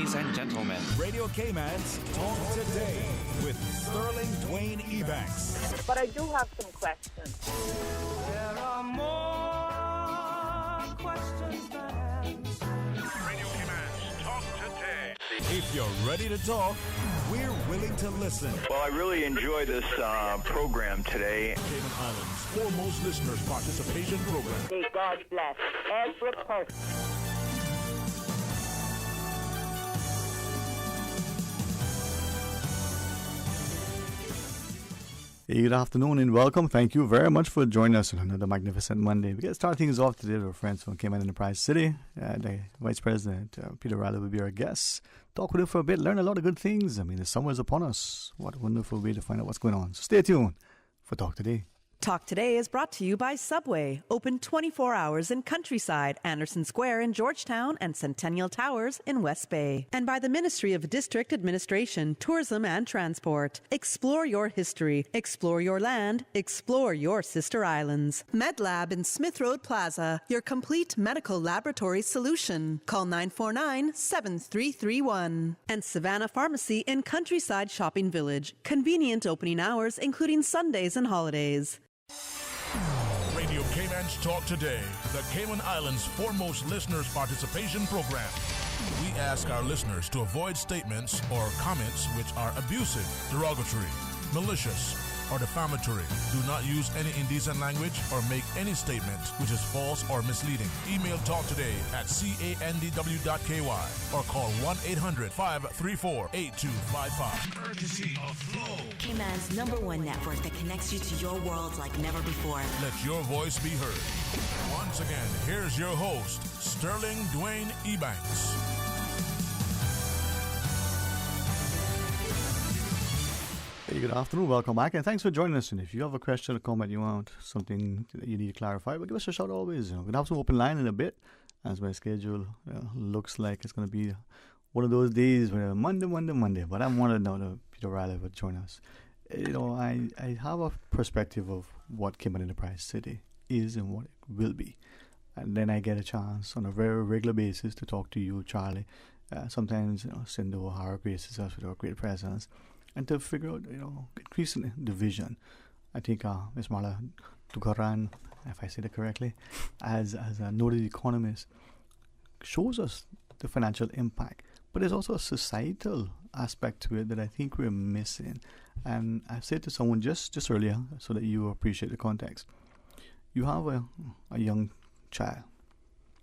Ladies and gentlemen, Radio Cayman's Talk Today with Sterling Dwayne Ebanks. But I do have some questions. There are more questions than answers. Radio Cayman's Talk Today. If you're ready to talk, we're willing to listen. Well, I really enjoy this program today. Cayman Islands' foremost listeners participation program. May God bless every person. Good afternoon and welcome. Thank you very much for joining us on another magnificent Monday. We get start things off today with our friends from Cayman Enterprise City. The Vice President, Peter Riley, will be our guest. Talk with him for a bit, learn a lot of good things. I mean, the summer is upon us. What a wonderful way to find out what's going on. So stay tuned for Talk Today. Talk Today is brought to you by Subway, open 24 hours in Countryside, Anderson Square in Georgetown, and Centennial Towers in West Bay. And by the Ministry of District Administration, Tourism and Transport. Explore your history, explore your land, explore your sister islands. MedLab in Smith Road Plaza, your complete medical laboratory solution. Call 949-7331. And Savannah Pharmacy in Countryside Shopping Village, convenient opening hours including Sundays and holidays. Radio Cayman's Talk Today, the Cayman Islands' foremost listeners' participation program. We ask our listeners to avoid statements or comments which are abusive, derogatory, malicious, or defamatory. Do not use any indecent language or make any statement which is false or misleading. Email talktoday@candw.ky or call 1-800-534-8255. Courtesy of Flow. Cayman's #1 network that connects you to your world like never before. Let your voice be heard. Once again, here's your host, Sterling Dwayne Ebanks. Hey, good afternoon, welcome back, and thanks for joining us. And if you have a question or comment you want, something that you need to clarify, well, give us a shout always. We're going to have some open line in a bit, as my schedule looks like it's going to be one of those days where Monday, but I wanted to know that Peter Riley would join us. I have a perspective of what Cayman Enterprise City is and what it will be. And then I get a chance on a very regular basis to talk to you, Charlie. Sometimes, Cindy O'Hara graces us with our great presence. And to figure out, increasing the vision. I think Ms. Marla Dukaran, if I say that correctly, as a noted economist, shows us the financial impact. But there's also a societal aspect to it that I think we're missing. And I said to someone just earlier, so that you appreciate the context. You have a young child,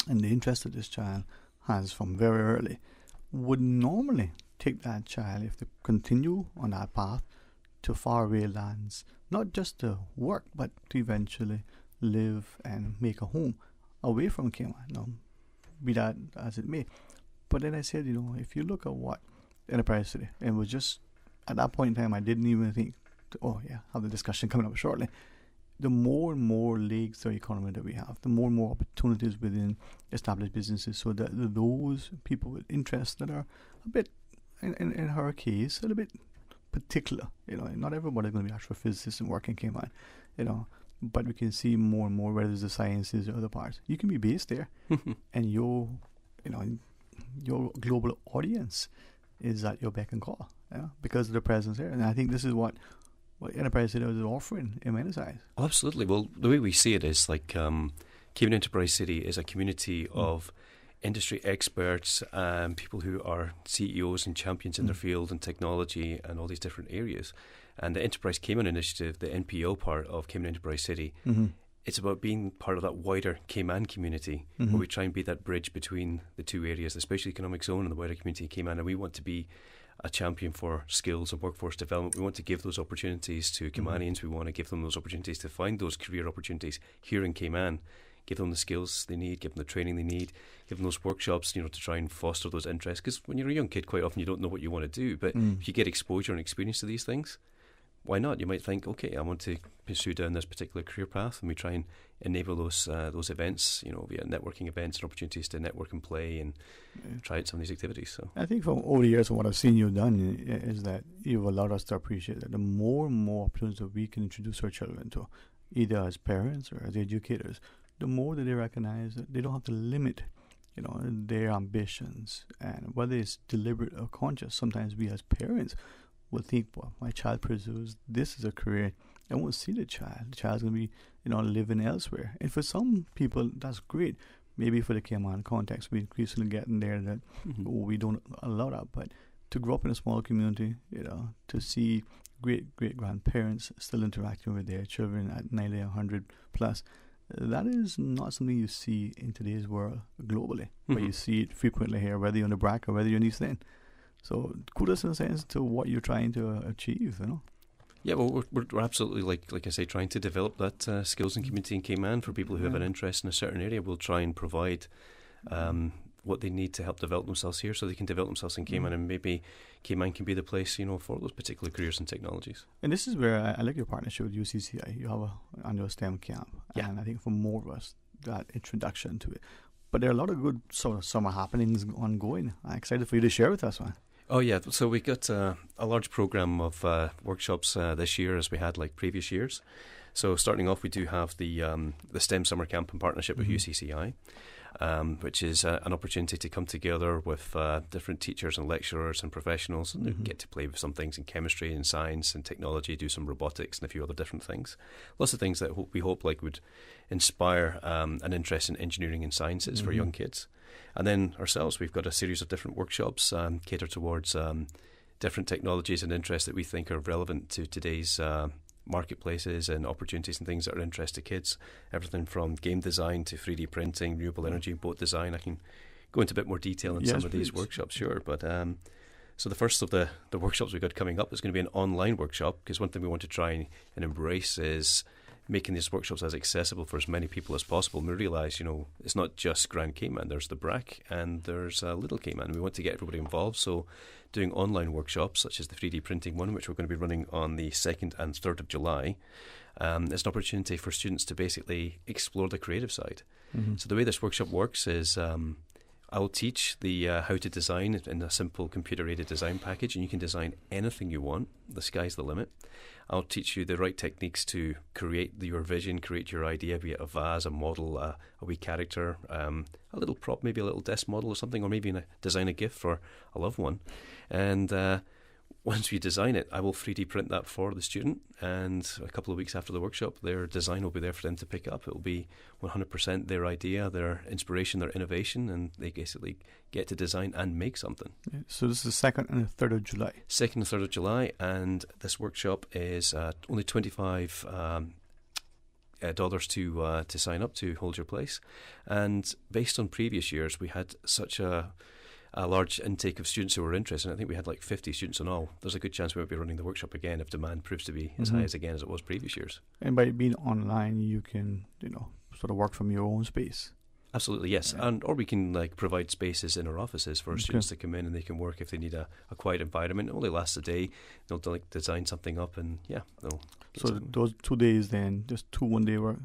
and the interest that this child has from very early would normally take that child, if they continue on that path, to faraway lands, not just to work, but to eventually live and make a home away from Cayman, be that as it may. But then I said, if you look at what Enterprise City, and it was just at that point in time, I didn't even think, have the discussion coming up shortly. The more and more legs to our economy that we have, the more and more opportunities within established businesses, so that those people with interests that are a bit, in her case, a little bit particular. Not everybody's going to be astrophysicists and work in Cayman, but we can see more and more, whether it's the sciences or other parts. You can be based there, and your global audience is at your beck and call, because of the presence there. And I think this is what Enterprise City is offering in many sides. Oh, absolutely. Well, the way we see it is like Cayman Enterprise City is a community of industry experts and people who are CEOs and champions in their field and technology and all these different areas. And the Enterprise Cayman initiative, the NPO part of Cayman Enterprise City, it's about being part of that wider Cayman community, where we try and be that bridge between the two areas, the special economic zone and the wider community of Cayman. And we want to be a champion for skills and workforce development. We want to give those opportunities to Caymanians. We want to give them those opportunities to find those career opportunities here in Cayman. Give them the skills they need, give them the training they need, give them those workshops, to try and foster those interests. Because when you're a young kid, quite often you don't know what you want to do. But if you get exposure and experience to these things, why not? You might think, okay, I want to pursue down this particular career path, and we try and enable those events, via networking events and opportunities to network and play and try out some of these activities. So I think from over the years, what I've seen you done is that you've allowed us to appreciate that the more and more opportunities that we can introduce our children to, either as parents or as educators, the more that they recognize that they don't have to limit their ambitions, and whether it's deliberate or conscious, sometimes we as parents will think, well, my child pursues this is a career. I won't see the child. The child's going to be, living elsewhere. And for some people, that's great. Maybe for the Cayman context, we're increasingly getting there that we don't allow that. But to grow up in a small community, to see great-grandparents still interacting with their children at 90, 100 plus, that is not something you see in today's world globally. But you see it frequently here, whether you're on the BRAC or whether you're in East End. So kudos in a sense to what you're trying to achieve, Yeah, well, we're absolutely, like I say, trying to develop that skills and community in Cayman for people who have an interest in a certain area. We'll try and provide what they need to help develop themselves here so they can develop themselves in Cayman, and maybe Cayman can be the place, for those particular careers and technologies. And this is where I like your partnership with UCCI. You have an annual STEM camp, and I think for more of us, that introduction to it. But there are a lot of good sort of summer happenings ongoing. I'm excited for you to share with us, man. Oh, yeah. So we got a large program of workshops this year as we had like previous years. So starting off, we do have the STEM Summer Camp in partnership with UCCI, which is an opportunity to come together with different teachers and lecturers and professionals and get to play with some things in chemistry and science and technology, do some robotics and a few other different things. Lots of things that we hope would inspire an interest in engineering and sciences for young kids. And then ourselves, we've got a series of different workshops catered towards different technologies and interests that we think are relevant to today's marketplaces and opportunities and things that are interest to kids. Everything from game design to 3D printing, renewable energy, boat design. I can go into a bit more detail in some of these workshops, sure. But so the first of the workshops we've got coming up is going to be an online workshop, because one thing we want to try and embrace is making these workshops as accessible for as many people as possible. And we realise, it's not just Grand Cayman. There's the BRAC and there's Little Cayman. We want to get everybody involved. So doing online workshops, such as the 3D printing one, which we're going to be running on the 2nd and 3rd of July, is an opportunity for students to basically explore the creative side. So the way this workshop works is I'll teach the how to design in a simple computer-aided design package, and you can design anything you want. The sky's the limit. I'll teach you the right techniques to create your vision, create your idea, be it a vase, a model, a wee character, a little prop, maybe a little desk model or something, or maybe design a gift for a loved one. And once we design it, I will 3D print that for the student, and a couple of weeks after the workshop, their design will be there for them to pick up. It will be 100% their idea, their inspiration, their innovation, and they basically get to design and make something. Yeah, so this is the 2nd and the 3rd of July. 2nd and 3rd of July, and this workshop is only $25 to sign up to hold your place. And based on previous years, we had such a large intake of students who were interested. I think we had like 50 students in all. There's a good chance we might be running the workshop again if demand proves to be as high as it was previous years. And by being online, you can, sort of work from your own space. Absolutely, yes. Yeah. Or we can provide spaces in our offices for students to come in and they can work if they need a quiet environment. It only lasts a day. They'll design something up and they'll get something. Those 2 days then, just 2 1-day work.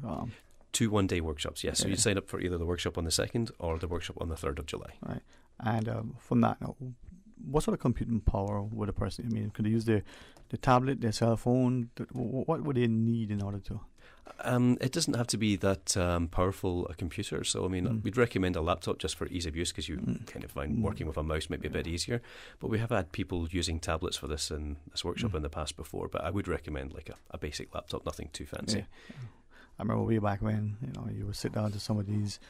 2 1-day workshops, yes. So you sign up for either the workshop on the 2nd or the workshop on the 3rd of July. Right. And from that, what sort of computing power would a person? I mean, could they use the tablet, their cell phone? What would they need in order to? It doesn't have to be that powerful a computer. So, I mean, we'd recommend a laptop just for ease of use, because you kind of find working with a mouse might be a bit easier. But we have had people using tablets for this in this workshop in the past before. But I would recommend like a basic laptop, nothing too fancy. Yeah. I remember way back when, you would sit down to some of these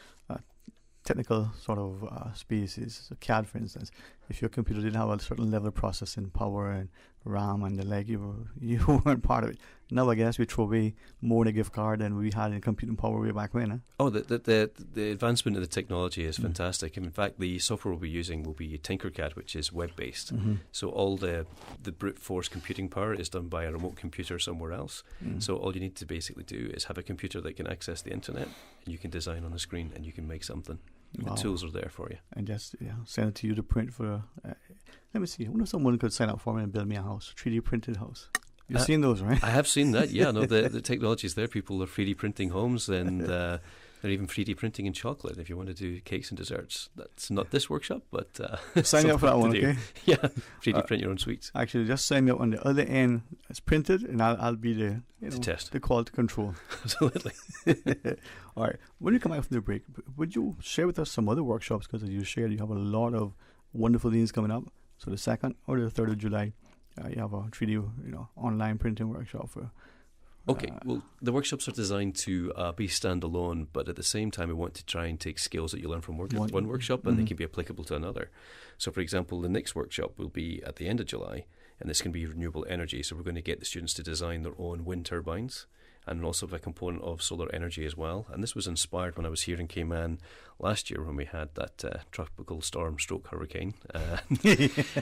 technical sort of spaces. So CAD, for instance, if your computer didn't have a certain level of processing power and RAM and the like, you weren't part of it. Now I guess we throw away more in a gift card than we had in computing power way back when. Huh? Oh, the advancement of the technology is fantastic. And in fact, the software we'll be using will be Tinkercad, which is web-based. So all the brute force computing power is done by a remote computer somewhere else. So all you need to basically do is have a computer that can access the internet, and you can design on the screen and you can make something. Wow. The tools are there for you. And just send it to you to print for. Let me see. I wonder if someone could sign up for me and build me a house, 3D printed house. You've seen those, right? I have seen that. Yeah, no, the technology is there. People are 3D printing homes, and They're even 3D printing in chocolate if you want to do cakes and desserts. That's not this workshop, but sign up for that one, okay? Yeah, 3D print your own sweets. Actually, just sign up on the other end. It's printed, and I'll be the test, the quality control. Absolutely. All right. When you come back from the break, would you share with us some other workshops? Because as you shared, you have a lot of wonderful things coming up. So the 2nd or the 3rd of July, you have a 3D, online printing workshop for. Okay, well, the workshops are designed to be standalone, but at the same time, we want to try and take skills that you learn from one workshop, and they can be applicable to another. So, for example, the next workshop will be at the end of July, and this can be renewable energy. So we're going to get the students to design their own wind turbines, and also have a component of solar energy as well. And this was inspired when I was here in Cayman last year when we had that tropical storm stroke hurricane.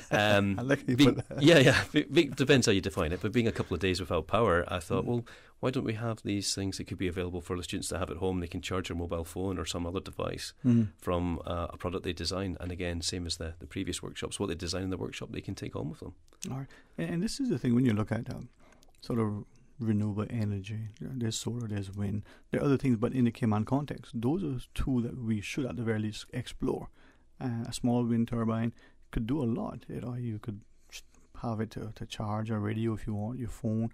I like you put that. Yeah. Depends how you define it. But being a couple of days without power, I thought, well, why don't we have these things that could be available for the students to have at home? They can charge their mobile phone or some other device from a product they design. And again, same as the previous workshops, what they design in the workshop, they can take home with them. All right. And this is the thing when you look at sort of renewable energy. There's solar, there's wind, there are other things, but in the Cayman context, those are two that we should at the very least explore. A small wind turbine could do a lot. You could have it to charge a radio if you want, your phone,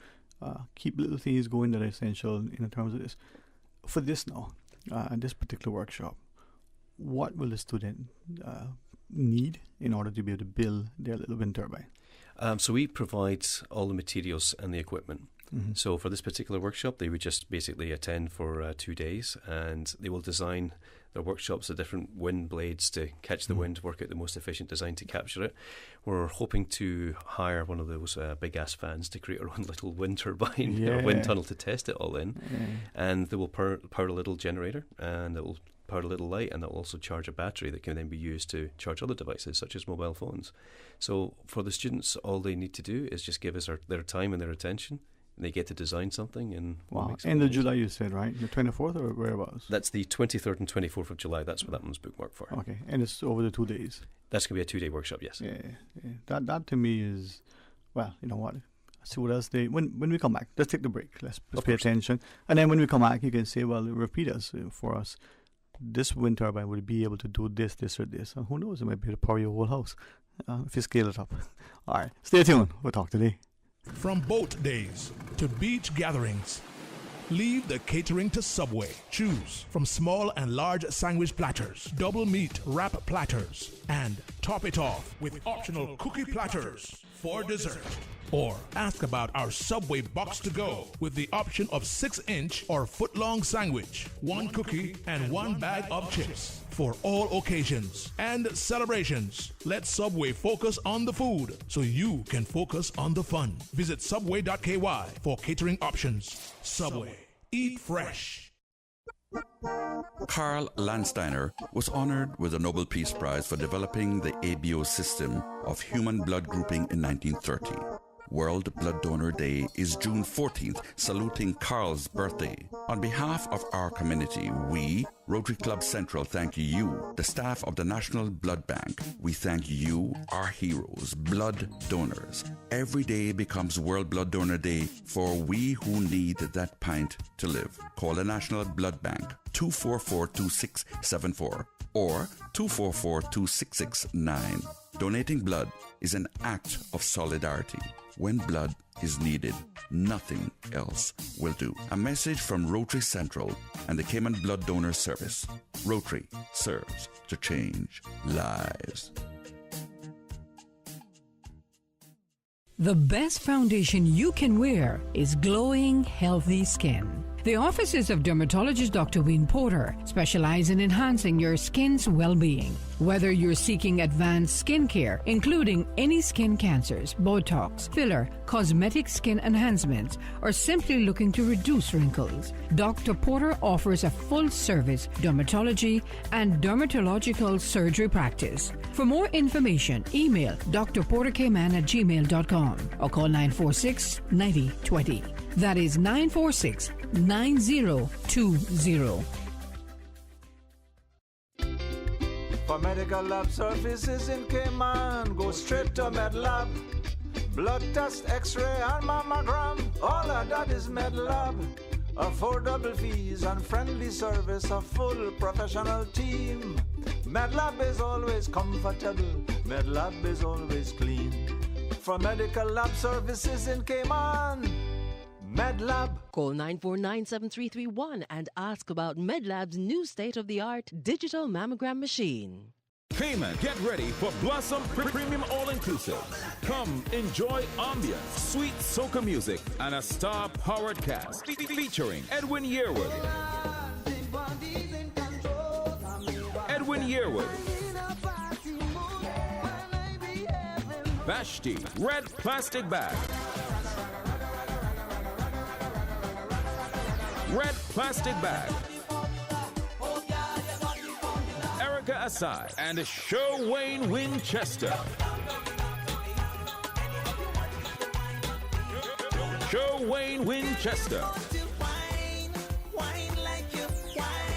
keep little things going that are essential in terms of this. For this now, this particular workshop, what will the student need in order to be able to build their little wind turbine? So we provide all the materials and the equipment. So for this particular workshop, they would just basically attend for 2 days, and they will design their workshops, the different wind blades to catch the wind, work out the most efficient design to capture it. We're hoping to hire one of those big-ass fans to create our own little wind turbine or wind tunnel to test it all in. And they will power a little generator, and it will power a little light, and that will also charge a battery that can then be used to charge other devices such as mobile phones. So for the students, all they need to do is just give us their time and their attention. They get to design something. And end of July, you said, right? The 24th or whereabouts? That's the 23rd and 24th of July. That's what that one's bookmarked for. Okay, and it's over the 2 days. That's going to be a 2-day workshop, yes. Yeah. That to me is, well, you know what? See what else when we come back. Let's take the break. Let's pay attention. And then when we come back, you can say, well, repeat us for us. This wind turbine would be able to do this, or this. And who knows? It might be able to power your whole house if you scale it up. All right, stay tuned. We'll talk today. From boat days to beach gatherings, leave the catering to Subway. Choose from small and large sandwich platters, double meat wrap platters, and top it off with optional cookie platters for dessert. Or ask about our Subway box to go with the option of 6-inch or foot-long sandwich, 1 cookie, and 1 bag of chips for all occasions and celebrations. Let Subway focus on the food so you can focus on the fun. Visit subway.ky for catering options. Subway. Eat fresh. Karl Landsteiner was honored with the Nobel Peace Prize for developing the ABO system of human blood grouping in 1930. World Blood Donor Day is June 14th, saluting Karl's birthday. On behalf of our community, we, Rotary Club Central, thank you, the staff of the National Blood Bank. We thank you, our heroes, blood donors. Every day becomes World Blood Donor Day for we who need that pint to live. Call the National Blood Bank 244-2674 or 244-2669. Donating blood is an act of solidarity. When blood is needed, nothing else will do. A message from Rotary Central and the Cayman Blood Donor Service. Rotary serves to change lives. The best foundation you can wear is glowing, healthy skin. The offices of dermatologist Dr. Wayne Porter specialize in enhancing your skin's well-being. Whether you're seeking advanced skincare, including any skin cancers, Botox, filler, cosmetic skin enhancements, or simply looking to reduce wrinkles, Dr. Porter offers a full-service dermatology and dermatological surgery practice. For more information, email drportercayman@gmail.com or call 946-9020. That is 946-9020. For medical lab services in Cayman, go straight to MedLab. Blood test, x-ray, and mammogram, all of that is MedLab. affordable fees and friendly service, a full professional team. MedLab is always comfortable, MedLab is always clean. For medical lab services in Cayman, MedLab. Call 949-7331 and ask about MedLab's new state-of-the-art digital mammogram machine. Cayman, get ready for Blossom Premium All-Inclusive. Come enjoy ambience, sweet soca music, and a star-powered cast featuring Edwin Yearwood. Edwin Yearwood. Vashti, Red Plastic Bag. Red Plastic Bag. Erica Asai and Show Wayne Winchester. Show Wayne Winchester.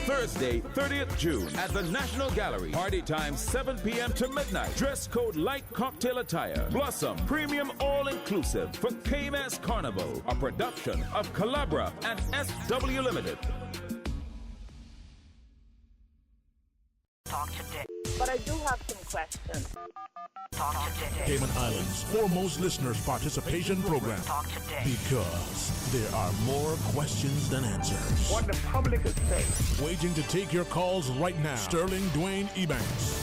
Thursday, 30th June at the National Gallery. Party time 7 p.m. to midnight. Dress code light cocktail attire. Blossom Premium All-Inclusive for KMS Carnival, a production of Calabra and SW Limited. Talk today. But I do have some questions. Talk today. Cayman Islands' foremost listeners participation program. Talk today. Because there are more questions than answers. What the public is saying. Waiting to take your calls right now. Sterling Dwayne Ebanks.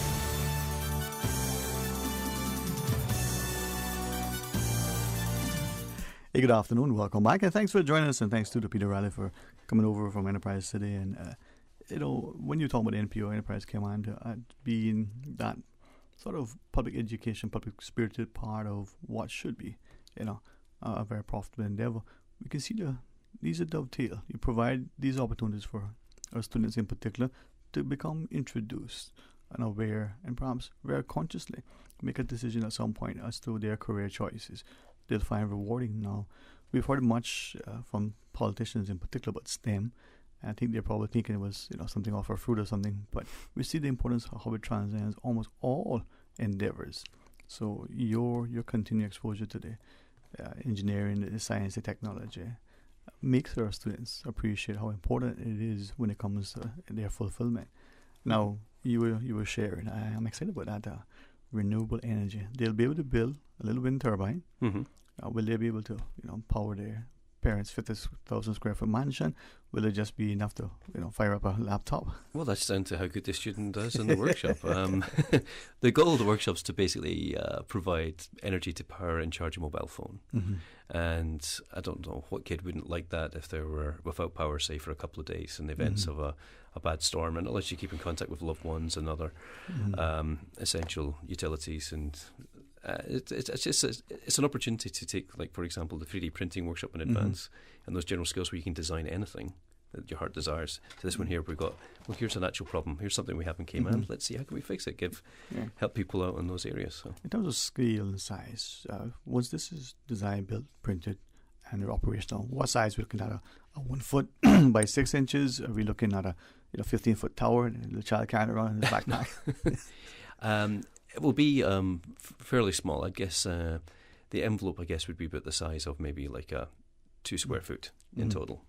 Hey, good afternoon. Welcome back, and thanks for joining us, and thanks to Peter Riley for coming over from Enterprise City. And when you talk about NPO, Enterprise Cayman, being that sort of public education, public spirited part of what should be, a very profitable endeavor, we can see these are dovetail. You provide these opportunities for our students in particular to become introduced and aware, and perhaps very consciously make a decision at some point as to their career choices. They'll find rewarding. Now, we've heard much from politicians in particular about STEM. I think they're probably thinking it was something off our fruit or something, but we see the importance of how it transcends almost all endeavors. So your continued exposure to the engineering, the science, the technology makes our students appreciate how important it is when it comes to their fulfillment. Now, you were sharing. I'm excited about that. Renewable energy. They'll be able to build a little wind turbine. Mm-hmm. Will they be able to power their parents' 50,000 square foot mansion? Will it just be enough to fire up a laptop? Well, that's down to how good the student does in the workshop. The goal of the workshop is to basically provide energy to power and charge a mobile phone. Mm-hmm. And I don't know what kid wouldn't like that if they were without power, say, for a couple of days in the events of a bad storm, and it lets you keep in contact with loved ones and other essential utilities. And it's an opportunity to take, like, for example, the 3D printing workshop in advance and those general skills where you can design anything that your heart desires. So this one here, we've got, here's an actual problem. Here's something we have in Cayman. Let's see, how can we fix it? Help people out in those areas. So. In terms of scale and size, once this is designed, built, printed, and they're operational, what size are we looking at? A 1 foot by 6 inches? Are we looking at a 15-foot tower and the child can't run in his backpack? It will be fairly small. I guess the envelope, would be about the size of maybe like a 2 square foot in total.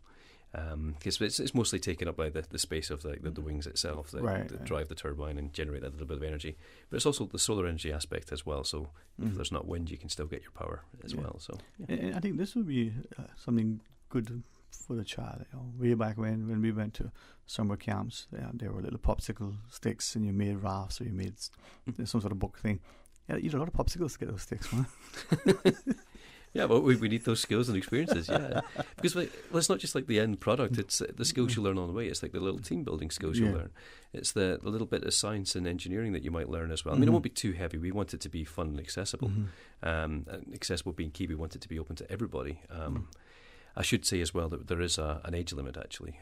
Because it's mostly taken up by the space of the wings itself that drive the turbine and generate that little bit of energy. But it's also the solar energy aspect as well. So if there's not wind, you can still get your power as well. So and I think this would be something good for the child. Way back when we went to summer camps, there were little popsicle sticks, and you made rafts, or you made some sort of book thing. Yeah, you eat a lot of popsicles to get those sticks, man. Yeah, well, we need those skills and experiences, yeah. Because it's not just like the end product, it's the skills you learn on the way. It's like the little team building skills you learn. It's the little bit of science and engineering that you might learn as well. I mean, it won't be too heavy. We want it to be fun and accessible. And accessible being key, we want it to be open to everybody. I should say as well that there is an age limit, actually.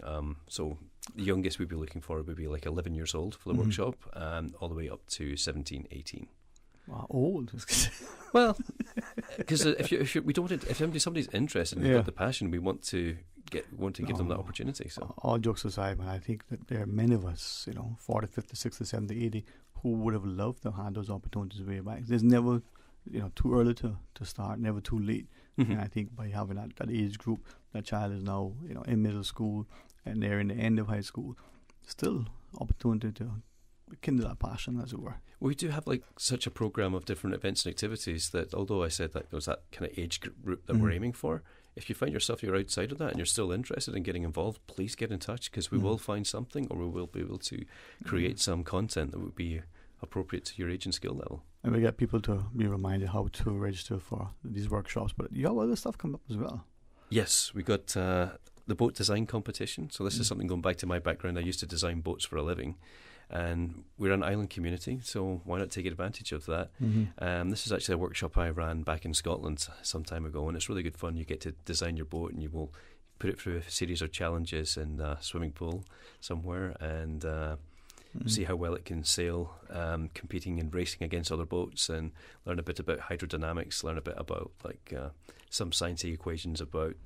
So the youngest we'd be looking for would be like 11 years old for the workshop, all the way up to 17, 18. Wow, old. Well, because if somebody's interested and they've got the passion, we want to give them that opportunity. So all jokes aside, man, I think that there are many of us, 40, 50, 60, 70, 80, who would have loved to have those opportunities way back. There's never, too early to start, never too late And I think by having that age group, that child is now in middle school and they're in the end of high school, still opportunity to kindle that passion, as it were. We do have such a program of different events and activities that, although I said that there was that kind of age group that we're aiming for, if you find yourself you're outside of that and you're still interested in getting involved, please get in touch, because we will find something, or we will be able to create some content that would be appropriate to your age and skill level. And we get people to be reminded how to register for these workshops, but you have other stuff coming up as well. Yes, we got the boat design competition. So this is something going back to my background. I used to design boats for a living, and we're an island community, so why not take advantage of that? This is actually a workshop I ran back in Scotland some time ago, and it's really good fun. You get to design your boat, and you will put it through a series of challenges in a swimming pool somewhere, and see how well it can sail, competing and racing against other boats, and learn a bit about hydrodynamics, learn a bit about some sciencey equations about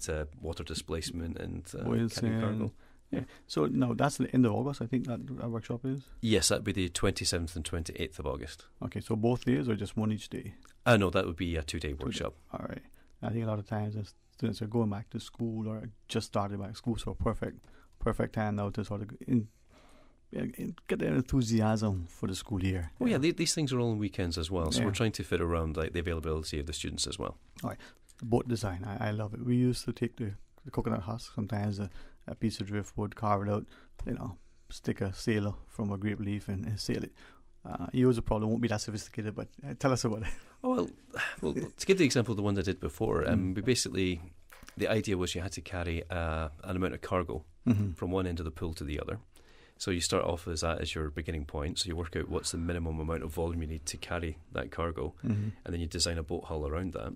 water displacement and carrying cargo. Yeah. So now that's the end of August, I think that workshop is? Yes, that would be the 27th and 28th of August. Okay, so both days or just one each day? No, that would be a 2-day workshop. All right. I think a lot of times students are going back to school or just started back to school, so perfect time now to sort of get their enthusiasm for the school year. Oh yeah, these things are all on weekends as well, so we're trying to fit around the availability of the students as well. All right, the boat design, I love it. We used to take the coconut husk, sometimes a piece of driftwood, carve it out, stick a sail from a grape leaf and sail it. Yours probably won't be that sophisticated, but tell us about it. Oh, well, to give the example of the one I did before, we basically, the idea was you had to carry an amount of cargo from one end of the pool to the other. So you start off as that as your beginning point, so you work out what's the minimum amount of volume you need to carry that cargo, and then you design a boat hull around that.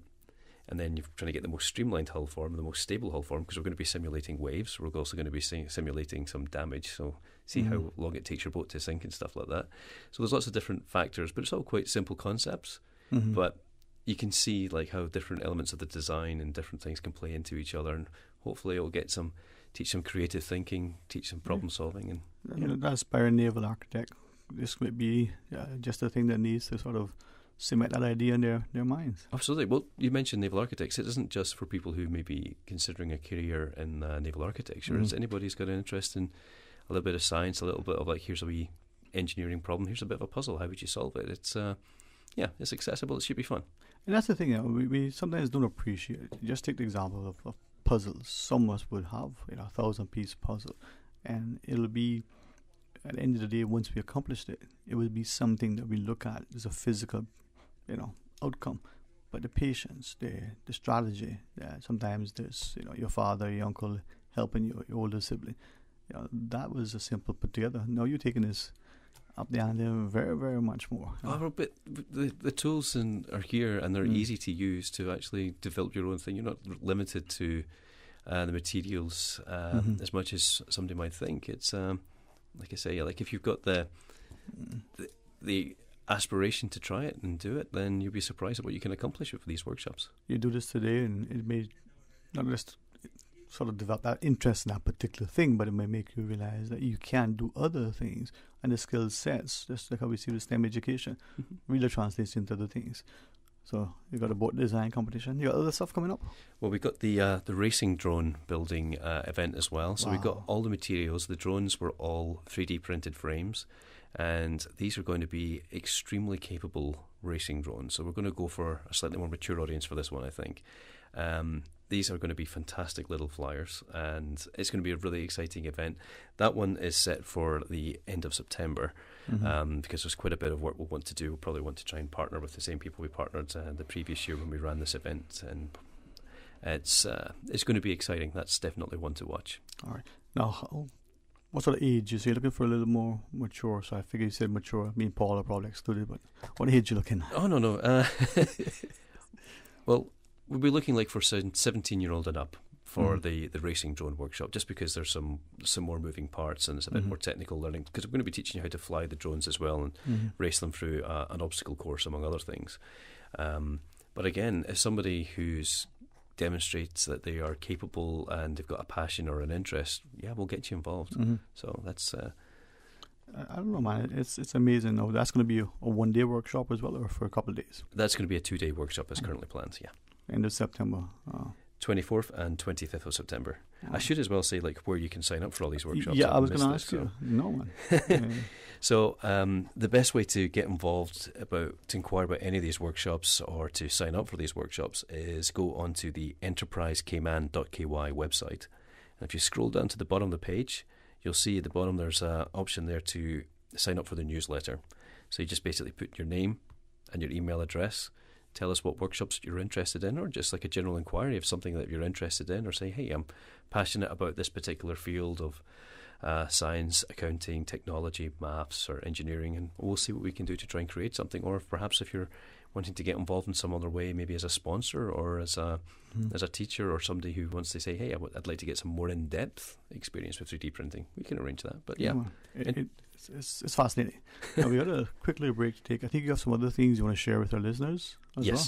And then you're trying to get the most streamlined hull form, the most stable hull form, because we're going to be simulating waves. We're also going to be simulating some damage, so see how long it takes your boat to sink and stuff like that. So there's lots of different factors, but it's all quite simple concepts. But you can see how different elements of the design and different things can play into each other, and hopefully it'll teach some creative thinking, teach some problem solving. And that aspiring naval architect, this might be just a thing that needs to sort of cement that idea in their minds. Absolutely. Well, you mentioned naval architects. It isn't just for people who may be considering a career in naval architecture. It's anybody who's got an interest in a little bit of science, a little bit of here's a wee engineering problem, here's a bit of a puzzle, how would you solve it? It's it's accessible, it should be fun. And that's the thing, we sometimes don't appreciate it. Just take the example of puzzles. Some of us would have 1,000-piece puzzle, and it'll be, at the end of the day, once we accomplished it, it will be something that we look at as a physical outcome, but the patience, the strategy, sometimes there's your father, your uncle helping your older sibling, that was a simple put together. Now you're taking this up the ante very, very much more. But the tools are here, and they're easy to use to actually develop your own thing. You're not limited to the materials as much as somebody might think. It's like I say, if you've got the aspiration to try it and do it, then you'll be surprised at what you can accomplish with these workshops. You do this today, and it may not just sort of develop that interest in that particular thing, but it may make you realize that you can do other things, and the skill sets, just like how we see with STEM education, really translates into other things. So you got a boat design competition. You got other stuff coming up? Well, we got the racing drone building event as well. So we got all the materials. The drones were all 3D printed frames, and these are going to be extremely capable racing drones. So we're going to go for a slightly more mature audience for this one, I think. These are going to be fantastic little flyers, and it's going to be a really exciting event. That one is set for the end of September, because there's quite a bit of work we'll want to do. We'll probably want to try and partner with the same people we partnered the previous year when we ran this event, and it's going to be exciting. That's definitely one to watch. All right. Now, what sort of age? You're looking for a little more mature, so I figure you said mature. Me and Paul are probably excluded, but what age are you looking at? Oh, no. Well, we'll be looking for 17-year-old and up for the racing drone workshop, just because there's some more moving parts and it's a bit more technical learning, because we're going to be teaching you how to fly the drones as well and race them through an obstacle course, among other things. But again, if somebody who's demonstrates that they are capable and they've got a passion or an interest, we'll get you involved. So that's... I don't know, man. It's amazing. Now, that's going to be a one-day workshop as well, or for a couple of days? That's going to be a 2-day workshop as currently planned, yeah. end of September. 24th and 25th of September. I should as well say where you can sign up for all these workshops. Yeah, I was going to ask you. No one. So the best way to get involved to inquire about any of these workshops or to sign up for these workshops is go onto the enterprisecayman.ky website. And if you scroll down to the bottom of the page, you'll see at the bottom there's an option there to sign up for the newsletter. So you just basically put your name and your email address, tell us what workshops you're interested in, or just like a general inquiry of something that you're interested in, or say, hey, I'm passionate about this particular field of science, accounting, technology, maths, or engineering, and we'll see what we can do to try and create something. Or perhaps if you're wanting to get involved in some other way, maybe as a sponsor or as a teacher or somebody who wants to say, hey, I'd like to get some more in-depth experience with 3D printing, we can arrange that. But yeah, it's fascinating. Now we got a quick little break to take. I think you have some other things you want to share with our listeners as well.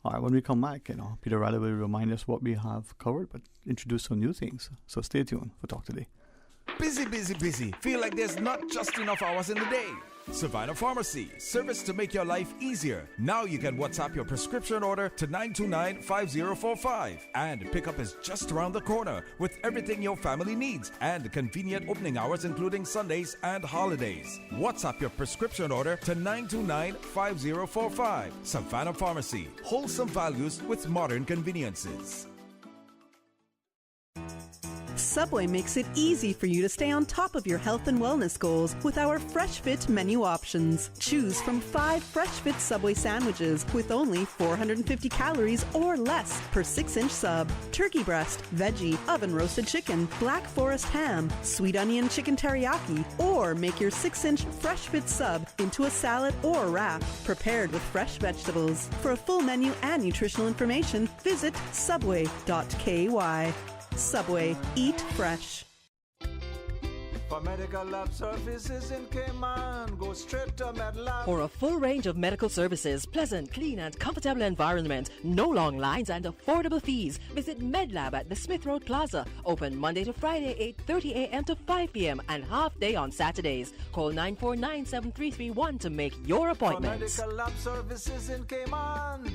All right, when we come back, Peter Riley will remind us what we have covered, but introduce some new things. So stay tuned for Talk Today. Busy, busy, busy. Feel like there's not just enough hours in the day. Savannah Pharmacy, service to make your life easier. Now you can WhatsApp your prescription order to 929-5045. And pickup is just around the corner with everything your family needs and convenient opening hours including Sundays and holidays. WhatsApp your prescription order to 929-5045. Savannah Pharmacy, wholesome values with modern conveniences. Subway makes it easy for you to stay on top of your health and wellness goals with our Fresh Fit menu options. Choose from 5 Fresh Fit Subway sandwiches with only 450 calories or less per 6-inch sub. Turkey breast, veggie, oven-roasted chicken, Black Forest ham, sweet onion chicken teriyaki, or make your 6-inch Fresh Fit sub into a salad or wrap prepared with fresh vegetables. For a full menu and nutritional information, visit subway.ky. Subway, eat fresh. For medical lab services in Cayman, go straight to MedLab. For a full range of medical services, pleasant, clean and comfortable environment, no long lines and affordable fees, visit MedLab at the Smith Road Plaza. Open Monday to Friday, 8:30 a.m. to 5 p.m. and half day on Saturdays. Call 949-7331 to make your appointment. For medical lab services in Cayman,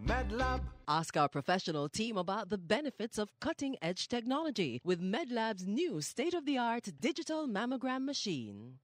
MedLab. Ask our professional team about the benefits of cutting-edge technology with MedLab's new state-of-the-art digital mammogram machine.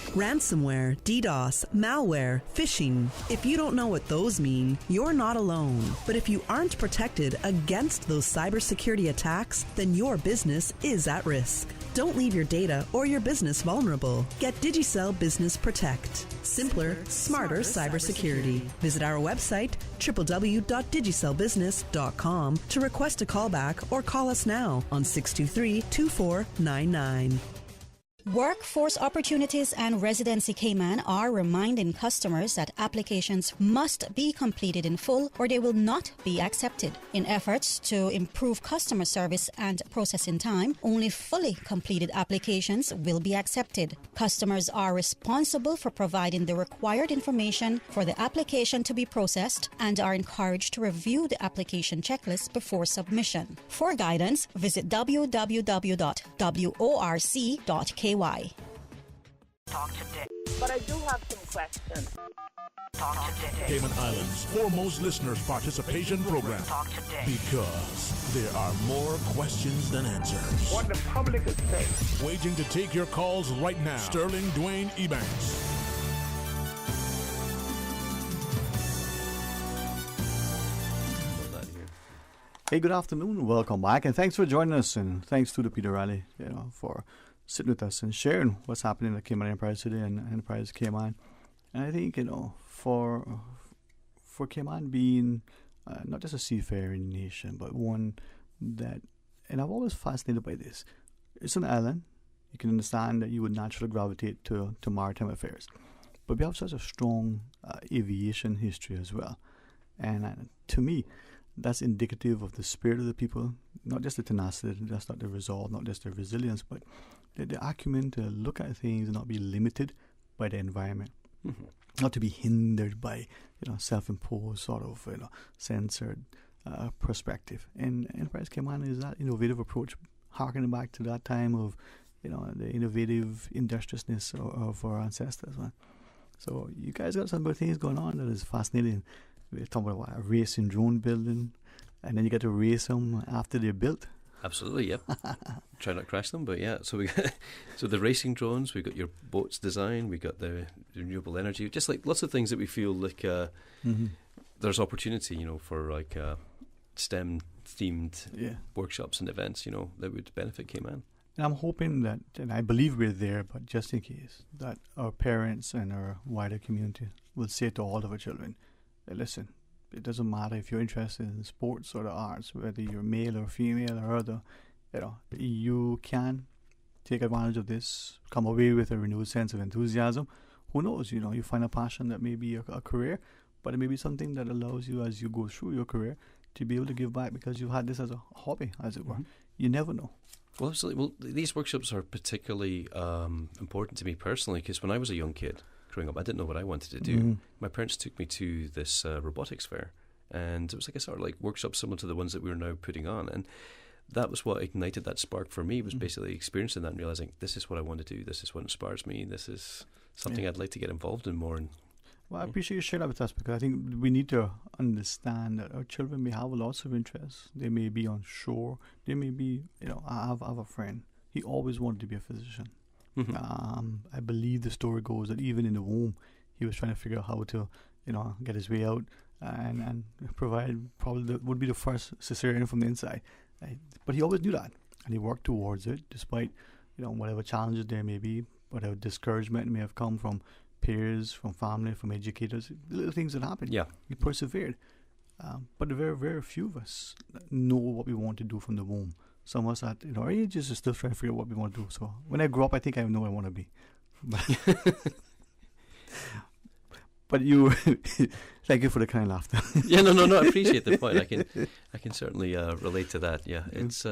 Ransomware, DDoS, malware, phishing. If you don't know what those mean, you're not alone. But if you aren't protected against those cybersecurity attacks, then your business is at risk. Don't leave your data or your business vulnerable. Get Digicel Business Protect. Simpler, smarter cybersecurity. Visit our website, www.digicelbusiness.com to request a callback or call us now on 623-2499. Workforce Opportunities and Residency Cayman are reminding customers that applications must be completed in full or they will not be accepted. In efforts to improve customer service and processing time, only fully completed applications will be accepted. Customers are responsible for providing the required information for the application to be processed and are encouraged to review the application checklist before submission. For guidance, visit www.worc.ky. Talk today. But I do have some questions. Talk today. Cayman Islands' foremost listeners' participation program. Talk today. Because there are more questions than answers. What the public is saying. Waging to take your calls right now. Sterling Dwayne Ebanks. Hey, good afternoon. Welcome back, and thanks for joining us. And thanks to the Peter Riley, for sitting with us and sharing what's happening at Cayman Enterprise today and Enterprise Cayman. And I think for Cayman being not just a seafaring nation, but one that, and I've always fascinated by this. It's an island. You can understand that you would naturally gravitate to maritime affairs, but we have such a strong aviation history as well. And to me, that's indicative of the spirit of the people, not just the tenacity, that's not the resolve, not just their resilience, but the acumen to look at things and not be limited by the environment, not to be hindered by self-imposed sort of censored perspective. And Enterprise Cayman is that innovative approach, harkening back to that time of the innovative industriousness of our ancestors. Man. So you guys got some good things going on that is fascinating. we're talking about a racing drone building, and then you get to race them after they're built. Absolutely, yep. Try not to crash them, but yeah. So we got the racing drones. We got your boats design. We got the renewable energy. Just like lots of things that we feel like there's opportunity, for like STEM themed workshops and events, that would benefit Cayman. And I'm hoping that, and I believe we're there, but just in case, that our parents and our wider community will say to all of our children, hey, listen, it doesn't matter if you're interested in sports or the arts, whether you're male or female or other, you can take advantage of this, come away with a renewed sense of enthusiasm. Who knows, you find a passion that may be a career, but it may be something that allows you as you go through your career to be able to give back because you've had this as a hobby, as it were. You never know. Well, absolutely. Well, these workshops are particularly important to me personally because when I was a young kid, growing up, I didn't know what I wanted to do. My parents took me to this robotics fair, and it was like a sort of like workshop similar to the ones that we were now putting on, and that was what ignited that spark for me, was basically experiencing that and realizing this is what I want to do, this is what inspires me, this is something I'd like to get involved in more. And well, I appreciate you sharing that with us because I think we need to understand that our children may have lots of interests. They may be on shore, they may be, I have a friend, he always wanted to be a physician. I believe the story goes that even in the womb, he was trying to figure out how to, get his way out and provide probably would be the first cesarean from the inside. But he always knew that, and he worked towards it, despite whatever challenges there may be, whatever discouragement may have come from peers, from family, from educators, little things that happen. Yeah, he persevered. But very, very few of us know what we want to do from the womb. Some of us at our ages are still trying to figure out what we want to do. So when I grow up, I think I know what I want to be. But you, thank you for the kind laughter. Yeah, no, I appreciate the point. I can certainly relate to that. Yeah, it's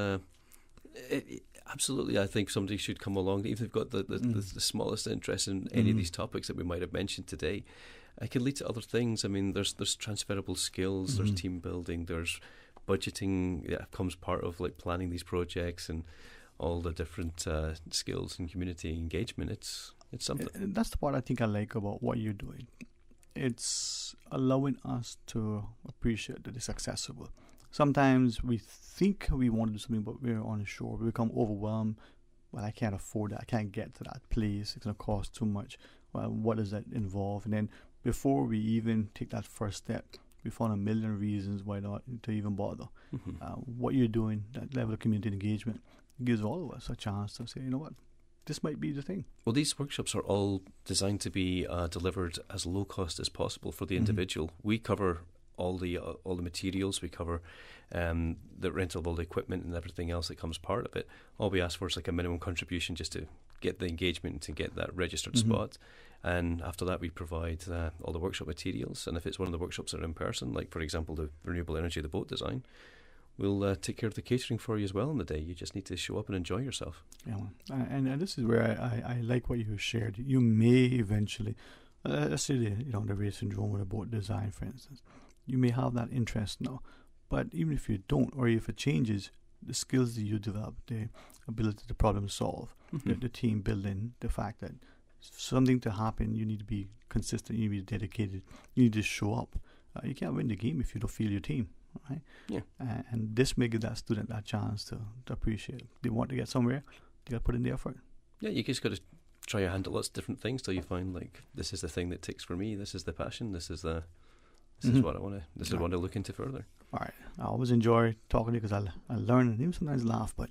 absolutely. I think somebody should come along, even if they've got the smallest interest in any of these topics that we might have mentioned today. It can lead to other things. I mean, there's transferable skills, there's team building, there's budgeting comes part of like planning these projects and all the different skills and community engagement. It's something. That's the part I think I like about what you're doing. It's allowing us to appreciate that it's accessible. Sometimes we think we want to do something, but we're unsure. We become overwhelmed. Well, I can't afford that. I can't get to that place. It's going to cost too much. Well, what does that involve? And then before we even take that first step, we found a million reasons why not to even bother. What you're doing, that level of community engagement, gives all of us a chance to say, you know what, this might be the thing. Well, these workshops are all designed to be delivered as low cost as possible for the individual. We cover all the materials. We cover the rental of all the equipment and everything else that comes part of it. All we ask for is like a minimum contribution just to get the engagement, to get that registered spot. And after that, we provide all the workshop materials. And if it's one of the workshops that are in person, like, for example, the renewable energy, the boat design, we'll take care of the catering for you as well on the day. You just need to show up and enjoy yourself. Yeah, and this is where I like what you shared. You may eventually, let's say the racing drone with a boat design, for instance, you may have that interest now. But even if you don't, or if it changes, the skills that you develop, the ability to problem solve, the team building, the fact that something to happen, you need to be consistent, you need to be dedicated, you need to show up. You can't win the game if you don't feel your team, right? Yeah. And this may give that student that chance to appreciate it. They want to get somewhere, they got to put in the effort. Yeah, you just got to try your hand at lots of different things till you find, like, this is the thing that ticks for me, this is the passion, this is what I want to, this is what I look into further. All right. I always enjoy talking to you because I learn and even sometimes laugh, but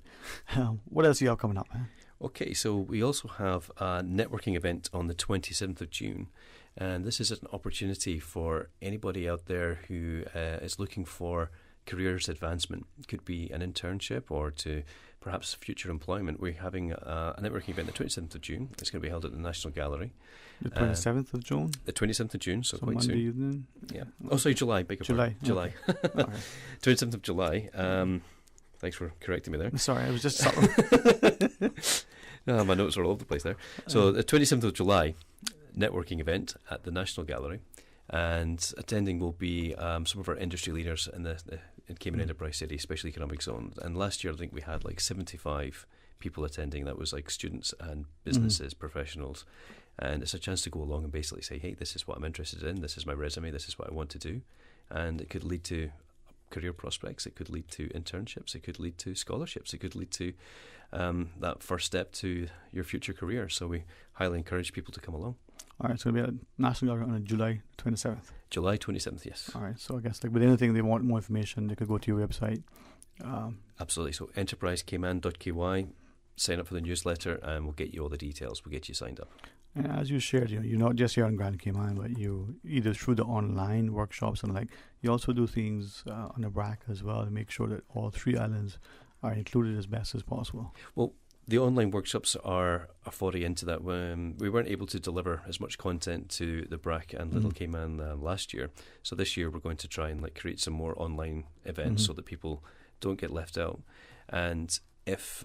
what else do you have coming up, man? Okay, so we also have a networking event on the 27th of June, and this is an opportunity for anybody out there who is looking for careers advancement. It could be an internship or to perhaps future employment. We're having a networking event the 27th of June. It's going to be held at the National Gallery. The 27th of June? The 27th of June, so quite Monday soon. Evening? Yeah. Oh, sorry, July. Beg your pardon. July. Okay. 27th of July. Thanks for correcting me there. Sorry, I was just subtle. My notes are all over the place there. So the 27th of July, networking event at the National Gallery, and attending will be some of our industry leaders in Cayman Enterprise City, Special Economic Zone. And last year I think we had like 75 people attending. That was like students and businesses, professionals. And it's a chance to go along and basically say, hey, this is what I'm interested in, this is my resume, this is what I want to do. And it could lead to career prospects, it could lead to internships, it could lead to scholarships, it could lead to that first step to your future career. So we highly encourage people to come along. All right, so it'll be at National Gallery on July 27th. July 27th, yes. All right, so I guess like with anything they want more information, they could go to your website. Absolutely. So enterprisecayman.ky, sign up for the newsletter, and we'll get you all the details. We'll get you signed up. And as you shared, you're not just here on Grand Cayman, but you either through the online workshops and you also do things on the BRAC as well to make sure that all 3 islands are included as best as possible. Well, the online workshops are a foray into that. We weren't able to deliver as much content to the BRAC and Little Cayman last year. So this year we're going to try and create some more online events so that people don't get left out. And if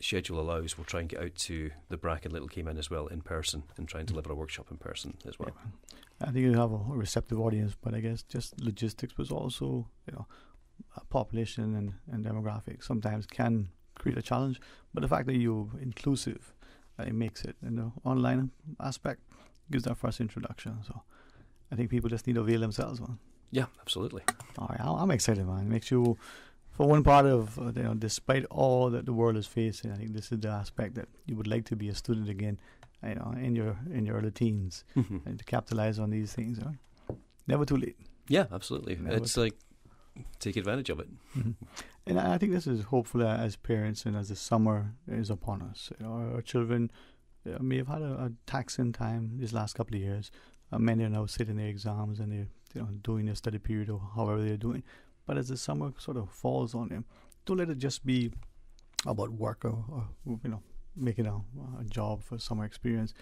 schedule allows, we'll try and get out to the BRAC and Little Cayman as well in person and try and deliver a workshop in person as well. Yeah. I think you have a receptive audience, but I guess just logistics was also, population and demographics sometimes can create a challenge. But the fact that you're inclusive, it makes it. And the online aspect gives that first introduction. So I think people just need to avail themselves, man. Yeah, absolutely. All right, I'm excited, man. It makes you, for one part of, despite all that the world is facing, I think this is the aspect that you would like to be a student again, in your early teens, and to capitalize on these things. Never too late. Yeah, absolutely. It's take advantage of it. And I think this is hopeful as parents and as the summer is upon us. Our children may have had a taxing time these last couple of years. Many are now sitting their exams and they're doing their study period or however they're doing. But as the summer sort of falls on them, don't let it just be about work or making a job for summer experience.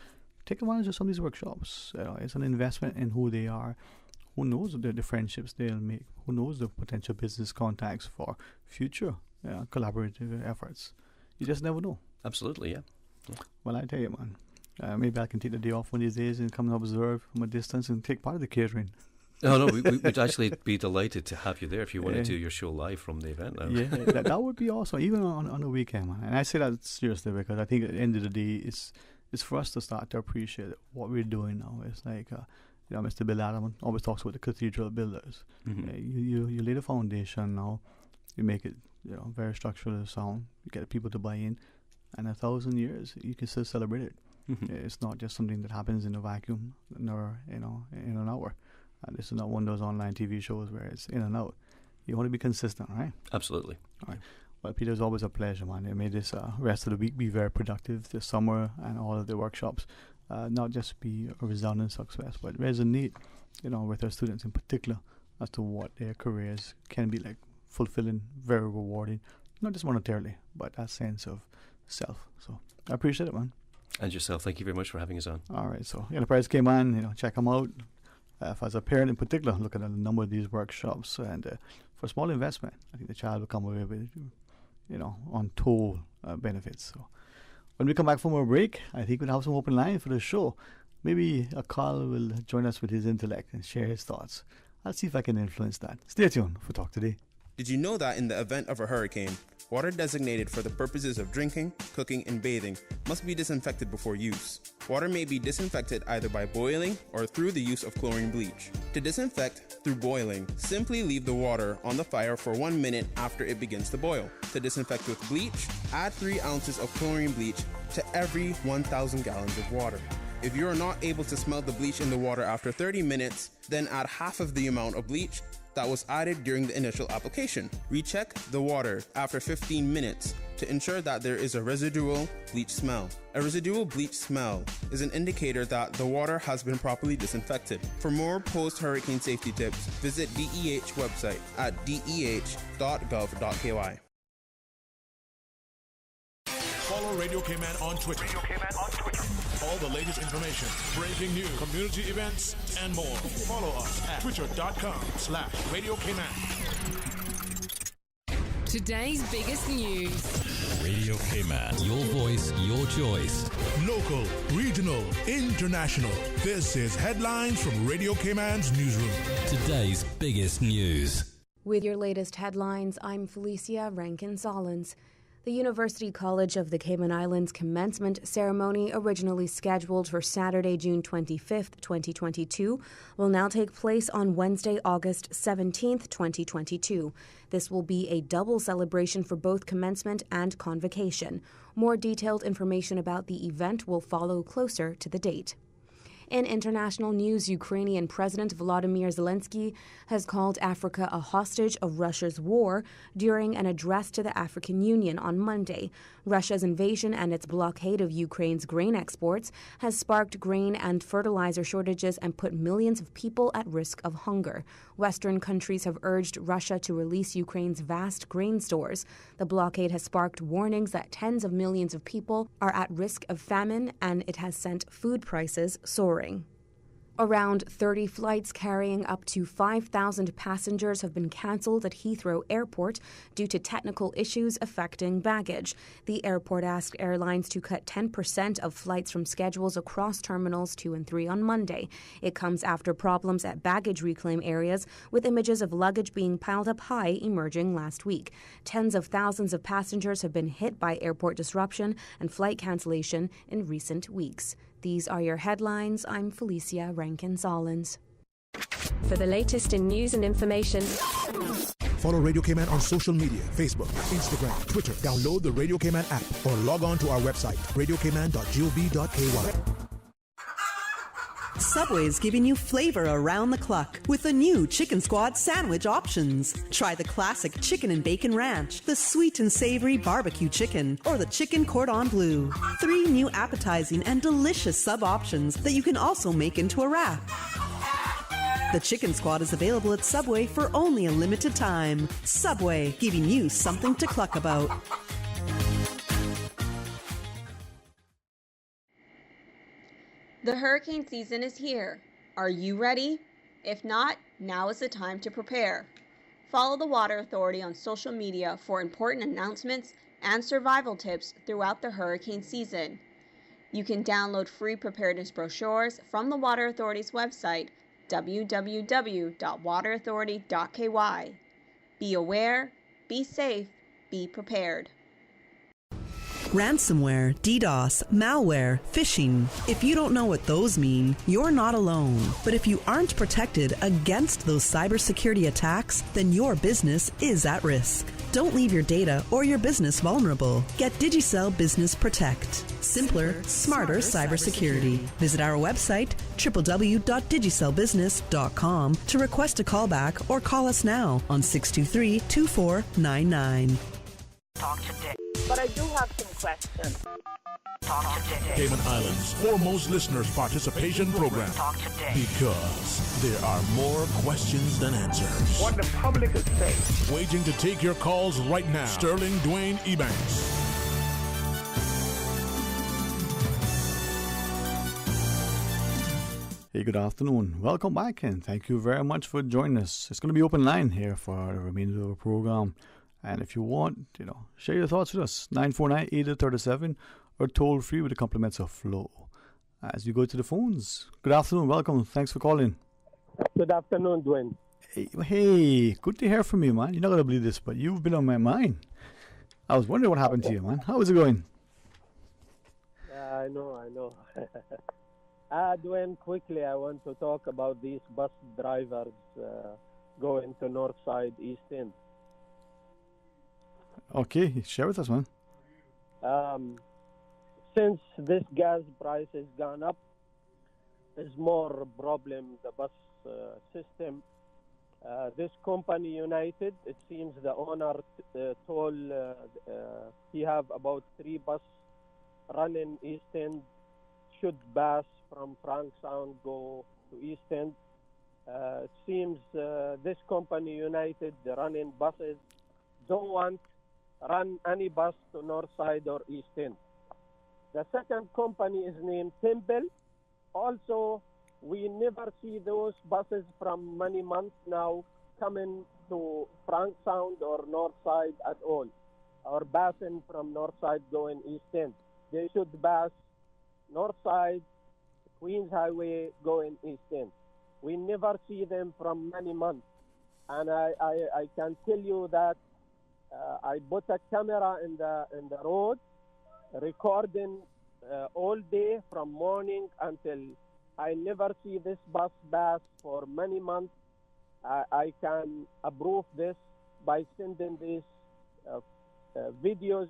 Take advantage of some of these workshops. It's an investment in who they are. Who knows the friendships they'll make? Who knows the potential business contacts for future collaborative efforts? You just never know. Absolutely, yeah. Well, I tell you, man, maybe I can take the day off one of these days and come and observe from a distance and take part of the catering. No, we'd actually be delighted to have you there if you want to do your show live from the event. Yeah, that would be awesome, even on a weekend, man. And I say that seriously because I think at the end of the day, it's for us to start to appreciate what we're doing now. It's like, Mr. Bill Adam always talks about the cathedral builders. You lay the foundation now, you make it very structurally sound, you get people to buy in, and 1,000 years, you can still celebrate it. It's not just something that happens in a vacuum, nor in an hour. This is not one of those online TV shows where it's in and out. You want to be consistent, right? Absolutely. All right. Well, Peter, it's always a pleasure, man. It made this rest of the week be very productive this summer, and all of the workshops not just be a resounding success, but resonate, with our students in particular as to what their careers can be like, fulfilling, very rewarding, not just monetarily, but that sense of self. So I appreciate it, man. And yourself. Thank you very much for having us on. All right. So Enterprise Cayman, check them out. As a parent in particular, look at a number of these workshops, and for a small investment, I think the child will come away with, untold benefits. So when we come back from our break, I think we'll have some open line for the show. Maybe Akal will join us with his intellect and share his thoughts. I'll see if I can influence that. Stay tuned for Talk Today. Did you know that in the event of a hurricane, water designated for the purposes of drinking, cooking, and bathing must be disinfected before use? Water may be disinfected either by boiling or through the use of chlorine bleach. To disinfect through boiling, simply leave the water on the fire for 1 minute after it begins to boil. To disinfect with bleach, add 3 ounces of chlorine bleach to every 1,000 gallons of water. If you are not able to smell the bleach in the water after 30 minutes, then add half of the amount of bleach that was added during the initial application. Recheck the water after 15 minutes to ensure that there is a residual bleach smell. A residual bleach smell is an indicator that the water has been properly disinfected. For more post-hurricane safety tips, visit DEH website at deh.gov.ky. Follow Radio Cayman on Twitter. All the latest information, breaking news, community events, and more. Follow us at twitter.com/Radio Cayman. Today's biggest news. Radio Cayman. Your voice, your choice. Local, regional, international. This is headlines from Radio Cayman's newsroom. Today's biggest news. With your latest headlines, I'm Felicia Rankin-Solins. The University College of the Cayman Islands commencement ceremony, originally scheduled for Saturday, June 25th, 2022, will now take place on Wednesday, August 17th, 2022. This will be a double celebration for both commencement and convocation. More detailed information about the event will follow closer to the date. In international news, Ukrainian President Volodymyr Zelensky has called Africa a hostage of Russia's war during an address to the African Union on Monday. Russia's invasion and its blockade of Ukraine's grain exports has sparked grain and fertilizer shortages and put millions of people at risk of hunger. Western countries have urged Russia to release Ukraine's vast grain stores. The blockade has sparked warnings that tens of millions of people are at risk of famine, and it has sent food prices soaring. Around 30 flights carrying up to 5,000 passengers have been cancelled at Heathrow Airport due to technical issues affecting baggage. The airport asked airlines to cut 10% of flights from schedules across Terminals 2 and 3 on Monday. It comes after problems at baggage reclaim areas, with images of luggage being piled up high emerging last week. Tens of thousands of passengers have been hit by airport disruption and flight cancellation in recent weeks. These are your headlines. I'm Felicia Rankin-Solins. For the latest in news and information, follow Radio Cayman on social media, Facebook, Instagram, Twitter. Download the Radio Cayman app or log on to our website, radiocayman.gov.ky. Subway is giving you flavor around the clock with the new Chicken Squad sandwich options. Try the classic chicken and bacon ranch, the sweet and savory barbecue chicken, or the chicken cordon bleu. 3 new appetizing and delicious sub options that you can also make into a wrap. The Chicken Squad is available at Subway for only a limited time. Subway, giving you something to cluck about. The hurricane season is here. Are you ready? If not, now is the time to prepare. Follow the Water Authority on social media for important announcements and survival tips throughout the hurricane season. You can download free preparedness brochures from the Water Authority's website, www.waterauthority.ky. Be aware, be safe, be prepared. Ransomware, DDoS, malware, phishing. If you don't know what those mean, you're not alone. But if you aren't protected against those cybersecurity attacks, then your business is at risk. Don't leave your data or your business vulnerable. Get Digicel Business Protect. Simpler, smarter cybersecurity. Visit our website, www.digicelbusiness.com, to request a callback or call us now on 623-2499. Talk today. But I do have some questions. Talk today. Cayman Islands' foremost listeners' participation program. Talk today. Because there are more questions than answers. What the public is saying. Waiting to take your calls right now. Sterling Dwayne Ebanks. Hey, good afternoon. Welcome back, and thank you very much for joining us. It's going to be open line here for the remainder of the program. And if you want, share your thoughts with us, 949-8037, or toll free with the compliments of Flow. As you go to the phones, good afternoon, welcome, thanks for calling. Good afternoon, Dwayne. Hey, good to hear from you, man. You're not going to believe this, but you've been on my mind. I was wondering what happened to you, man. How is it going? I know. Dwayne, quickly, I want to talk about these bus drivers going to Northside, East End. Okay, share with us, man. Since this gas price has gone up, there's more problem the bus system. This company, United, it seems the owner told he have about 3 bus running East End, should pass from Frank Sound, go to East End. It seems this company, United, the running buses, don't want run any bus to Northside or East End. The second company is named Temple. Also, we never see those buses from many months now coming to Frank Sound or Northside at all, or passing from Northside going East End. They should pass Northside, Queens Highway going East End. We never see them from many months. And I can tell you that I put a camera in the road, recording all day from morning until I never see this bus pass for many months. I can approve this by sending these videos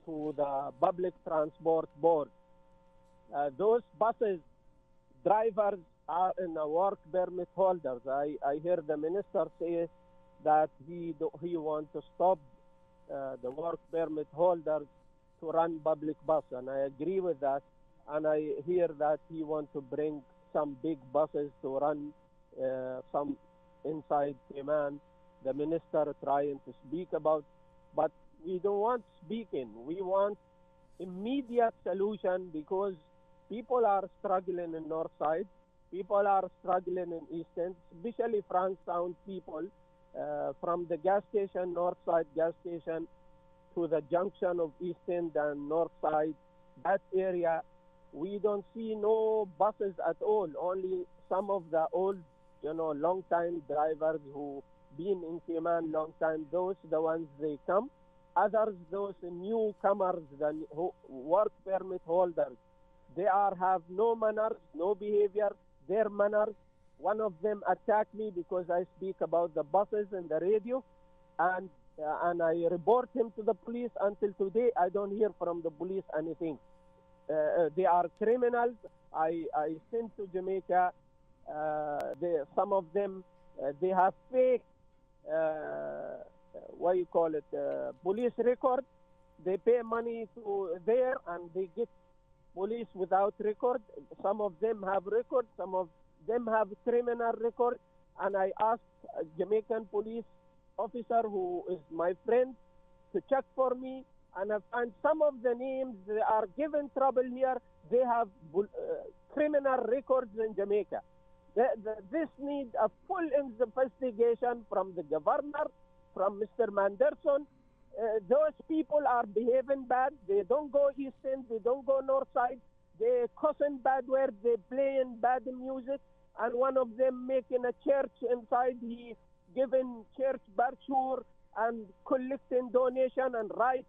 to the public transport board. Those buses drivers are in a work permit holders. I hear the minister say that he wants to stop the work permit holders to run public bus, and I agree with that. And I hear that he wants to bring some big buses to run some inside Cayman. The minister trying to speak about, but we don't want speaking. We want immediate solution, because people are struggling in North Side. People are struggling in East End, especially Frankstown people, from the gas station, North Side gas station, to the junction of East End and North Side. That area, we don't see no buses at all. Only some of the old, long-time drivers who been in Cayman long time, those the ones they come. Others, those newcomers, who work permit holders, they have no manners, no behavior. Their manners. One of them attacked me because I speak about the buses and the radio, and I report him to the police. Until today, I don't hear from the police anything. They are criminals. I sent to Jamaica. Some of them, they have fake, police record. They pay money to there, and they get police without record. Some of them have record. Some of them have criminal record. And I asked a Jamaican police officer who is my friend to check for me. And I find some of the names, they are given trouble here. They have criminal records in Jamaica. This needs a full investigation from the governor, from Mr. Manderson. Those people are behaving bad. They don't go East End. They don't go North Side. They cussing bad words. They playing bad music. And one of them making a church inside. He giving church brochure and collecting donation and write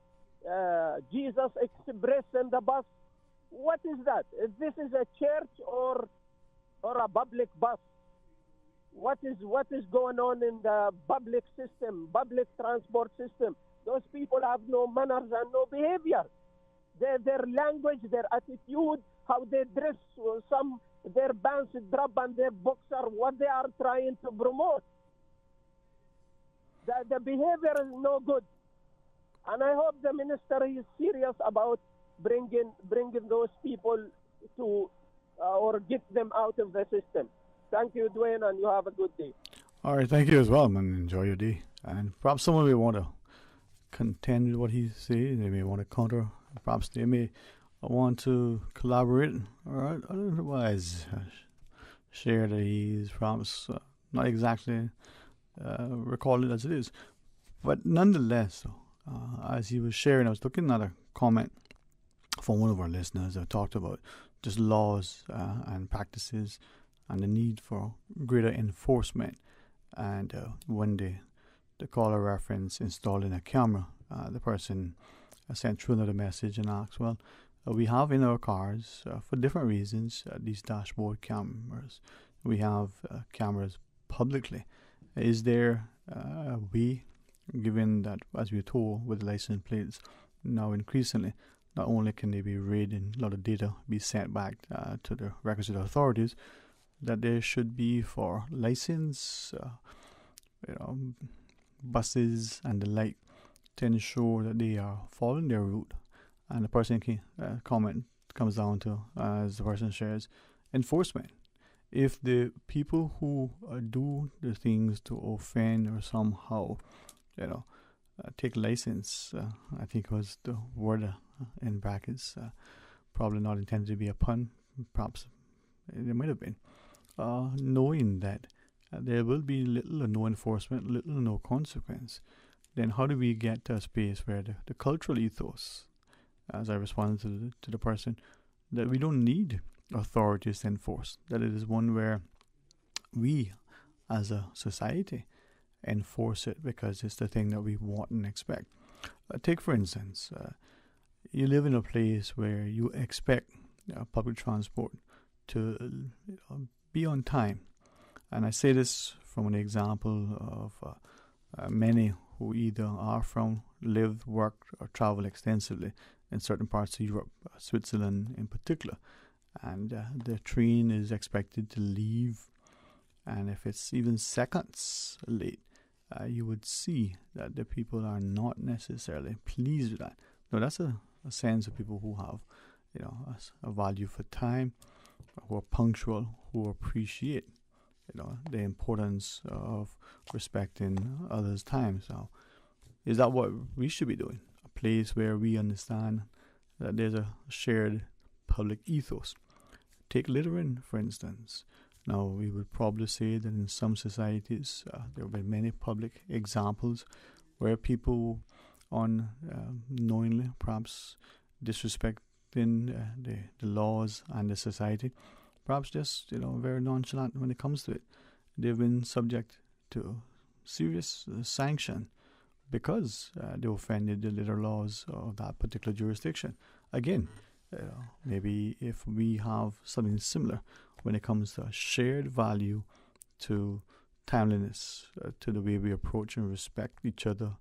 Jesus Express in the bus. What is that? If this is a church or a public bus, what is going on in the public system, public transport system? Those people have no manners and no behavior. Their language, their attitude, how they dress, their bands drop and their boxer, what they are trying to promote. The behavior is no good. And I hope the minister is serious about bringing those people to, or get them out of the system. Thank you, Dwayne, and you have a good day. All right, thank you as well, man. Enjoy your day. And perhaps someone may want to contend with what he says. They may want to counter. Perhaps they may want to collaborate, or otherwise share that he's perhaps not exactly recall it as it is. But nonetheless, as he was sharing, I was looking at a comment from one of our listeners that talked about just laws and practices and the need for greater enforcement. And when the caller referenced installing a camera, the person sent through another message and asked, well, we have in our cars, for different reasons, these dashboard cameras. We have cameras publicly. Is there a way, given that, as we're told, with license plates now increasingly, not only can they be read and a lot of data be sent back to the requisite authorities, that there should be for license, buses and the like, to ensure that they are following their route. And the person comment comes down to, as the person shares, enforcement. If the people who do the things to offend or somehow, take license, I think was the word in brackets, probably not intended to be a pun, perhaps it might have been, knowing that there will be little or no enforcement, little or no consequence, then how do we get to a space where the cultural ethos, as I responded to the person, that we don't need authorities to enforce, that it is one where we as a society enforce it because it's the thing that we want and expect. Take, for instance, you live in a place where you expect public transport to be on time. And I say this from an example of many who either are from, live, work, or travel extensively in certain parts of Europe, Switzerland in particular. And the train is expected to leave, and if it's even seconds late, you would see that the people are not necessarily pleased with that. Now, that's a sense of people who have, a value for time, who are punctual, who appreciate, the importance of respecting others' time. So, is that what we should be doing? A place where we understand that there's a shared public ethos. Take littering, for instance. Now, we would probably say that in some societies, there have been many public examples where people unknowingly, perhaps disrespecting the laws and the society, perhaps just, very nonchalant when it comes to it. They've been subject to serious sanction because they offended the litter laws of that particular jurisdiction. Again, maybe if we have something similar when it comes to a shared value to timeliness, to the way we approach and respect each other,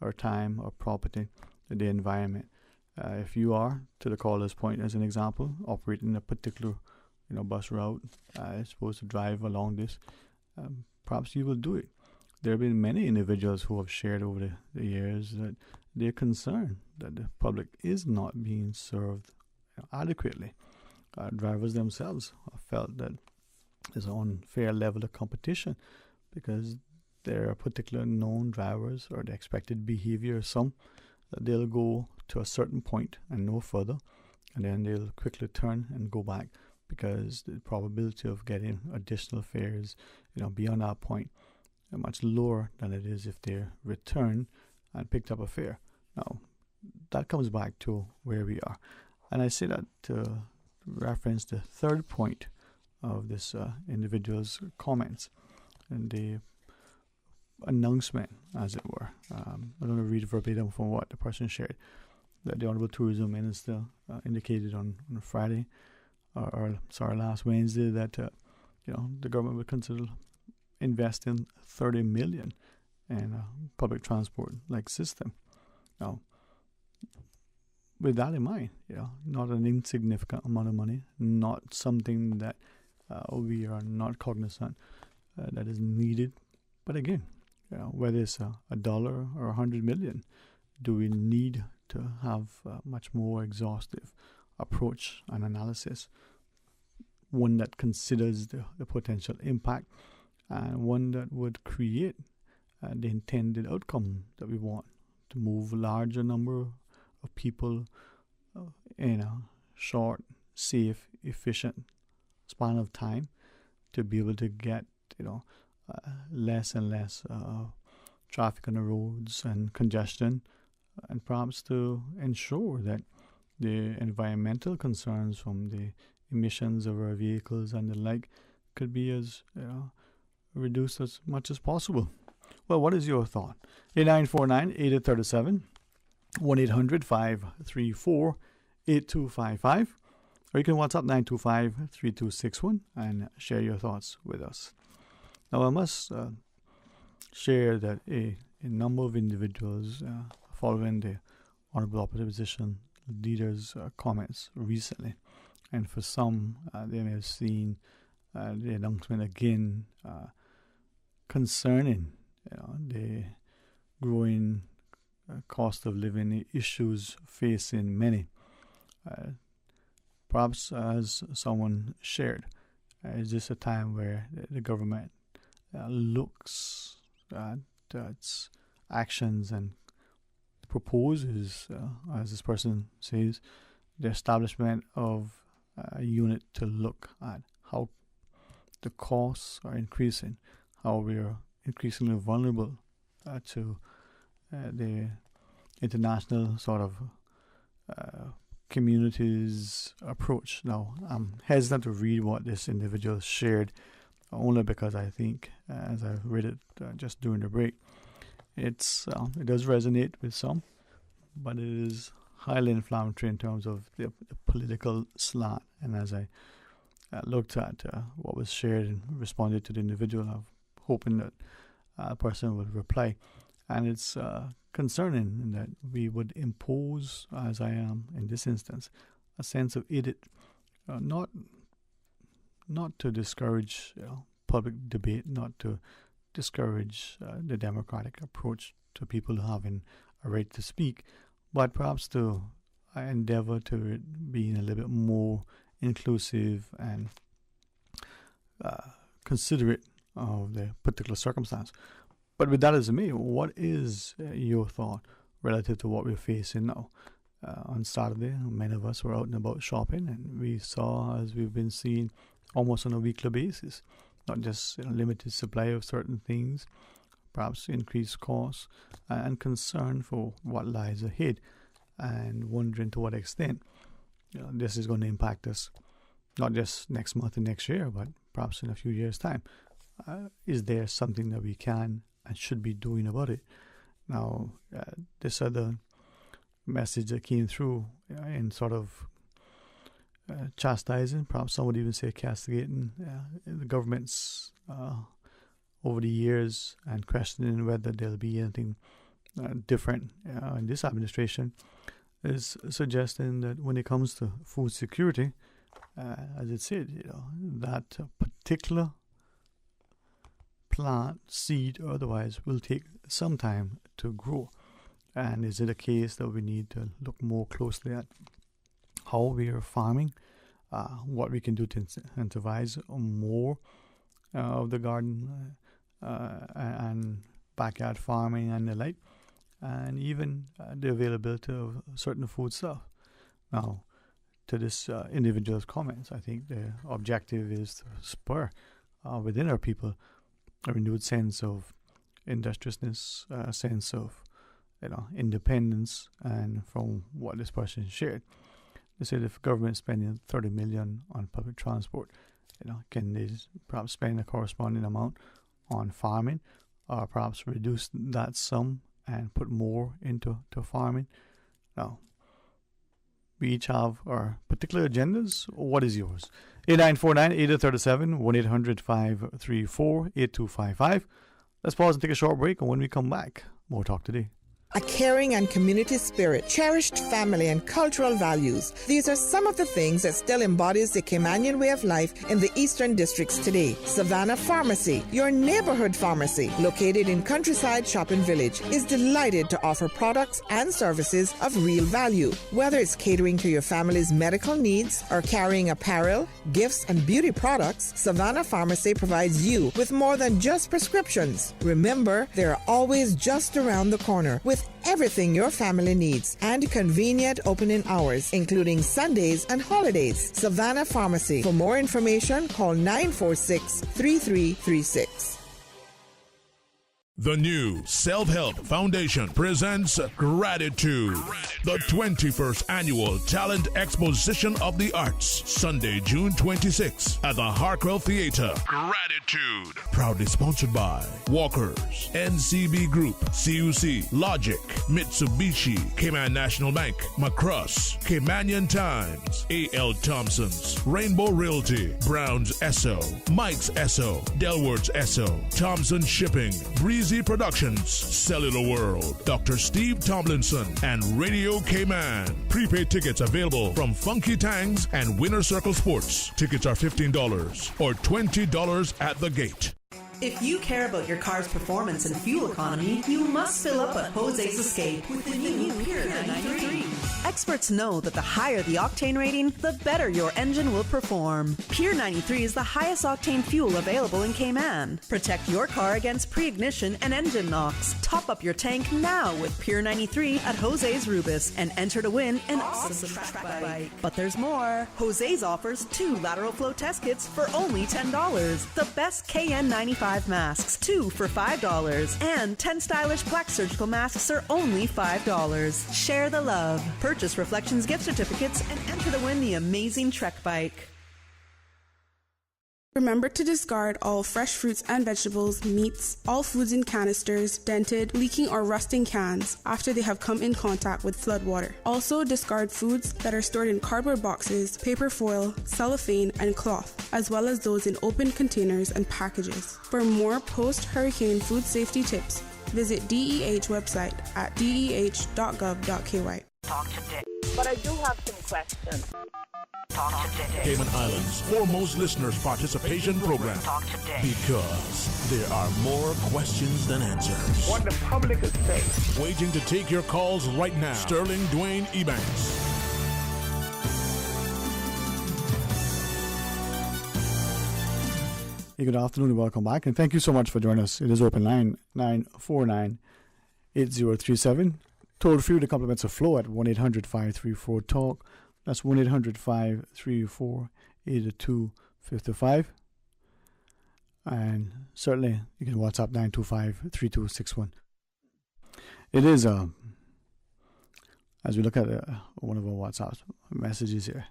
our time, our property, the environment. If you are, to the caller's point as an example, operating a particular bus route, supposed to drive along this, perhaps you will do it. There have been many individuals who have shared over the years that they're concerned that the public is not being served adequately. Drivers themselves have felt that there's an unfair level of competition because there are particular known drivers or the expected behavior of some that they'll go to a certain point and no further, and then they'll quickly turn and go back because the probability of getting additional fares, beyond that point, are much lower than it is if they return and picked up a fare. Now, that comes back to where we are. And I say that to reference the third point of this individual's comments and the announcement, as it were. I'm going to read verbatim from what the person shared. That the Honorable Tourism Minister indicated on Friday, last Wednesday, that the government would consider investing $30 million in a public transport system. Now, with that in mind, not an insignificant amount of money, not something that we are not cognizant that is needed. But again, whether it's $1 or $100 million, do we need to have a much more exhaustive approach and analysis, one that considers the potential impact and one that would create the intended outcome that we want, to move a larger number of people in a short, safe, efficient span of time, to be able to get less and less traffic on the roads and congestion, and perhaps to ensure that the environmental concerns from the emissions of our vehicles and the like could be as reduced as much as possible. Well, what is your thought? 8949-8037, 1-800-534-8255, or you can WhatsApp 925-3261 and share your thoughts with us. Now, I must share that a number of individuals following the Honorable Opposition Leader's comments recently, and for some, they may have seen the announcement again concerning the growing cost of living issues facing many. Perhaps, as someone shared, is this a time where the government looks at its actions and proposes, as this person says, the establishment of a unit to look at how the costs are increasing, how we are increasingly vulnerable to the international sort of community's approach. Now, I'm hesitant to read what this individual shared only because I think, as I read it just during the break, it does resonate with some, but it is highly inflammatory in terms of the political slant. And as I looked at what was shared and responded to the individual, I'm hoping that a person would reply. And it's concerning that we would impose, as I am in this instance, a sense of edict, not to discourage public debate, not to discourage the democratic approach to people having a right to speak, but perhaps to endeavor to being a little bit more inclusive and considerate of the particular circumstance. But with that as a me, what is your thought relative to what we're facing now? On Saturday, many of us were out and about shopping, and we saw, as we've been seeing almost on a weekly basis, not just limited supply of certain things, perhaps increased costs, and concern for what lies ahead, and wondering to what extent this is going to impact us, not just next month and next year, but perhaps in a few years' time. Is there something that we can and should be doing about it? Now, this other message that came through in sort of chastising, perhaps some would even say castigating the governments over the years, and questioning whether there'll be anything different in this administration, is suggesting that when it comes to food security, as it said, that particular plant, seed or otherwise, will take some time to grow. And is it a case that we need to look more closely at how we are farming, what we can do to incentivize more of the garden and backyard farming and the like, and even the availability of certain food stuff. Now, to this individual's comments, I think the objective is to spur within our people a renewed sense of industriousness, a sense of independence. And from what this person shared, they said if government is spending $30 million on public transport, can they perhaps spend a corresponding amount on farming, or perhaps reduce that sum and put more into farming? Now, we each have our particular agendas. What is yours? 8949-8037, 1-800-534-8255. Let's pause and take a short break, and when we come back, more Talk Today. A caring and community spirit, cherished family and cultural values. These are some of the things that still embodies the Caymanian way of life in the Eastern Districts today. Savannah Pharmacy, your neighborhood pharmacy, located in Countryside Shopping Village, is delighted to offer products and services of real value. Whether it's catering to your family's medical needs or carrying apparel, gifts, and beauty products, Savannah Pharmacy provides you with more than just prescriptions. Remember, they're always just around the corner with everything your family needs and convenient opening hours, including Sundays and holidays. Savannah Pharmacy. For more information, call 946-3336. The new Self-Help Foundation presents Gratitude, the 21st Annual Talent Exposition of the Arts, Sunday, June 26th at the Harkwell Theater. Gratitude. Proudly sponsored by Walkers, NCB Group, CUC, Logic, Mitsubishi, Cayman National Bank, Macross, Caymanian Times, A.L. Thompson's, Rainbow Realty, Brown's Esso, Mike's Esso, Delward's Esso, Thompson Shipping, Breezy Productions, Cellular World, Dr. Steve Tomlinson, and Radio Cayman. Prepaid tickets available from Funky Tangs and Winner Circle Sports. Tickets are $15 or $20 at the gate. If you care about your car's performance and fuel economy, you must fill up at Jose's Escape with the new Pier 93. Experts know that the higher the octane rating, the better your engine will perform. Pier 93 is the highest octane fuel available in Cayman. Protect your car against pre-ignition and engine knocks. Top up your tank now with Pier 93 at Jose's Rubis and enter to win an awesome track bike. But there's more. Jose's offers 2 lateral flow test kits for only $10. The best KN95 masks, 2 for $5, and 10 stylish black surgical masks are only $5. Share the love. Purchase Reflections gift certificates and enter to win the amazing Trek bike. Remember to discard all fresh fruits and vegetables, meats, all foods in canisters, dented, leaking or rusting cans after they have come in contact with floodwater. Also discard foods that are stored in cardboard boxes, paper foil, cellophane, and cloth, as well as those in open containers and packages. For more post-hurricane food safety tips, visit DEH website at deh.gov.ky. Talk today. But I do have some questions. Talk today. Cayman Islands' foremost listeners participation program. Talk today. Because there are more questions than answers. What the public is saying. Waiting to take your calls right now. Sterling Dwayne Ebanks. Hey, good afternoon and welcome back, and thank you so much for joining us. It is open line 949-8037. Toll free, the compliments of Flow at 1-800-534-TALK. That's 1-800-534-8255. And certainly you can WhatsApp 925-3261. It is, as we look at one of our WhatsApp messages here,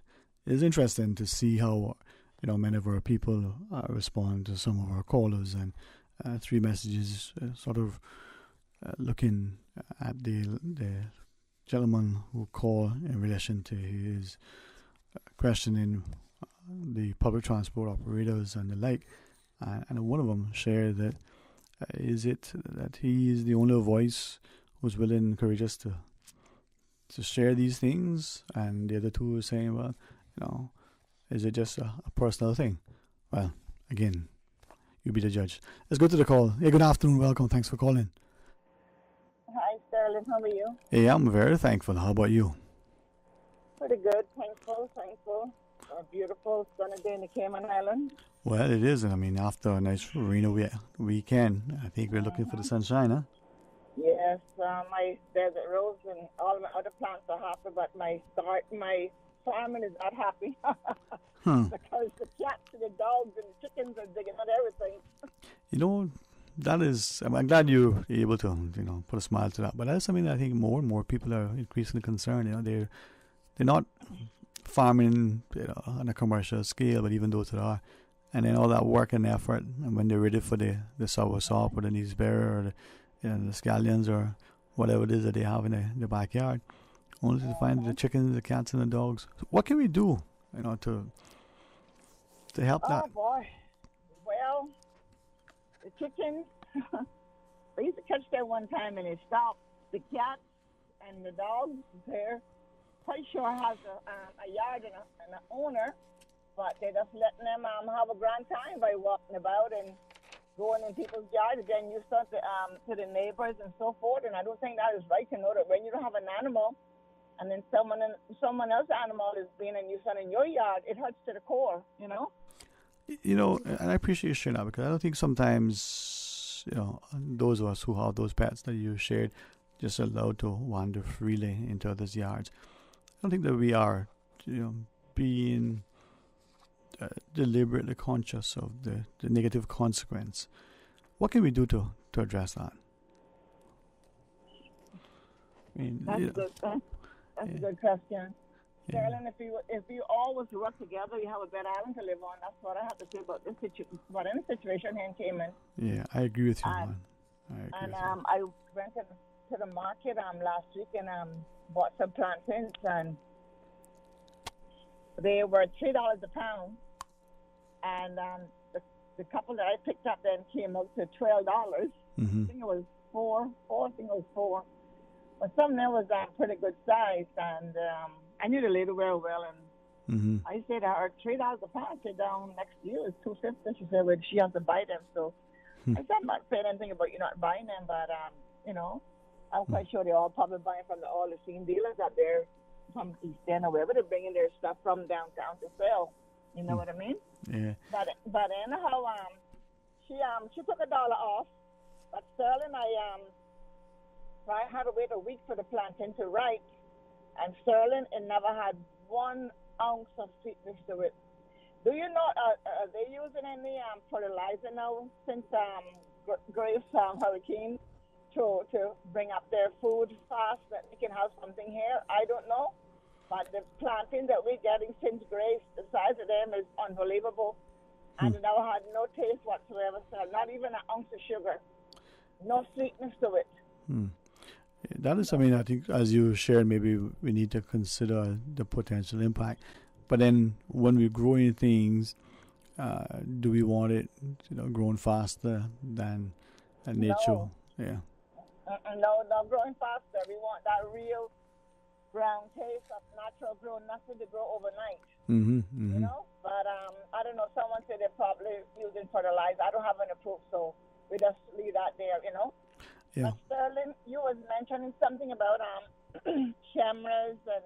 it is interesting to see how many of our people respond to some of our callers, and 3 messages sort of looking at the gentleman who called in relation to his questioning the public transport operators and the like, and one of them shared that is it that he is the only voice who's willing and courageous to share these things, and the other 2 are saying, well, is it just a personal thing? Well, again, you be the judge. Let's go to the call. Hey, good afternoon. Welcome. Thanks for calling. Hi, Sterling. How are you? Hey, I'm very thankful. How about you? Pretty good. Thankful. A beautiful sunny day in the Cayman Islands. Well, it is. I mean, after a nice rainy weekend, I think we're looking for the sunshine, huh? Yes. My desert rose and all my other plants are happy, but my farming is not happy because the cats and the dogs and the chickens are digging out everything. That is, I'm glad you're able to, put a smile to that. But that's something that I think more and more people are increasingly concerned. They're not farming, on a commercial scale, but even those that are, and then all that work and effort, and when they're ready for the soursop or the neesberry or the scallions or whatever it is that they have in the backyard, only to find the chickens, the cats, and the dogs. So what can we do, to help that? Oh boy! Well, the chickens. I used to catch them one time, and they stopped. The cats and the dogs, they're quite sure has a yard and an owner, but they're just letting them have a grand time by walking about and going in people's yards, getting used to the neighbors and so forth. And I don't think that is right to know that when you don't have an animal, and then someone else's animal is being in your yard, it hurts to the core, And I appreciate you sharing that, because I don't think sometimes, those of us who have those pets that you shared just allowed to wander freely into others' yards. I don't think that we are, being deliberately conscious of the negative consequence. What can we do to address that? I mean, That's a good question. Carolyn, if you always work together, you have a better island to live on. That's what I have to say about about any situation here in Cayman. Yeah, I agree with you, man. I went to the market last week and bought some plantains, and they were $3 a pound. And the couple that I picked up then came up to $12. Mm-hmm. I think it was four. But some there was pretty good size, and I knew the lady very well, and I said her $3 a pound. Said down next year is $2.50. She said, well, she has to buy them. So I said, I'm not saying anything about you not buying them, but I'm quite sure they're all probably buying from all the same dealers out there from East End or wherever they're bringing their stuff from downtown to sell. You know what I mean? Yeah. But anyhow, she took $1 off, but Sterling, I had to wait a week for the plantain to ripe, and Sterling, it never had 1 ounce of sweetness to it. Do you know, are they using any fertilizer now since Grace Hurricane to bring up their food fast that we can have something here? I don't know. But the plantain that we're getting since Grace, the size of them is unbelievable. And it now had no taste whatsoever, so not even an ounce of sugar. No sweetness to it. That is something I think, as you shared, maybe we need to consider the potential impact. But then when we're growing things, do we want it, grown faster than nature? No. Yeah. No, not growing faster. We want that real brown taste of natural grown, nothing to grow overnight. You know? But I don't know, someone said they're probably using fertilizer. I don't have any proof, so we just leave that there, Yeah. But Sterling, you was mentioning something about cameras and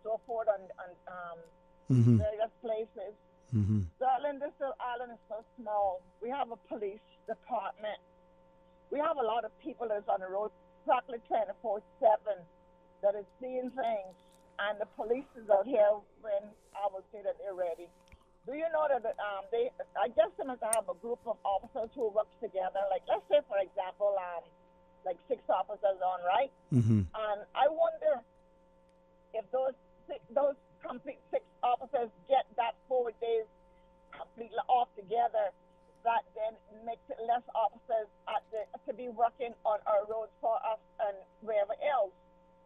so forth on various places. Sterling, this little island is so small. We have a police department. We have a lot of people that's on the road practically 24/7 that is seeing things, and the police is out here when I would say that they're ready. Do you know that I guess they must have a group of officers who work together. Like, let's say, for example, like 6 officers on, right? And I wonder if those complete 6 officers get that 4 days completely off together, that then makes it less officers to be working on our roads for us and wherever else.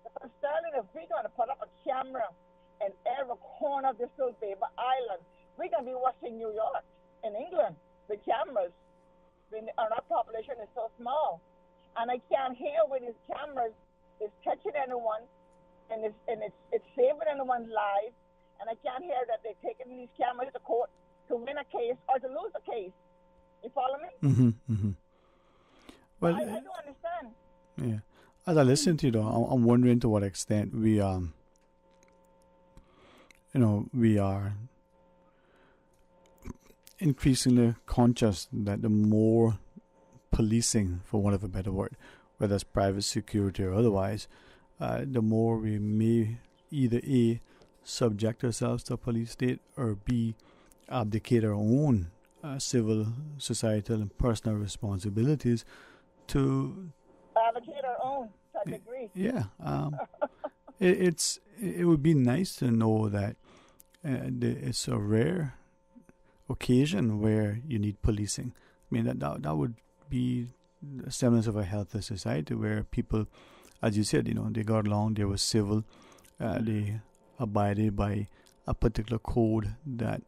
Because Sterling, if we're going to put up a camera in every corner of this little baby island, we're going to be watching New York and England with cameras. And our population is so small. And I can't hear where these cameras is catching anyone and it's saving anyone's life. And I can't hear that they're taking these cameras to court to win a case or to lose a case. You follow me? Well, I don't understand. Yeah. As I listen to you, though, I'm wondering to what extent we are increasingly conscious that the more policing, for want of a better word, whether it's private security or otherwise, the more we may either A, subject ourselves to a police state, or B, abdicate our own civil, societal, and personal responsibilities to advocate our own to a degree. Yeah. It would be nice to know that it's a rare occasion where you need policing. I mean, that would be a semblance of a healthy society where people, as you said, they got along, they were civil, they abided by a particular code that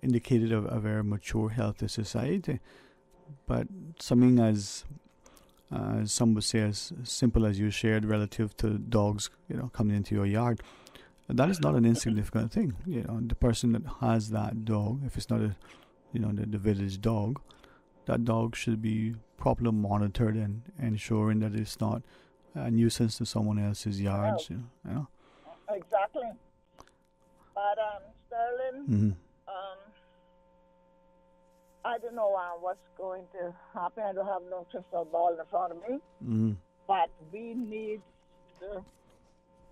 indicated a very mature, healthy society. But something as some would say as simple as you shared relative to dogs, coming into your yard, that is not an insignificant thing. The person that has that dog, if it's not the village dog, that dog should be properly monitored and ensuring that it's not a nuisance to someone else's yards. Exactly. But Sterling, I don't know what's going to happen. I don't have no crystal ball in front of me. But we need to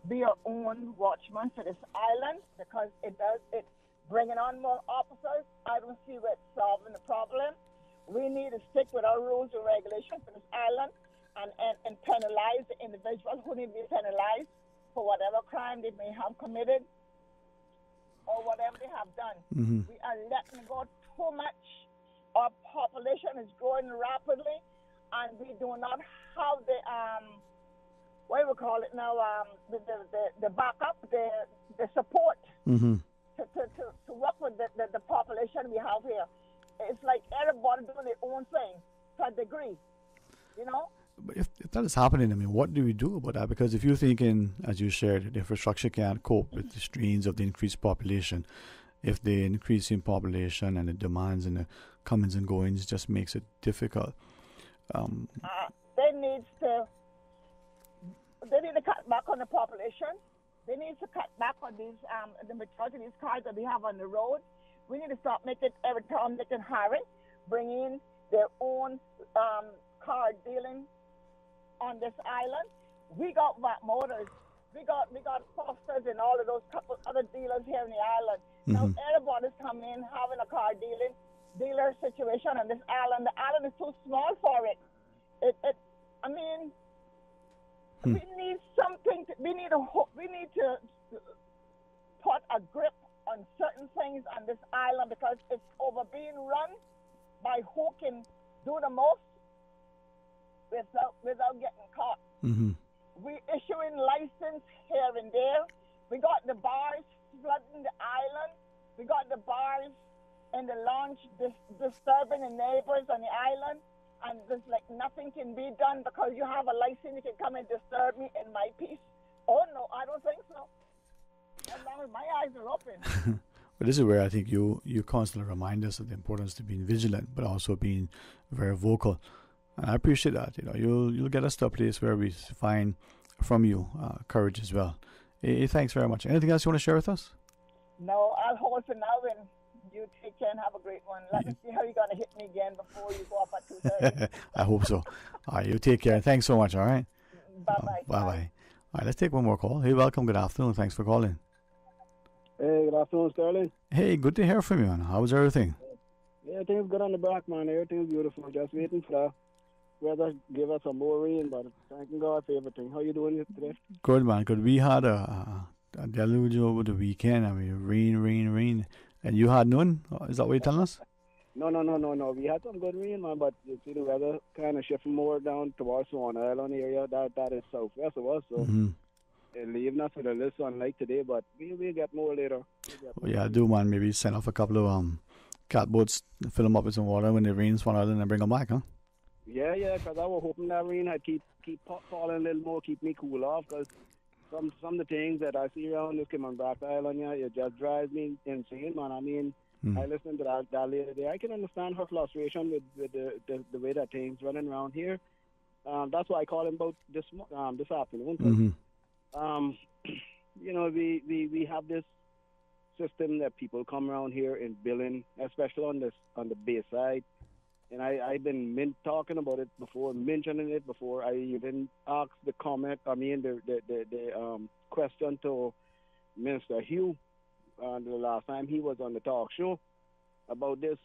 be our own watchman for this island, because it's bringing on more officers. I don't see where it's solving the problem. We need to stick with our rules and regulations for this island and penalize the individuals who need to be penalized for whatever crime they may have committed or whatever they have done. We are letting go too much. Our population is growing rapidly, and we do not have the what do we call it now? The backup, the support to work with the population we have here. It's like everybody doing their own thing to a degree, But if that is happening, I mean, what do we do about that? Because if you're thinking, as you shared, the infrastructure can't cope with the strains of the increased population, if the increase in population and the demands and the comings and goings just makes it difficult. They need to cut back on the population. They need to cut back on these the majority of these cars that we have on the road. We need to stop making every time they can hire it, bring in their own car dealing on this island. We got Watt Motors. We got Foster's and all of those couple other dealers here in the island. Now everybody's coming in having a car dealer situation on this island. The island is too small for it. We need something. We need to put a grip on certain things on this island because it's over being run by who can do the most without getting caught. Mm-hmm. We issuing license here and there. We got the bars flooding the island. We got the bars and the launch disturbing the neighbors on the island. And there's like nothing can be done because you have a license, you can come and disturb me in my peace. Oh no, I don't think so. As long as my eyes are open. But this is where I think you constantly remind us of the importance to being vigilant, but also being very vocal. And I appreciate that. You'll get us to a place where we find from you courage as well. Thanks very much. Anything else you want to share with us? No, I'll hold for now, and you take care and have a great one. Let me see how you're going to hit me again before you go up at 2:30. I hope so. All right, you take care. Thanks so much, all right? Bye-bye. Bye-bye. All right, let's take one more call. Hey, welcome. Good afternoon. Thanks for calling. Hey, good afternoon, Sterling. Hey, good to hear from you, man. How's everything? Yeah, things good on the back, man. Everything's beautiful. Just waiting for the weather give us some more rain, but thanking God for everything. How you doing today? Good, man. Good. We had a deluge over the weekend. I mean, rain. And you had none? Is that what you're telling us? No. We had some good rain, man, but you see the weather kind of shifting more down towards Swan Island area. That is southwest of us, so leaving us with a little sunlight today, but we'll get more later. Yeah, I do, man. Maybe send off a couple of catboats, fill them up with some water when it rains Swan Island and bring them back, huh? Yeah, because I was hoping that rain had keep falling a little more, keep me cool off, because some of the things that I see around this Caymanback Island, yeah, it just drives me insane, man. I mean, I listened to that later today. I can understand her frustration with the way that things running around here. That's why I called him about this afternoon. We have this system that people come around here in billing, especially on the Bay side. And I've been talking about it before, mentioning it before. I even asked the question to Minister Hugh the last time he was on the talk show about this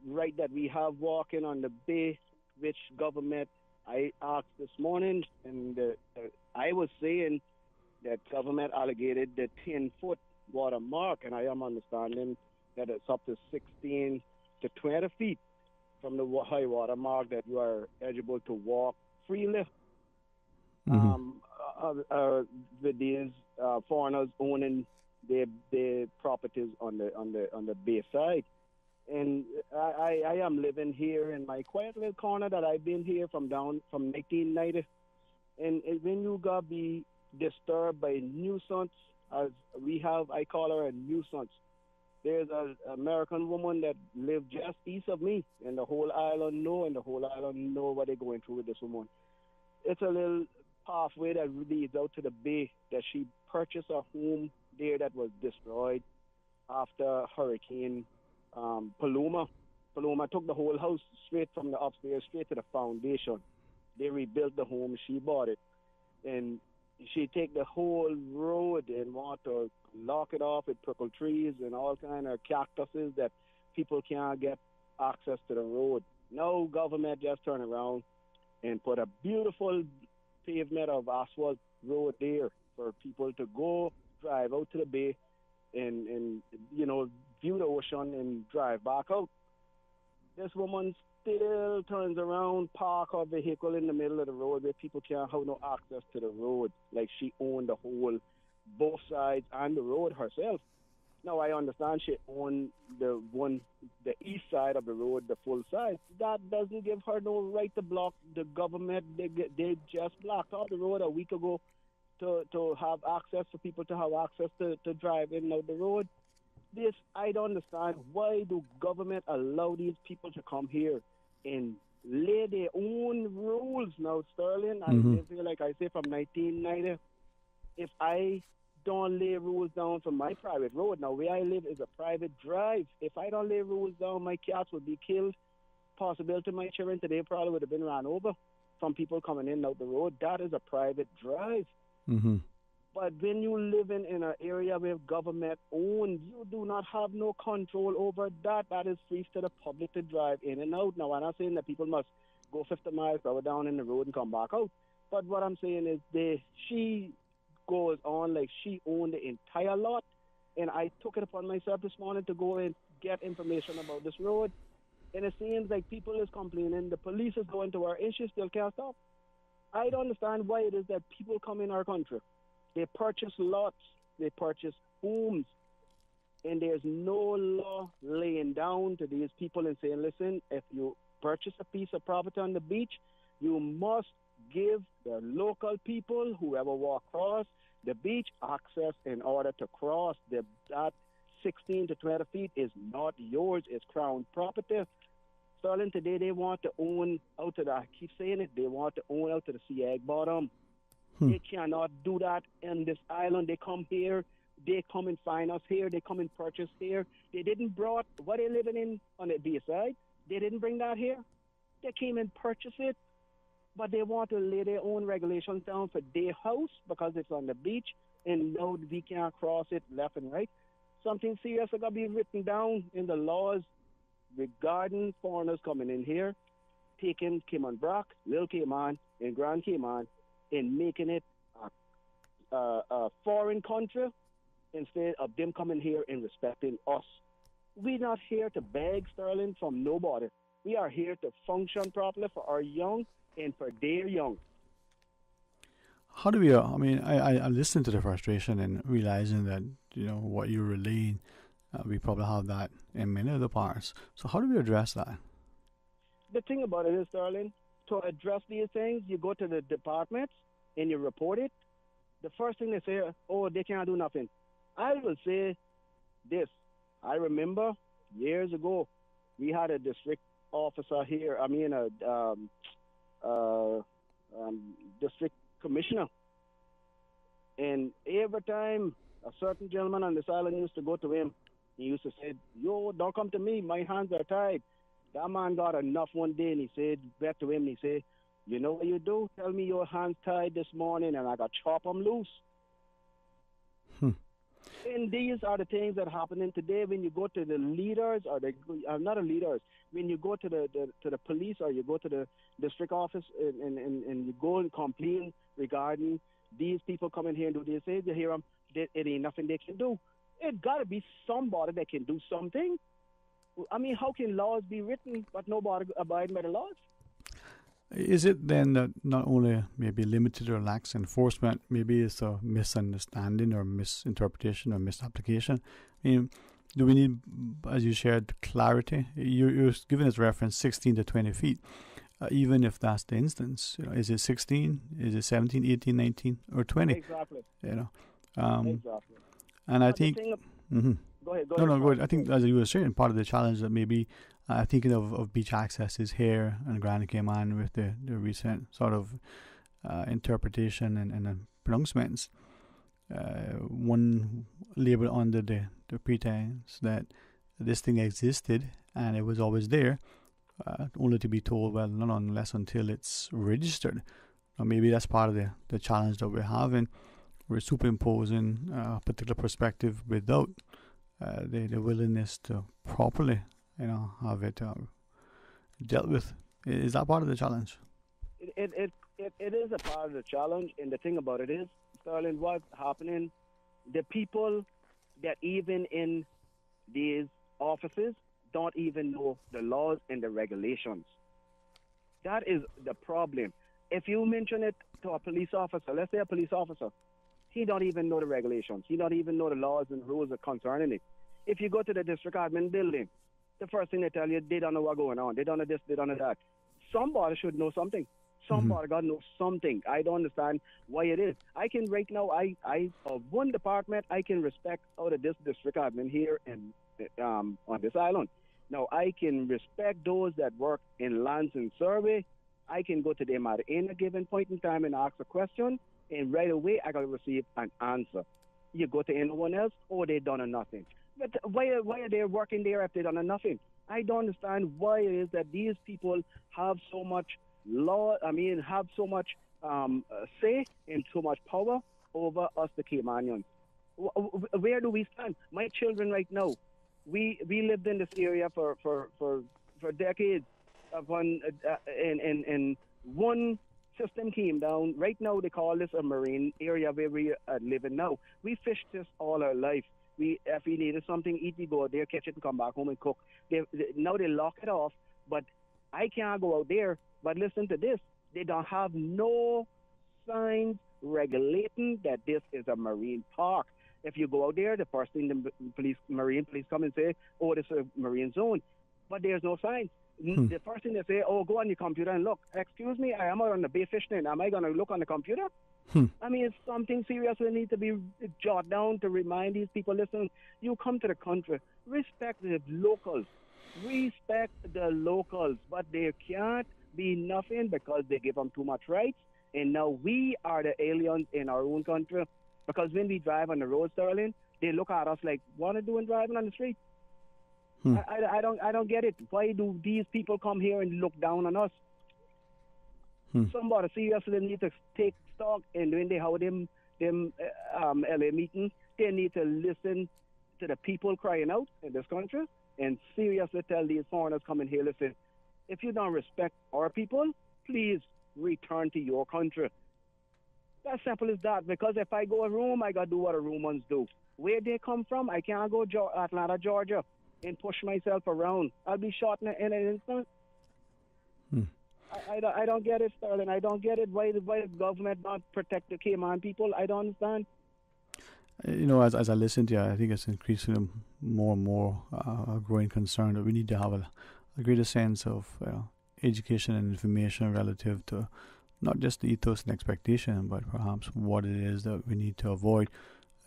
right that we have walking on the Bay, which government I asked this morning, and I was saying that government allocated the 10-foot water mark, and I am understanding that it's up to 16 to 20 feet from the high water mark that you are eligible to walk freely. With these foreigners owning their properties on the Bay side, and I am living here in my quiet little corner that I've been here from 1990, and when you gotta be disturbed by nuisance, as we have, I call her a nuisance. There's an American woman that lives just east of me, and the whole island know, what they're going through with this woman. It's a little pathway that leads out to the Bay that she purchased a home there that was destroyed after Hurricane Paloma. Paloma took the whole house straight from the upstairs, straight to the foundation. They rebuilt the home, she bought it. And she take the whole road and want to lock it off with prickle trees and all kind of cactuses that people can't get access to the road. No government just turn around and put a beautiful pavement of asphalt road there for people to go drive out to the Bay and view the ocean and drive back out. This woman still turns around, park her vehicle in the middle of the road where people can't have no access to the road, like she owned the whole, both sides and the road herself. Now I understand she owned the east side of the road, the full side. That doesn't give her no right to block the government. They just blocked off the road a week ago to have access for people to have access to drive in and out the road. This, I don't understand. Why do government allow these people to come here and lay their own rules now, Sterling? I live here, like I say, from 1990. If I don't lay rules down for my private road, now where I live is a private drive. If I don't lay rules down, my cats would be killed. Possibility my children today probably would have been run over from people coming in and out the road. That is a private drive. But when you live in an area where government owns, you do not have no control over that. That is free to the public to drive in and out. Now, I'm not saying that people must go 50 miles per hour down in the road and come back out. But what I'm saying is she goes on like she owned the entire lot And I took it upon myself this morning to go and get information about this road. And it seems like people is complaining. The police is going to work and she still can't stop. I don't understand why it is that people come in our country. They purchase lots. They purchase homes. And there's no law laying down to these people and saying, listen, if you purchase a piece of property on the beach, you must give the local people, whoever walk across the beach, access in order to cross. That 16 to 20 feet is not yours. It's Crown property. Sterling, today they want to own out to the, I keep saying it, they want to own out to the Sea bottom. They cannot do that in this island. They come here, they come and find us here, they come and purchase here. They didn't brought what they living in on the beach side. They didn't bring that here. They came and purchased it, but they want to lay their own regulations down for their house because it's on the beach, and now we can't cross it left and right. Something serious is going to be written down in the laws regarding foreigners coming in here, taking Cayman Brac, Little Cayman, and Grand Cayman, and making it a foreign country instead of them coming here and respecting us. We're not here to beg, Sterling, from nobody. We are here to function properly for our young and for their young. How do we, I listened to the frustration and realizing that, what you're relaying, we probably have that in many other parts. So how do we address that? The thing about it is, Sterling, to address these things, you go to the departments and you report it. The first thing they say, oh, they can't do nothing. I will say this. I remember years ago, we had a district officer here, district commissioner. And every time a certain gentleman on this island used to go to him, he used to say, yo, don't come to me, my hands are tied. That man got enough one day, and he said back to him, he said, you know what you do? Tell me your hands tied this morning, and I got chop them loose. And these are the things that are happening today when you go to the leaders, or not the leaders, when you go to the police or you go to the district office and you go and complain regarding these people coming here and do this, you hear them, it ain't nothing they can do. It got to be somebody that can do something. I mean, how can laws be written but nobody abide by the laws? Is it then that not only maybe limited or lax enforcement, maybe it's a misunderstanding or misinterpretation or misapplication? I mean, do we need, as you shared, clarity? You're giving us reference 16 to 20 feet. Even if that's the instance, is it 16, is it 17, 18, 19, or 20? Exactly. Exactly. And I think... Go ahead. Go ahead. I think, as you were saying, part of the challenge that maybe thinking of beach access is here and Grand Cayman with the recent sort of interpretation and pronouncements. One labeled under the pretense that this thing existed and it was always there, only to be told, well, not unless until it's registered. Or maybe that's part of the challenge that we're having. We're superimposing a particular perspective without the willingness to properly, have it dealt with. Is that part of the challenge? It is a part of the challenge, and the thing about it is, Sterling, what's happening, the people that even in these offices don't even know the laws and the regulations. That is the problem. If you mention it to a police officer, let's say a police officer, he don't even know the regulations. He don't even know the laws and rules that concerning it. If you go to the district admin building, the first thing they tell you, they don't know what's going on. They don't know this, they don't know that. Somebody should know something. Somebody got to know something. I don't understand why it is. I can right now, I of one department, I can respect out of this district admin here and on this island. Now, I can respect those that work in lands and survey. I can go to them at any given point in time and ask a question, and right away I got to receive an answer. You go to anyone else, or they done nothing. But why are they working there if they done nothing? I don't understand why it is that these people have so much have so much say and so much power over us, the Caymanians. Where do we stand? My children right now, we lived in this area for decades. And one system came down. Right now they call this a marine area where we are living now. We fished this all our life. If we needed something to eat, we go out there, catch it, and come back home and cook. Now they lock it off, but I can't go out there. But listen to this. They don't have no signs regulating that this is a marine park. If you go out there, the first thing the marine police come and say, oh, this is a marine zone. But there's no signs. The first thing they say, oh, go on your computer and look. Excuse me, I am out on the bay fishing. Am I going to look on the computer? I mean, it's something serious that needs to be jotted down to remind these people, listen, you come to the country, respect the locals. Respect the locals. But there can't be nothing because they give them too much rights. And now we are the aliens in our own country. Because when we drive on the road, Sterling, they look at us like, what are you doing driving on the street? I don't get it. Why do these people come here and look down on us? Somebody seriously need to take stock, and when they have them LA meetings, they need to listen to the people crying out in this country and seriously tell these foreigners coming here, listen, if you don't respect our people, please return to your country. As simple as that, because if I go a room, I got to do what the Romans do. Where they come from, I can't go Atlanta, Georgia, and push myself around. I'll be shot in an instant. I don't get it, Sterling. I don't get it. Why the government not protect the Cayman people? I don't understand. You know, as I listen to you, I think it's increasingly more and more a growing concern that we need to have a greater sense of education and information relative to not just the ethos and expectation, but perhaps what it is that we need to avoid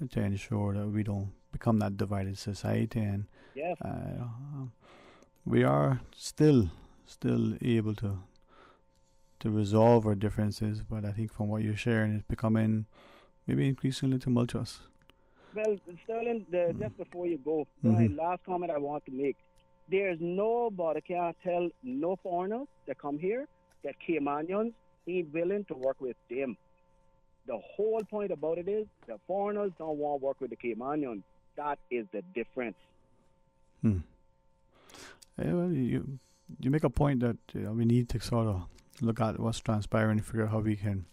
to ensure that we don't become that divided society. And we are still able to resolve our differences, but I think from what you're sharing, it's becoming maybe increasingly tumultuous. Well, Sterling, just before you go, my last comment I want to make, there's nobody can tell no foreigners that come here that Caymanians ain't willing to work with them. The whole point about it is the foreigners don't want to work with the Caymanians. That is the difference. Yeah, well, you make a point that we need to sort of look at what's transpiring and figure out how we can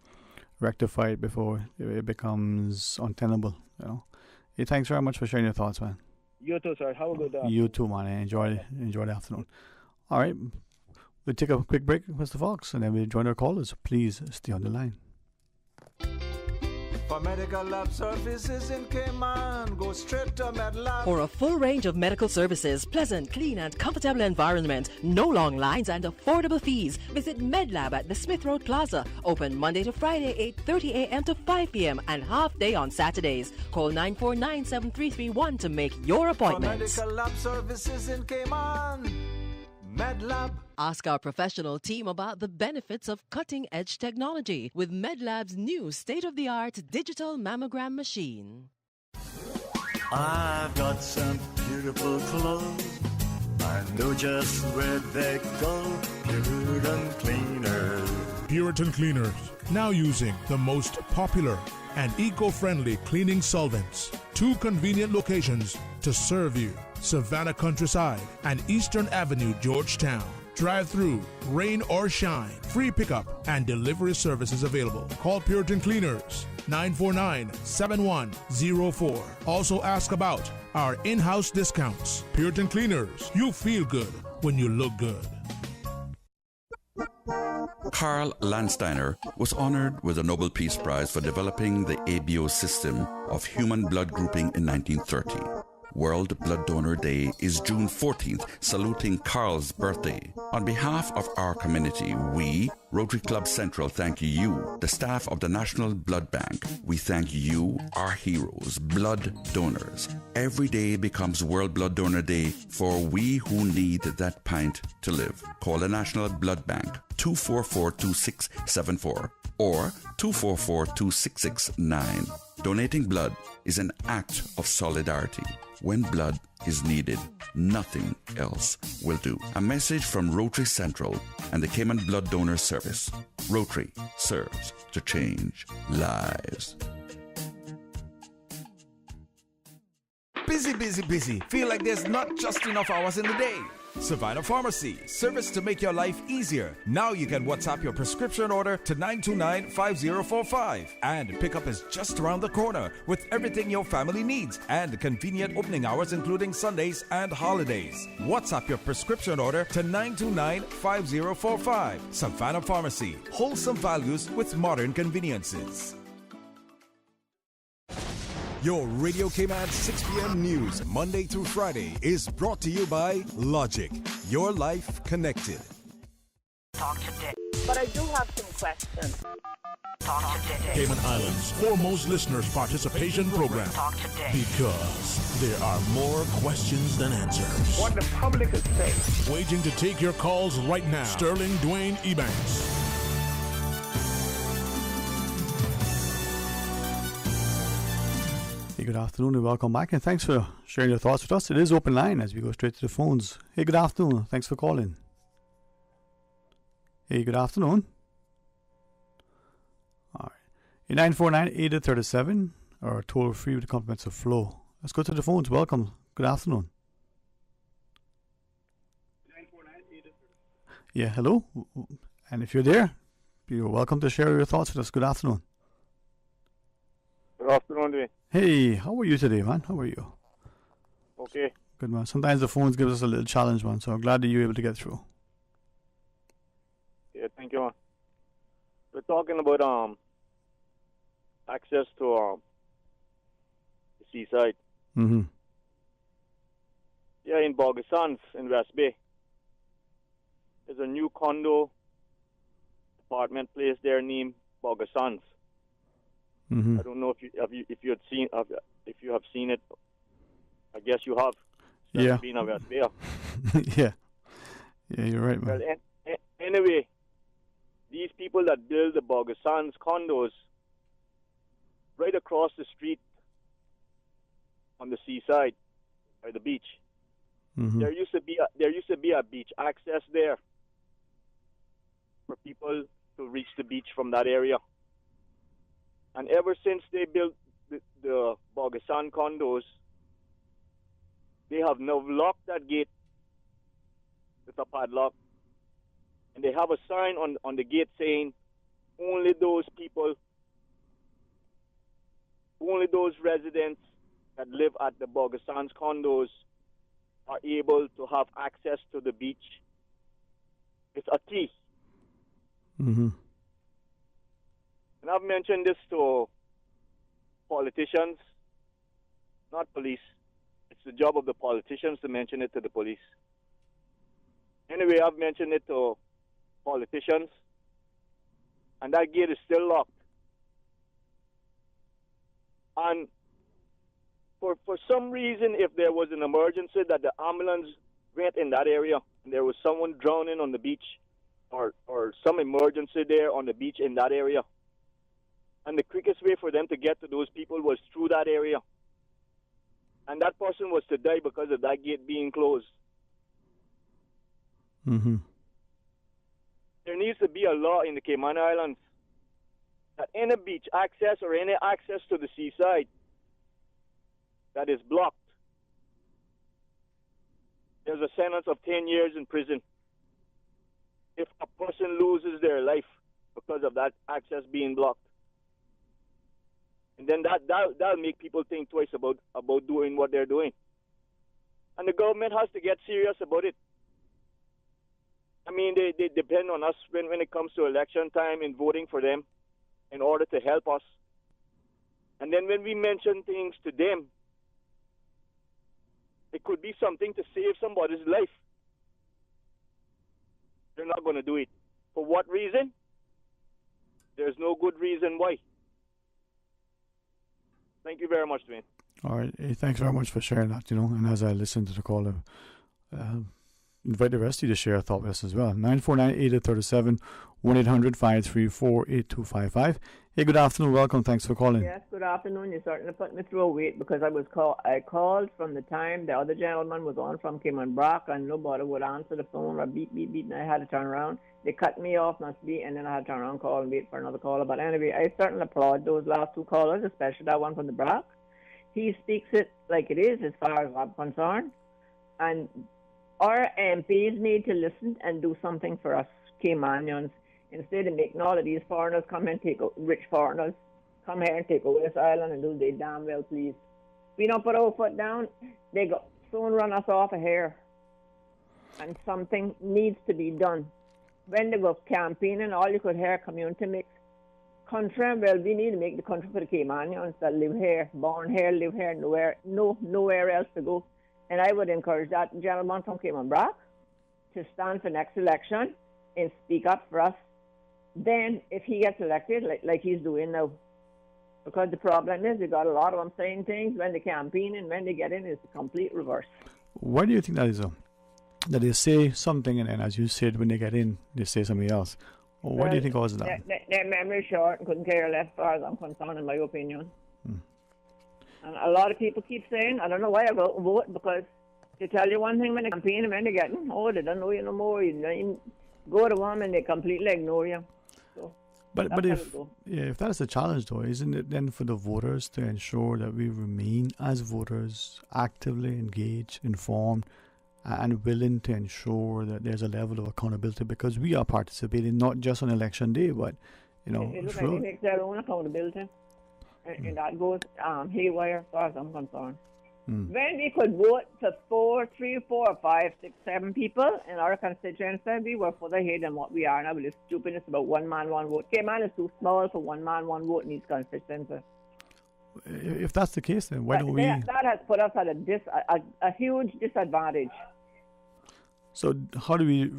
rectify it before it becomes untenable. Hey, thanks very much for sharing your thoughts, man. You too, sir. Have a good day. You too, man. Enjoy the afternoon. All right. We'll take a quick break, Mr. Fox, and then we'll join our callers. Please stay on the line. For medical lab services in Cayman, go straight to MedLab. For a full range of medical services, pleasant, clean and comfortable environment, no long lines and affordable fees, visit MedLab at the Smith Road Plaza. Open Monday to Friday, 8:30 a.m. to 5 p.m. and half day on Saturdays. Call 949-7331 to make your appointment. For medical lab services in Cayman, MedLab. Ask our professional team about the benefits of cutting-edge technology with MedLab's new state-of-the-art digital mammogram machine. I've got some beautiful clothes. I know just where they go. Puritan Cleaners. Puritan Cleaners, now using the most popular and eco-friendly cleaning solvents. 2 convenient locations to serve you: Savannah Countryside and Eastern Avenue, Georgetown. Drive-through, rain or shine, free pickup and delivery services available. Call Puritan Cleaners, 949-7104. Also ask about our in-house discounts. Puritan Cleaners, you feel good when you look good. Karl Landsteiner was honored with the Nobel Peace Prize for developing the ABO system of human blood grouping in 1930. World Blood Donor Day is June 14th, saluting Karl's birthday. On behalf of our community, we, Rotary Club Central, thank you, the staff of the National Blood Bank. We thank you, our heroes, blood donors. Every day becomes World Blood Donor Day for we who need that pint to live. Call the National Blood Bank, 244-2674 or 244-2669. Donating blood is an act of solidarity. When blood is needed, nothing else will do. A message from Rotary Central and the Cayman Blood Donor Service. Rotary serves to change lives. Busy. Feel like there's not just enough hours in the day. Savannah Pharmacy, service to make your life easier. Now you can WhatsApp your prescription order to 929-5045. And pickup is just around the corner with everything your family needs and convenient opening hours including Sundays and holidays. WhatsApp your prescription order to 929-5045. Savannah Pharmacy, wholesome values with modern conveniences. Your Radio Cayman 6 p.m. news, Monday through Friday, is brought to you by Logic. Your life connected. Talk today. But I do have some questions. Talk today. Cayman Islands' foremost listeners' participation program. Talk today. Because there are more questions than answers. What the public is saying. Waging to take your calls right now. Sterling Dwayne Ebanks. Hey, good afternoon and welcome back, and thanks for sharing your thoughts with us. It is open line as we go straight to the phones. Hey, good afternoon. Thanks for calling. Hey, good afternoon. All right. 949-8037 or toll free with the compliments of Flow. Let's go to the phones. Welcome. Good afternoon. Yeah, hello. And if you're there, you're welcome to share your thoughts with us. Good afternoon. Good afternoon, Dwayne. Hey, how are you today, man? How are you? Okay. Good, man. Sometimes the phones give us a little challenge, man, so I'm glad that you were able to get through. Yeah, thank you, man. We're talking about access to the seaside. Mm-hmm. Yeah, in Borgesons in West Bay. There's a new condo apartment place there named Borgesons. Mm-hmm. I don't know if you have seen it. I guess you have. Yeah. Been a West Bay. Yeah. Yeah, you're right, man. Well, anyway, these people that build the Borgesons condos right across the street on the seaside by the beach. Mm-hmm. There used to be a beach access there for people to reach the beach from that area. And ever since they built the Borgeson condos, they have now locked that gate with a padlock. And they have a sign on the gate saying, only those residents that live at the Borgesons condos are able to have access to the beach. It's a key. Mm-hmm. And I've mentioned this to politicians, not police. It's the job of the politicians to mention it to the police. Anyway, I've mentioned it to politicians, and that gate is still locked. And for some reason, if there was an emergency that the ambulance went in that area, and there was someone drowning on the beach, or some emergency there on the beach in that area, and the quickest way for them to get to those people was through that area. And that person was to die because of that gate being closed. Mm-hmm. There needs to be a law in the Cayman Islands that any beach access or any access to the seaside that is blocked, there's a sentence of 10 years in prison if a person loses their life because of that access being blocked. And then that'll make people think twice about doing what they're doing. And the government has to get serious about it. I mean, they depend on us when it comes to election time and voting for them in order to help us. And then when we mention things to them, it could be something to save somebody's life. They're not going to do it. For what reason? There's no good reason why. Thank you very much, Dwayne. All right. Hey, thanks very much for sharing that, And as I listen to the caller, invite the rest of you to share a thought with us as well. 949-8037, 1-800-534-8255. Hey, good afternoon. Welcome. Thanks for calling. Yes, good afternoon. You certainly put me through a wait because I called from the time the other gentleman was on from Cayman Brock, and nobody would answer the phone or beep, beep, beep, and I had to turn around. They cut me off, must be, and then I had to turn around, call, and wait for another caller. But anyway, I certainly applaud those last two callers, especially that one from the Brock. He speaks it like it is as far as I'm concerned. And our MPs need to listen and do something for us Caymanians instead of making all of these foreigners come and rich foreigners come here and take away this island and do they damn well please. If we don't put our foot down, they go soon run us off of here. And something needs to be done. When they go campaigning, all you could hear community mix. Country, well, we need to make the country for the Caymanians that live here, born here, live here, nowhere else to go. And I would encourage that gentleman from Cayman Brac to stand for next election and speak up for us. Then, if he gets elected, like he's doing now, because the problem is, you got a lot of them saying things when they campaign and when they get in, it's the complete reverse. Why do you think that is, that they say something and as you said, when they get in, they say something else? Or what do you think causes that? Their memory short and couldn't care less, as far as I'm concerned, in my opinion. And a lot of people keep saying, I don't know why I go vote, because they tell you one thing when they campaign and when they get in, they don't know you no more. You don't even go to them and they completely ignore you. So but if that's the challenge, though, isn't it then for the voters to ensure that we remain as voters actively engaged, informed, and willing to ensure that there's a level of accountability, because we are participating not just on election day, but they make their own accountability, and that goes haywire as far as I'm concerned. When we could vote for 3, 4, 5, 6, 7 people in our constituency, we were further ahead than what we are now with this stupidness about one man, one vote. Cayman is too small for one man, one vote in these constituencies. If that's the case, then why don't we... That has put us at a huge disadvantage. So how do we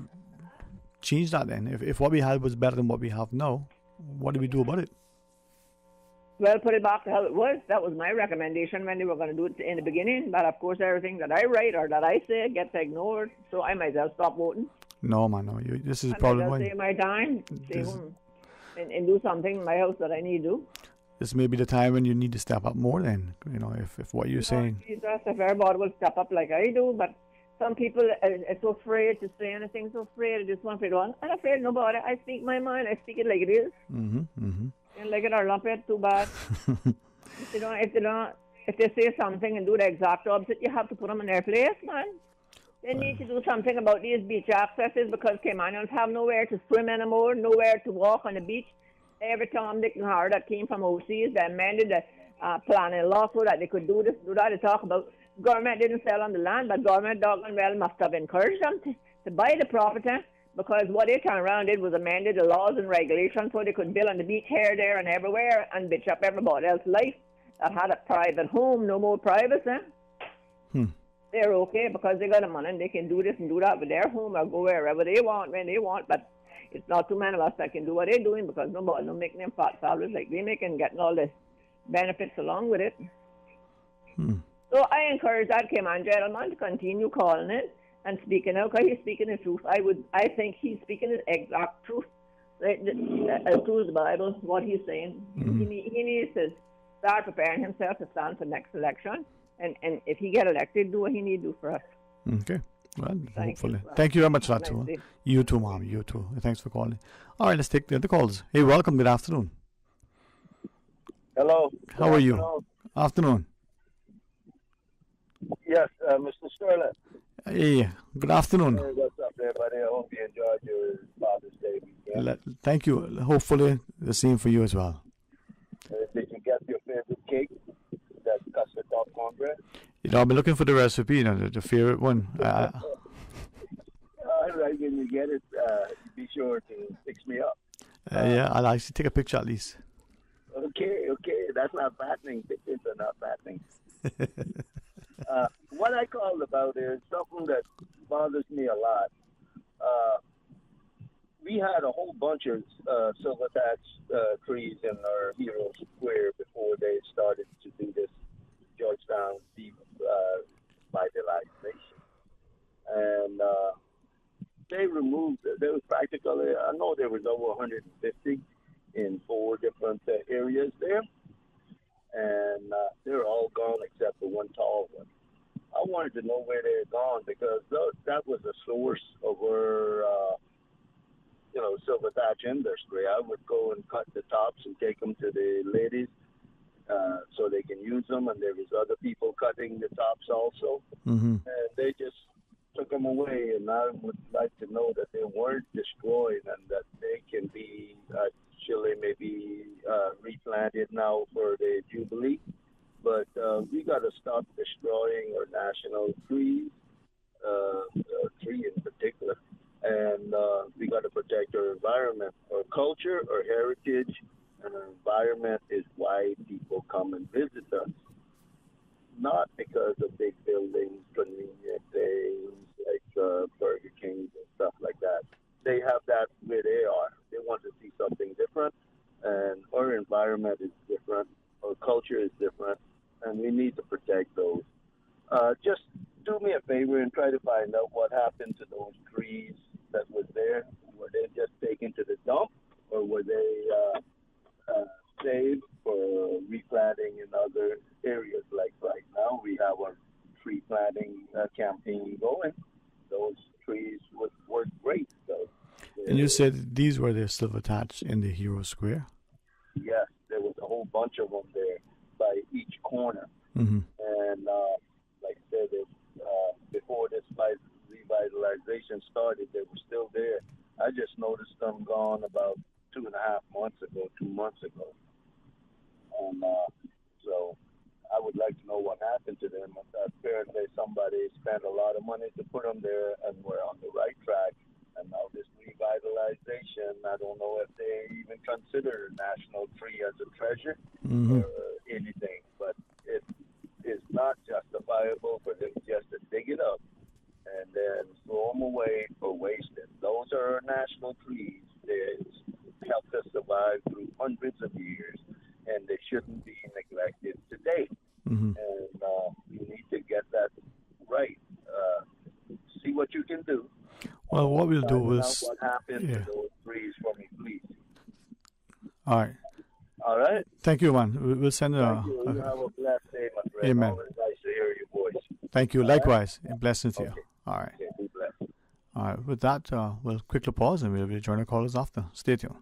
change that then? If what we had was better than what we have now, what do we do about it? Well, put it back to how it was. That was my recommendation when they were going to do it in the beginning. But, of course, everything that I write or that I say gets ignored. So I might as well stop voting. No, man, no. This is probably why. I save my time, stay home, and do something in my house that I need to do. This may be the time when you need to step up more then, if what you're saying. Jesus, if everybody will step up like I do, but some people are so afraid to say anything, so afraid of this one, afraid of one. I'm afraid of nobody. I speak my mind. I speak it like it is. And like it or lump it, too bad. If they say something and do the exact opposite, you have to put them in their place, man. They need to do something about these beach accesses, because Caymanians have nowhere to swim anymore, nowhere to walk on the beach. Every Tom, Dick and Harry that came from overseas, they amended the planning law so that they could do this, do that. They talk about government didn't sell on the land, but government doggone well must have encouraged them to buy the property. Because what they turned around did was amended the laws and regulations so they could build on the beach here, there, and everywhere and bitch up everybody else's life that had a private home, no more privacy. They're okay because they got the money and they can do this and do that with their home or go wherever they want, when they want. But it's not too many of us that can do what they're doing, because nobody will make them fat salaries like they make and getting all the benefits along with it. So I encourage that Cayman gentleman to continue calling it and speaking out, because he's speaking the truth. I think he's speaking the exact truth. As true as the Bible, what he's saying. He needs to start preparing himself to stand for next election. And if he get elected, do what he need to do for us. Okay. Well, hopefully. Thank you very much for that, too. You too, Mom. You too. Thanks for calling. All right, let's take the other calls. Hey, welcome. Good afternoon. Hello. How are you? Afternoon. Yes, Mr. Sterling. Hey, good afternoon. Hey, what's up, everybody? I hope you enjoyed your Father's Day weekend. Thank you. Hopefully, the same for you as well. Did you get your favorite cake? That custard top cornbread? I've been looking for the recipe, the favorite one. All right, when you get it, be sure to fix me up. Yeah, I'll actually take a picture at least. Okay. That's not fattening. Pictures are not fattening. What I called about is something that bothers me a lot. We had a whole bunch of silver thatch trees in our Hero Square before they started to do this Georgetown revitalization. And they removed, there was practically, I know there was over 150 in 4 different areas there. And they're all gone except for one tall one. I wanted to know where they're gone, because that was a source of our, silver thatch industry. I would go and cut the tops and take them to the ladies so they can use them, and there was other people cutting the tops also. And they just took them away, and I would like to know that they weren't destroyed and that they can be actually maybe replanted now for the Jubilee. But we got to stop destroying our national trees, tree in particular, and we got to protect our environment, our culture, our heritage, and our environment is why people come and visit us. Not because of big buildings, convenient things like Burger Kings and stuff like that. They have that where they are. They want to see something different, and our environment is different, our culture is different, and we need to protect those. Just do me a favor and try to find out what happened to those trees that was there. Were they just taken to the dump, or were they saved for replanting in other areas? Like right now, we have a tree planting campaign going. Those trees would work great. So, and you said these were still attached in the Hero Square? Yes, there was a whole bunch of them there by each corner. Mm-hmm. And like I said, before this revitalization started, they were still there. I just noticed them gone about 2 months ago. And so I would like to know what happened to them. Apparently somebody spent a lot of money to put them there, and we're on the right track. And now this revitalization, I don't know if they even consider a national tree as a treasure or anything, but it is not justifiable for them just to dig it up and then throw them away or waste it. Those are our national trees. They helped us survive through hundreds of years, and they shouldn't be neglected today. Mm-hmm. And you need to get that right. See what you can do. Well, what we'll do is... What happened to those trees for me, please. All right. All right. Thank you, man. We'll send Thank you. You have a blessed day, my friend. Amen. Always nice to hear your voice. Thank you. All Likewise. right? Blessings to you. All right. Okay, be blessed. All right. With that, we'll quickly pause and we'll rejoin our callers after. Stay tuned.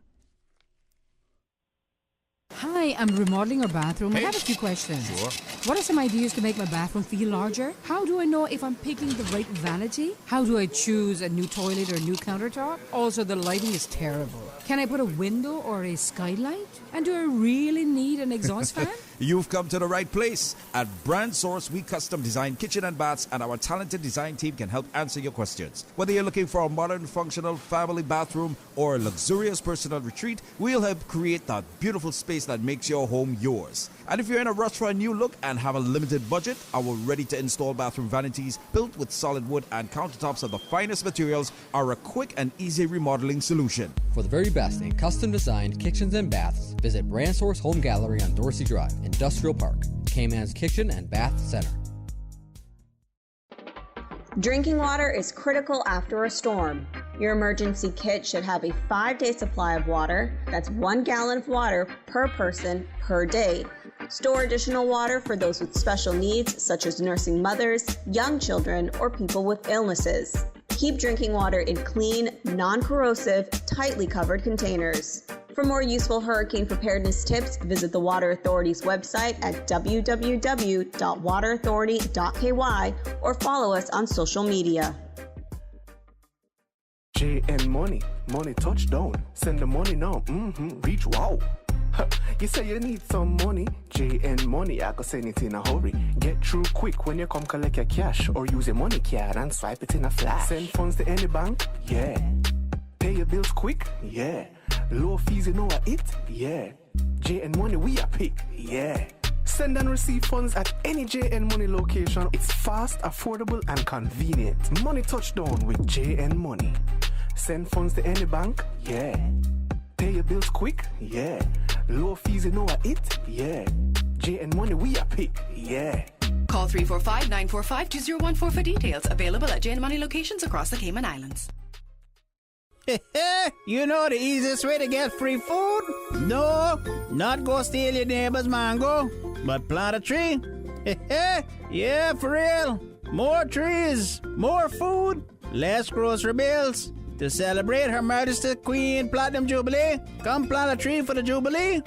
Hi, I'm remodeling our bathroom. I have a few questions. Sure. What are some ideas to make my bathroom feel larger? How do I know if I'm picking the right vanity? How do I choose a new toilet or a new countertop? Also, the lighting is terrible. Can I put a window or a skylight? And do I really need an exhaust fan? You've come to the right place. At Brand Source, we custom design kitchen and baths, and our talented design team can help answer your questions. Whether you're looking for a modern, functional family bathroom or a luxurious personal retreat, we'll help create that beautiful space that makes your home yours. And if you're in a rush for a new look and have a limited budget, our ready-to-install bathroom vanities, built with solid wood and countertops of the finest materials, are a quick and easy remodeling solution. For the very best in custom-designed kitchens and baths, visit Brand Source Home Gallery on Dorsey Drive, Industrial Park, Cayman's Kitchen and Bath Center. Drinking water is critical after a storm. Your emergency kit should have a 5-day supply of water. That's 1 gallon of water per person per day. Store additional water for those with special needs, such as nursing mothers, young children, or people with illnesses. Keep drinking water in clean, non-corrosive, tightly covered containers. For more useful hurricane preparedness tips, visit the Water Authority's website at www.waterauthority.ky or follow us on social media. JN Money, money touchdown. Send the money now. Reach wow. You say you need some money. JN Money, I can send it in a hurry. Get through quick when you come collect your cash, or use a money card and swipe it in a flash. Send funds to any bank, yeah. Pay your bills quick, yeah. Low fees, you know what it, yeah. JN Money, we are pick, yeah. Send and receive funds at any JN Money location. It's fast, affordable, and convenient. Money touchdown with JN Money. Send funds to any bank, yeah. Pay your bills quick, yeah. Low fees, you know what it, yeah. JN Money, we are pick, yeah. Call 345-945-2014 for details. Available at JN Money locations across the Cayman Islands. You know the easiest way to get free food? No, not go steal your neighbor's mango, but plant a tree. Yeah, for real. More trees, more food, less grocery bills. To celebrate Her Majesty Queen Platinum Jubilee, come plant a tree for the Jubilee.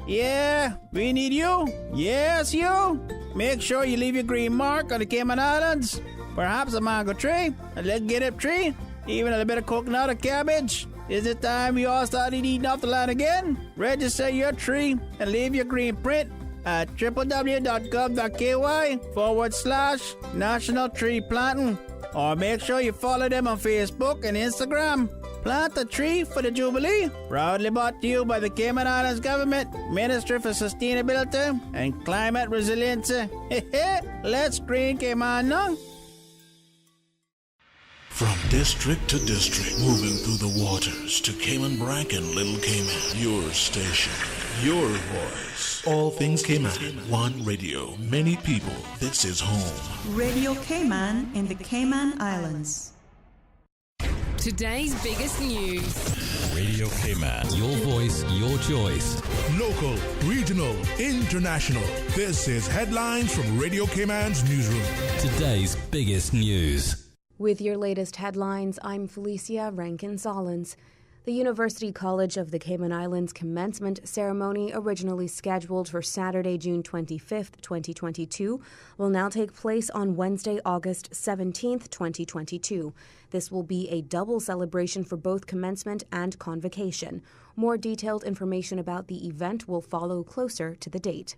Yeah, we need you. Yes, you. Make sure you leave your green mark on the Cayman Islands. Perhaps a mango tree, a little getup tree, even a little bit of coconut or cabbage. Is it time you all started eating off the land again? Register your tree and leave your green print at www.gov.ky/National Tree Planting. Or make sure you follow them on Facebook and Instagram. Plant a tree for the Jubilee. Proudly brought to you by the Cayman Islands Government, Ministry for Sustainability and Climate Resiliency. Let's green Cayman now. From district to district, moving through the waters to Cayman Brac and Little Cayman. Your station, your voice. All things Cayman. One radio, many people. This is home. Radio Cayman in the Cayman Islands. Today's biggest news. Radio Cayman. Your voice, your choice. Local, regional, international. This is headlines from Radio Cayman's newsroom. Today's biggest news. With your latest headlines, I'm Felicia Rankin-Solins. The University College of the Cayman Islands commencement ceremony, originally scheduled for Saturday, June 25th, 2022, will now take place on Wednesday, August 17th, 2022. This will be a double celebration for both commencement and convocation. More detailed information about the event will follow closer to the date.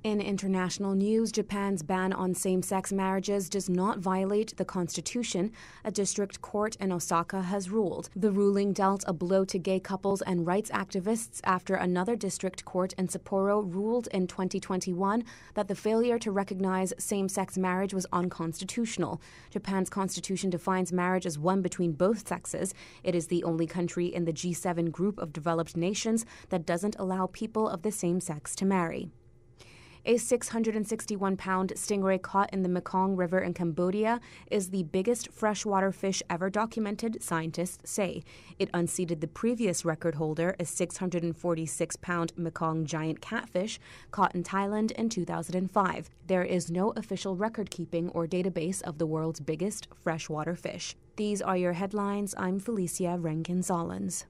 In international news, Japan's ban on same-sex marriages does not violate the Constitution, a district court in Osaka has ruled. The ruling dealt a blow to gay couples and rights activists after another district court in Sapporo ruled in 2021 that the failure to recognize same-sex marriage was unconstitutional. Japan's constitution defines marriage as one between both sexes. It is the only country in the G7 group of developed nations that doesn't allow people of the same sex to marry. A 661-pound stingray caught in the Mekong River in Cambodia is the biggest freshwater fish ever documented, scientists say. It unseated the previous record holder, a 646-pound Mekong giant catfish caught in Thailand in 2005. There is no official record-keeping or database of the world's biggest freshwater fish. These are your headlines. I'm Felicia Rankin-Solins.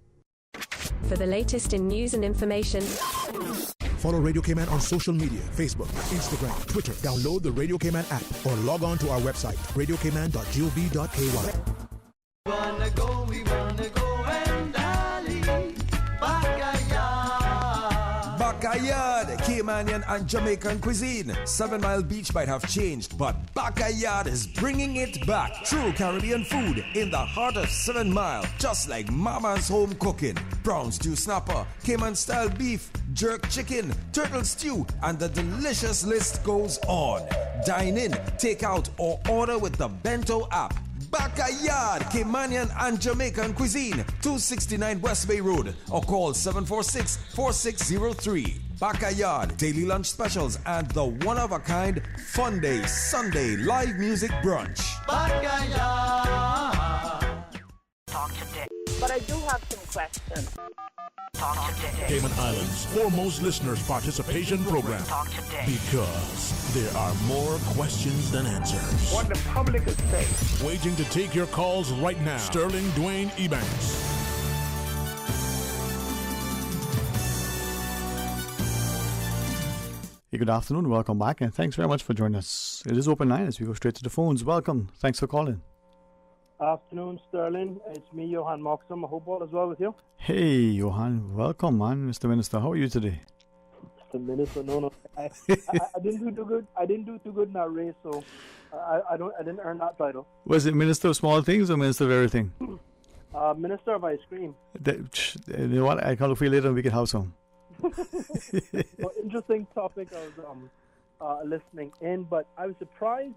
For the latest in news and information, follow Radio Cayman on social media, Facebook, Instagram, Twitter. Download the Radio Cayman app or log on to our website, radiocayman.gov.ky. We wanna go and dally. Bacayard, Caymanian and Jamaican cuisine. 7 Mile Beach might have changed, but Bacayard is bringing it back. True Caribbean food in the heart of 7 Mile, just like Mama's home cooking. Brown stew snapper, Cayman-style beef, jerk chicken, turtle stew, and the delicious list goes on. Dine in, take out, or order with the Bento app. Bacayard, Caymanian and Jamaican cuisine, 269 West Bay Road, or call 746-4603. Bacayard, daily lunch specials, and the one-of-a-kind Fun Day Sunday live music brunch. Bacayard. Talk today. But I do have some questions. Talk today. Cayman Islands' foremost listeners participation program. Talk today. Because there are more questions than answers. What the public is saying. Waiting to take your calls right now. Sterling Dwayne Ebanks. Hey, good afternoon. Welcome back, and thanks very much for joining us. It is open line as we go straight to the phones. Welcome. Thanks for calling. Afternoon, Sterling. It's me, Johan Moxham. I hope all is well with you. Hey, Johan. Welcome, man. Mr. Minister, how are you today? Mr. Minister, no. I didn't do too good. I didn't do too good in that race, so I didn't earn that title. Was it Minister of Small Things or Minister of Everything? Minister of Ice Cream. You know what? I can look for you later and we can have some. Well, interesting topic. I was listening in, but I was surprised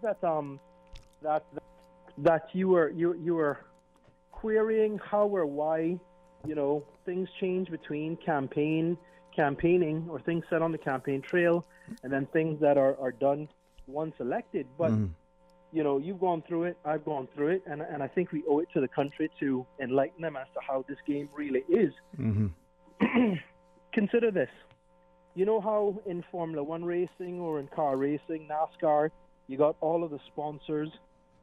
that you were querying how or why things change between campaigning or things said on the campaign trail, and then things that are done once elected. But you've gone through it, I've gone through it, and I think we owe it to the country to enlighten them as to how this game really is. Consider this. You know how in Formula One racing or in car racing, NASCAR, you got all of the sponsors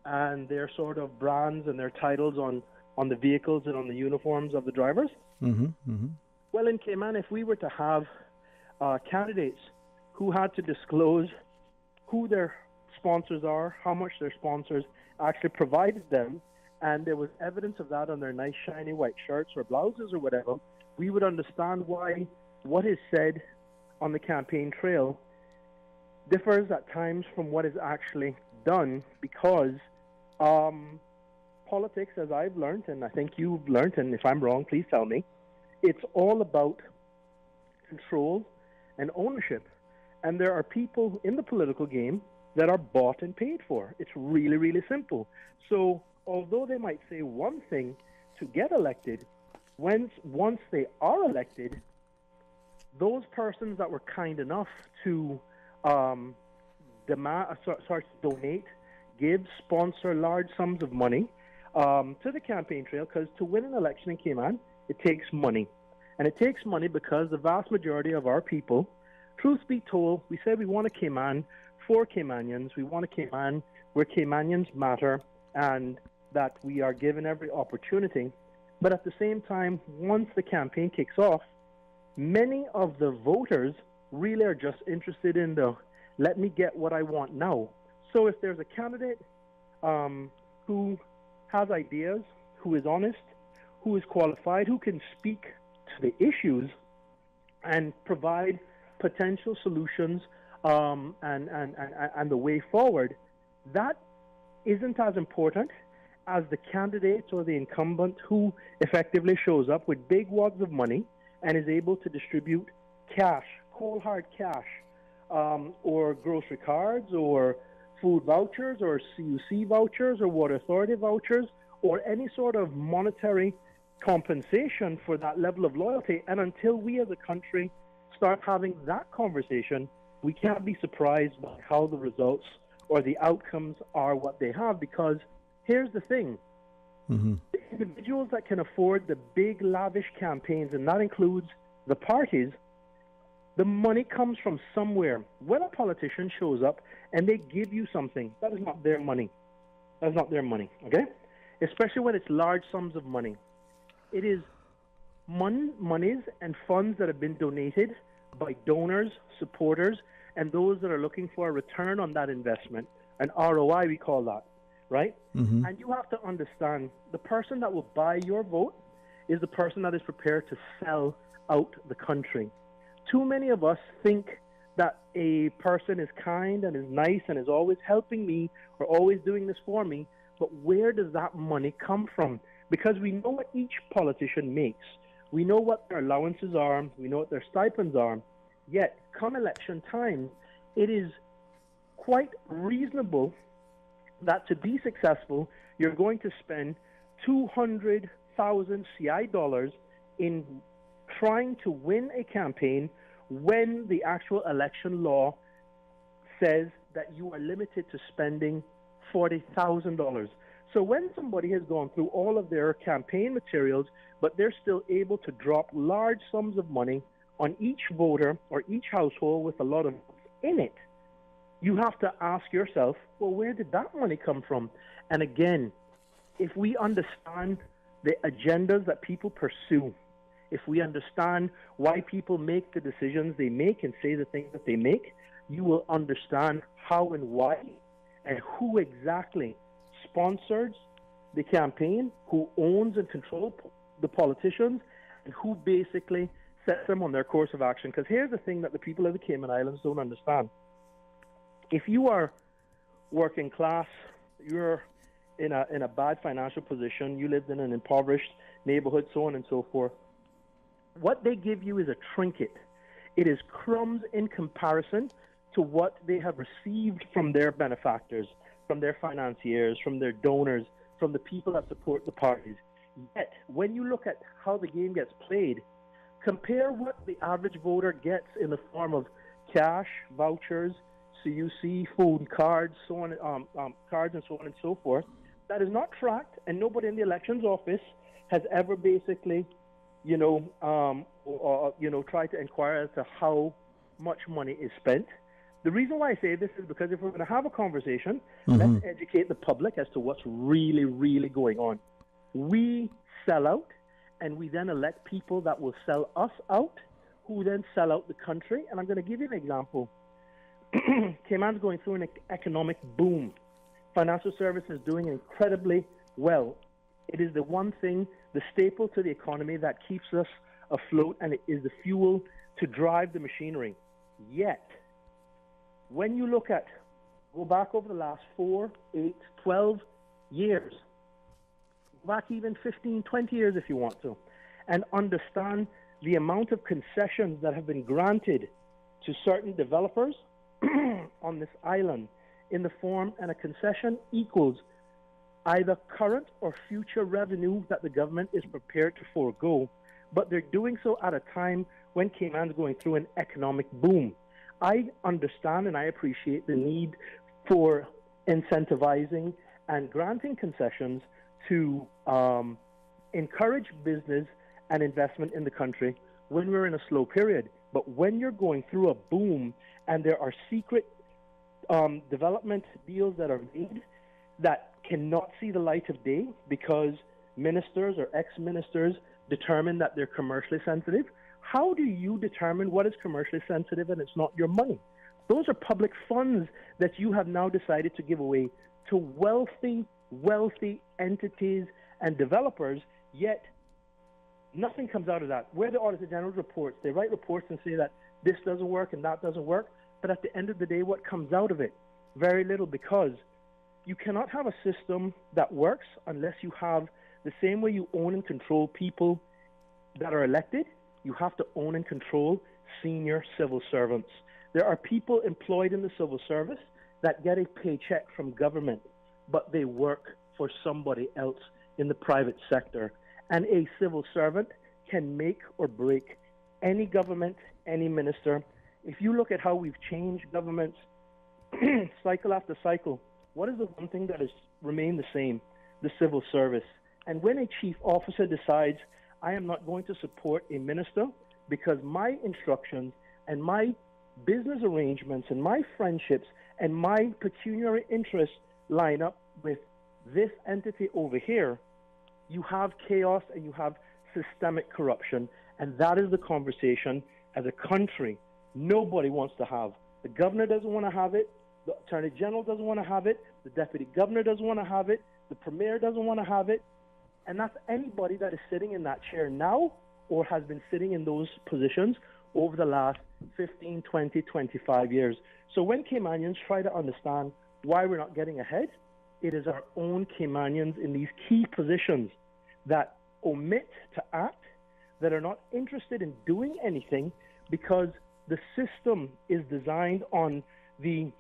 and their sort of brands and their titles on the vehicles and on the uniforms of the drivers? Well, in Cayman, if we were to have candidates who had to disclose who their sponsors are, how much their sponsors actually provided them, and there was evidence of that on their nice shiny white shirts or blouses or whatever, we would understand why what is said on the campaign trail differs at times from what is actually done, because politics, as I've learned, and I think you've learned, and if I'm wrong, please tell me, it's all about control and ownership. And there are people in the political game that are bought and paid for. It's really, really simple. So although they might say one thing to get elected, once they are elected, those persons that were kind enough to donate, give, sponsor large sums of money to the campaign trail, because to win an election in Cayman, it takes money. And it takes money because the vast majority of our people, truth be told, we say we want a Cayman for Caymanians. We want a Cayman where Caymanians matter and that we are given every opportunity. But at the same time, once the campaign kicks off, many of the voters really are just interested in the let me get what I want now. So if there's a candidate who has ideas, who is honest, who is qualified, who can speak to the issues and provide potential solutions and the way forward, that isn't as important as the candidate or the incumbent who effectively shows up with big wads of money and is able to distribute cash, cold hard cash, or grocery cards, or food vouchers, or CUC vouchers, or water authority vouchers, or any sort of monetary compensation for that level of loyalty. And until we as a country start having that conversation, we can't be surprised by how the results or the outcomes are what they have. Because here's the thing. The individuals that can afford the big lavish campaigns, and that includes the parties, the money comes from somewhere. When a politician shows up and they give you something, that is not their money. That's not their money, okay? Especially when it's large sums of money. It is monies and funds that have been donated by donors, supporters, and those that are looking for a return on that investment, an ROI we call that, right? And you have to understand, the person that will buy your vote is the person that is prepared to sell out the country. Too many of us think that a person is kind and is nice and is always helping me or always doing this for me, but where does that money come from? Because we know what each politician makes. We know what their allowances are. We know what their stipends are. Yet, come election time, it is quite reasonable that to be successful, you're going to spend 200,000 CI dollars in trying to win a campaign when the actual election law says that you are limited to spending $40,000. So when somebody has gone through all of their campaign materials, but they're still able to drop large sums of money on each voter or each household with a lot of in it, you have to ask yourself, well, where did that money come from? And again, if we understand the agendas that people pursue, if we understand why people make the decisions they make and say the things that they make, you will understand how and why and who exactly sponsors the campaign, who owns and controls the politicians, and who basically sets them on their course of action. Because here's the thing that the people of the Cayman Islands don't understand. If you are working class, you're in a bad financial position, you lived in an impoverished neighborhood, so on and so forth, what they give you is a trinket. It is crumbs in comparison to what they have received from their benefactors, from their financiers, from their donors, from the people that support the parties. Yet, when you look at how the game gets played, compare what the average voter gets in the form of cash, vouchers, CUC, food, cards, so on, cards and so on and so forth. That is not tracked, and nobody in the elections office has ever basically try to inquire as to how much money is spent. The reason why I say this is because if we're going to have a conversation, let's educate the public as to what's really, really going on. We sell out, and we then elect people that will sell us out, who then sell out the country. And I'm going to give you an example. Cayman's going through an economic boom. Financial services is doing incredibly well. It is the one thing, the staple to the economy that keeps us afloat, and it is the fuel to drive the machinery. Yet, when you look at, go back over the last 4, 8, 12 years, back even 15, 20 years if you want to, and understand the amount of concessions that have been granted to certain developers on this island in the form, and a concession equals either current or future revenue that the government is prepared to forego, but they're doing so at a time when Cayman's going through an economic boom. I understand and I appreciate the need for incentivizing and granting concessions to encourage business and investment in the country when we're in a slow period. But when you're going through a boom and there are secret development deals that are made that cannot see the light of day because ministers or ex-ministers determine that they're commercially sensitive, how do you determine what is commercially sensitive and it's not your money? Those are public funds that you have now decided to give away to wealthy entities and developers, yet nothing comes out of that. Where the Auditor General's reports, they write reports and say that this doesn't work and that doesn't work, but at the end of the day, what comes out of it? Very little, because you cannot have a system that works unless you have the same way you own and control people that are elected, you have to own and control senior civil servants. There are people employed in the civil service that get a paycheck from government, but they work for somebody else in the private sector. And a civil servant can make or break any government, any minister. If you look at how we've changed governments cycle after cycle, what is the one thing that has remained the same? The civil service. And when a chief officer decides, I am not going to support a minister because my instructions and my business arrangements and my friendships and my pecuniary interests line up with this entity over here, you have chaos and you have systemic corruption. And that is the conversation as a country nobody wants to have. The governor doesn't want to have it. The Attorney General doesn't want to have it. The Deputy Governor doesn't want to have it. The Premier doesn't want to have it. And that's anybody that is sitting in that chair now or has been sitting in those positions over the last 15, 20, 25 years. So when Caymanians try to understand why we're not getting ahead, it is our own Caymanians in these key positions that omit to act, that are not interested in doing anything because the system is designed on the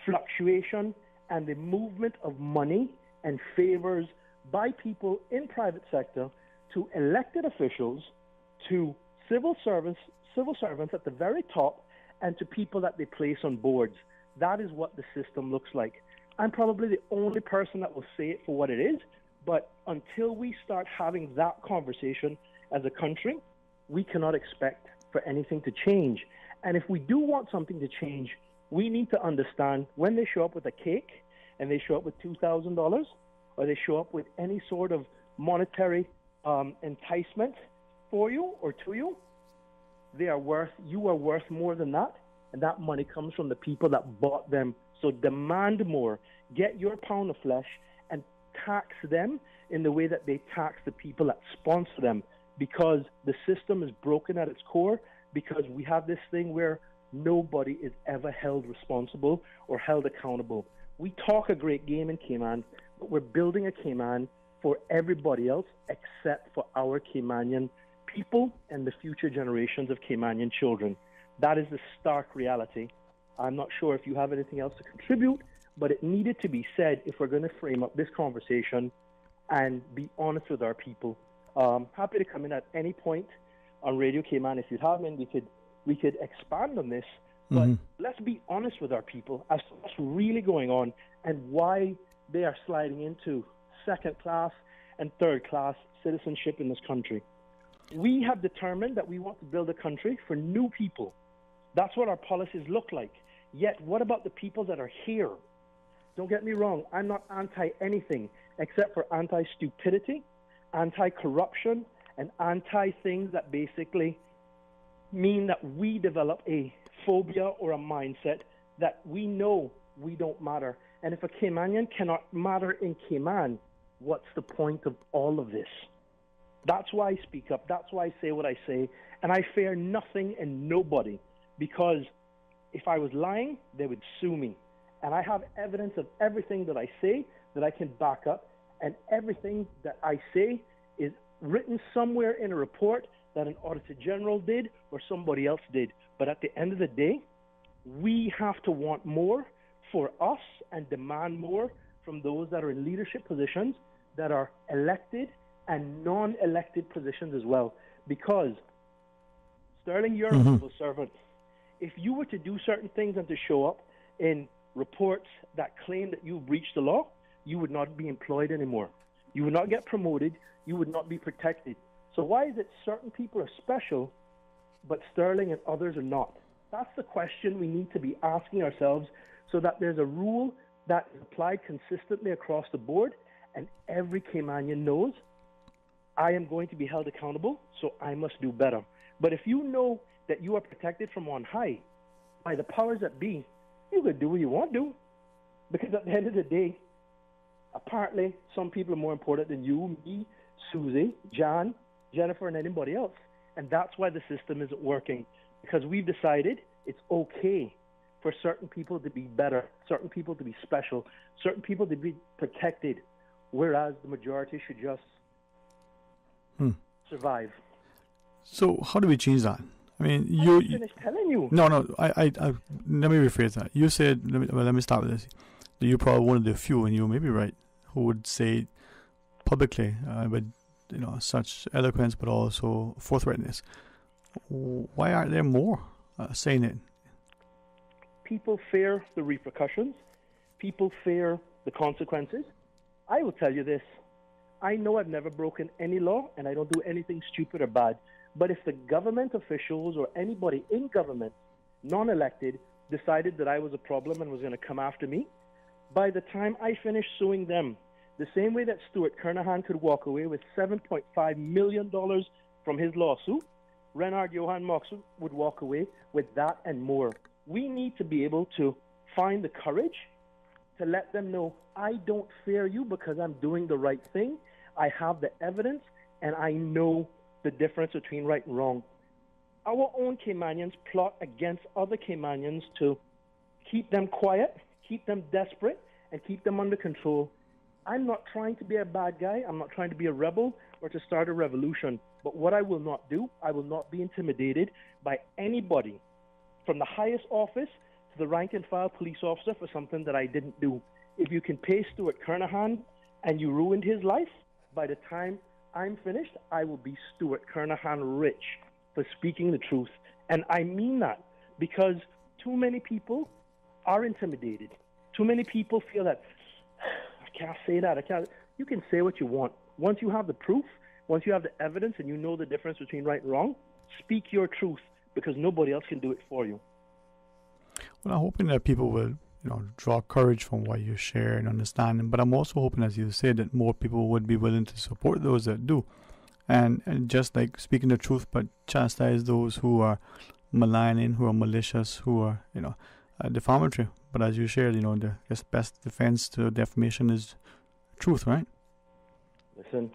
fluctuation and the movement of money and favors by people in private sector to elected officials, to civil servants at the very top, and to people that they place on boards. That is what the system looks like. I'm probably the only person that will say it for what it is, but until we start having that conversation as a country, we cannot expect for anything to change. And if we do want something to change, we need to understand when they show up with a cake and they show up with $2,000 or they show up with any sort of monetary enticement for you or to you, you are worth more than that, and that money comes from the people that bought them. So demand more. Get your pound of flesh and tax them in the way that they tax the people that sponsor them, because the system is broken at its core, because we have this thing where nobody is ever held responsible or held accountable. We talk a great game in Cayman, but we're building a Cayman for everybody else except for our Caymanian people and the future generations of Caymanian children. That is the stark reality. I'm not sure if you have anything else to contribute, but it needed to be said if we're going to frame up this conversation and be honest with our people. Happy to come in at any point on Radio Cayman if you have me. We could expand on this, but let's be honest with our people as to what's really going on and why they are sliding into second-class and third-class citizenship in this country. We have determined that we want to build a country for new people. That's what our policies look like. Yet, what about the people that are here? Don't get me wrong, I'm not anti-anything except for anti-stupidity, anti-corruption, and anti-things that basically mean that we develop a phobia or a mindset that we know we don't matter. And if a Caymanian cannot matter in Cayman, what's the point of all of this? That's why I speak up. That's why I say what I say. And I fear nothing and nobody, because if I was lying, they would sue me. And I have evidence of everything that I say that I can back up. And everything that I say is written somewhere in a report that an Auditor General did or somebody else did. But at the end of the day, we have to want more for us and demand more from those that are in leadership positions, that are elected and non-elected positions as well. Because, Sterling, you're a civil servant. If you were to do certain things and to show up in reports that claim that you've breached the law, you would not be employed anymore. You would not get promoted. You would not be protected. So why is it certain people are special, but Sterling and others are not? That's the question we need to be asking ourselves, so that there's a rule that is applied consistently across the board, and every Caymanian knows, I am going to be held accountable, so I must do better. But if you know that you are protected from on high by the powers that be, you could do what you want to do. Because at the end of the day, apparently some people are more important than you, me, Susie, John, Jennifer, and anybody else. And that's why the system isn't working. Because we've decided it's okay for certain people to be better, certain people to be special, certain people to be protected, whereas the majority should just survive. So how do we change that? I mean, I finished telling you. No. I let me rephrase that. You said, let me start with this. That you're probably one of the few, and you may be right, who would say publicly with such eloquence, but also forthrightness. Why aren't there more saying it? People fear the repercussions. People fear the consequences. I will tell you this. I know I've never broken any law, and I don't do anything stupid or bad. But if the government officials or anybody in government, non-elected, decided that I was a problem and was going to come after me, by the time I finished suing them, the same way that Stuart Kernahan could walk away with $7.5 million from his lawsuit, Renard Johan Mox would walk away with that and more. We need to be able to find the courage to let them know, I don't fear you because I'm doing the right thing. I have the evidence, and I know the difference between right and wrong. Our own Caymanians plot against other Caymanians to keep them quiet, keep them desperate, and keep them under control. I'm not trying to be a bad guy. I'm not trying to be a rebel or to start a revolution. But what I will not do, I will not be intimidated by anybody from the highest office to the rank and file police officer for something that I didn't do. If you can pay Stuart Kernahan and you ruined his life, by the time I'm finished, I will be Stuart Kernahan rich for speaking the truth. And I mean that, because too many people are intimidated. Too many people feel that, I can't say that, I can't. You can say what you want. Once you have the proof, once you have the evidence and you know the difference between right and wrong, speak your truth, because nobody else can do it for you. Well, I'm hoping that people will draw courage from what you share and understand. But I'm also hoping, as you said, that more people would be willing to support those that do. And just like speaking the truth, but chastise those who are maligning, who are malicious, who are, defamatory. But as you shared, the best defense to defamation is truth, right? Listen,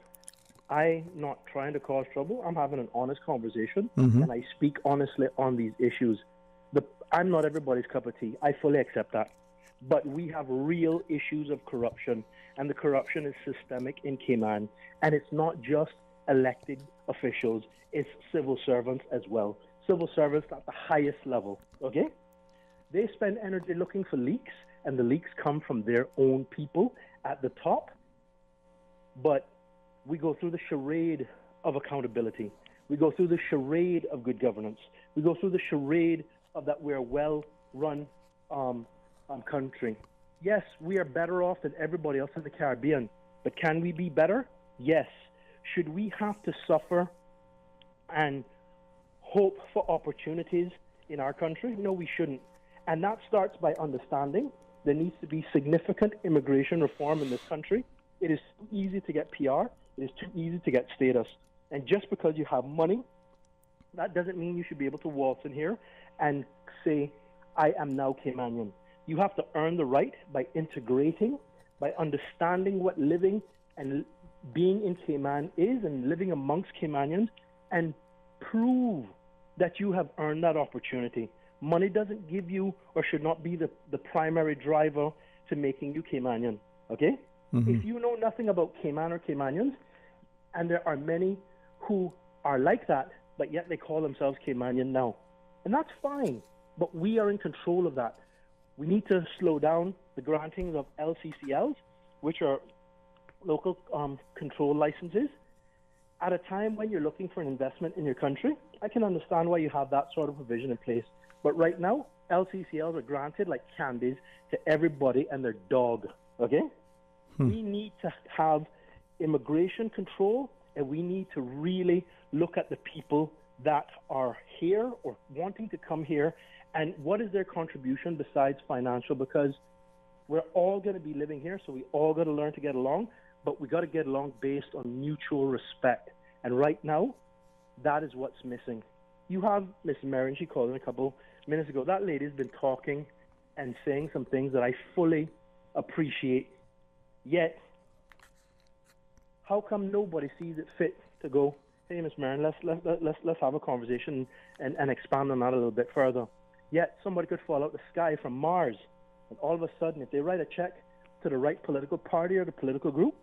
I'm not trying to cause trouble. I'm having an honest conversation, and I speak honestly on these issues. I'm not everybody's cup of tea. I fully accept that. But we have real issues of corruption, and the corruption is systemic in Cayman. And it's not just elected officials, it's civil servants as well. Civil servants at the highest level, okay? They spend energy looking for leaks, and the leaks come from their own people at the top. But we go through the charade of accountability. We go through the charade of good governance. We go through the charade of that we're a well-run country. Yes, we are better off than everybody else in the Caribbean, but can we be better? Yes. Should we have to suffer and hope for opportunities in our country? No, we shouldn't. And that starts by understanding there needs to be significant immigration reform in this country. It is too easy to get PR. It is too easy to get status. And just because you have money, that doesn't mean you should be able to waltz in here and say, I am now Caymanian. You have to earn the right by integrating, by understanding what living and being in Cayman is and living amongst Caymanians, and prove that you have earned that opportunity. Money doesn't give you or should not be the primary driver to making you Caymanian, okay? If you know nothing about Cayman or Caymanians, and there are many who are like that, but yet they call themselves Caymanian now. And that's fine, but we are in control of that. We need to slow down the grantings of LCCLs, which are local control licenses. At a time when you're looking for an investment in your country, I can understand why you have that sort of provision in place. But right now, LCCLs are granted like candies to everybody and their dog, okay? We need to have immigration control, and we need to really look at the people that are here or wanting to come here, and what is their contribution besides financial, because we're all going to be living here, so we all got to learn to get along, but we got to get along based on mutual respect. And right now, that is what's missing. You have Miss Marion, she called in a couple minutes ago. That lady's been talking and saying some things that I fully appreciate. Yet, how come nobody sees it fit to go, hey, Miss Marion, let's have a conversation and expand on that a little bit further? Yet, somebody could fall out the sky from Mars, and all of a sudden, if they write a check to the right political party or the political group,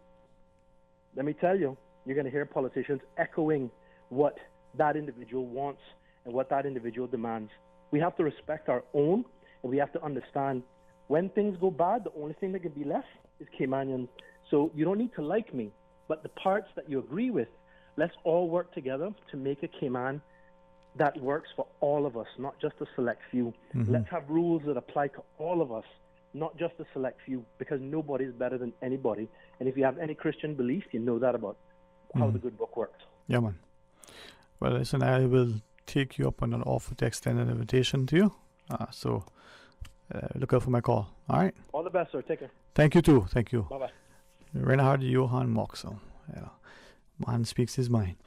let me tell you, you're going to hear politicians echoing what that individual wants and what that individual demands. We have to respect our own, and we have to understand when things go bad, the only thing that can be left is Caymanians. So you don't need to like me, but the parts that you agree with, let's all work together to make a Cayman that works for all of us, not just a select few. Let's have rules that apply to all of us, not just a select few, because nobody is better than anybody. And if you have any Christian belief, you know that about how the good book works. Yeah, man. Well, listen, I will take you up on an offer to extend an invitation to you. So look out for my call. All right? All the best, sir. Take care. Thank you, too. Thank you. Bye-bye. Reinhard Johan Moxel. Yeah. Man speaks his mind.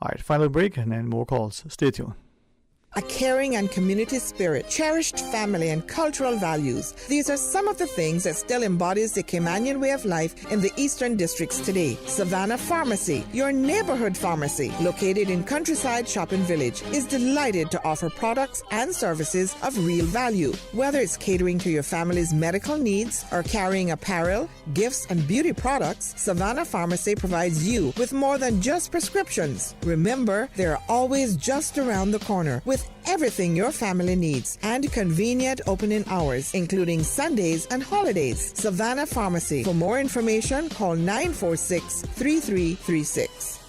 All right, final break and then more calls. Stay tuned. A caring and community spirit, cherished family and cultural values. These are some of the things that still embodies the Caymanian way of life in the Eastern Districts today. Savannah Pharmacy, your neighborhood pharmacy, located in Countryside Shopping Village, is delighted to offer products and services of real value. Whether it's catering to your family's medical needs or carrying apparel, gifts, and beauty products, Savannah Pharmacy provides you with more than just prescriptions. Remember, they're always just around the corner with everything your family needs and convenient opening hours, including Sundays and holidays. Savannah Pharmacy. For more information, call 946-3336.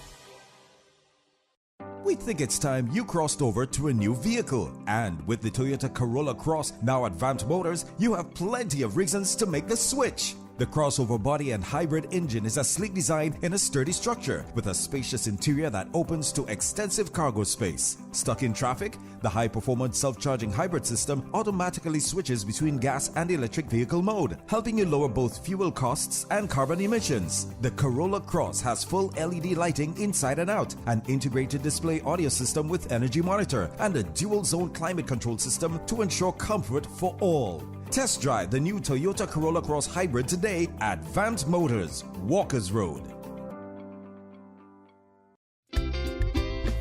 We think it's time you crossed over to a new vehicle. And with the Toyota Corolla Cross now at Vant Motors, you have plenty of reasons to make the switch. The crossover body and hybrid engine is a sleek design in a sturdy structure with a spacious interior that opens to extensive cargo space. Stuck in traffic? The high-performance self-charging hybrid system automatically switches between gas and electric vehicle mode, helping you lower both fuel costs and carbon emissions. The Corolla Cross has full LED lighting inside and out, an integrated display audio system with energy monitor, and a dual-zone climate control system to ensure comfort for all. Test drive the new Toyota Corolla Cross Hybrid today at Vant Motors, Walkers Road.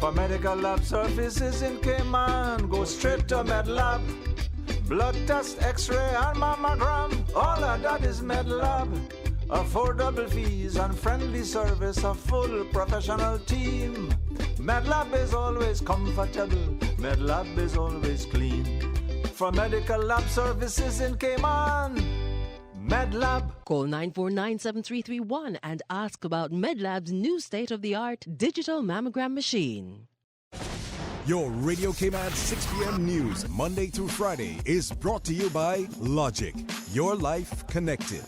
For medical lab services in Cayman, go straight to MedLab. Blood test, x-ray and mammogram, all of that is MedLab. Affordable fees and friendly service, a full professional team. MedLab is always comfortable, MedLab is always clean. For medical lab services in Cayman, MedLab. Call 949-7331 and ask about MedLab's new state-of-the-art digital mammogram machine. Your Radio Cayman 6 p.m. news, Monday through Friday, is brought to you by Logic. Your life connected.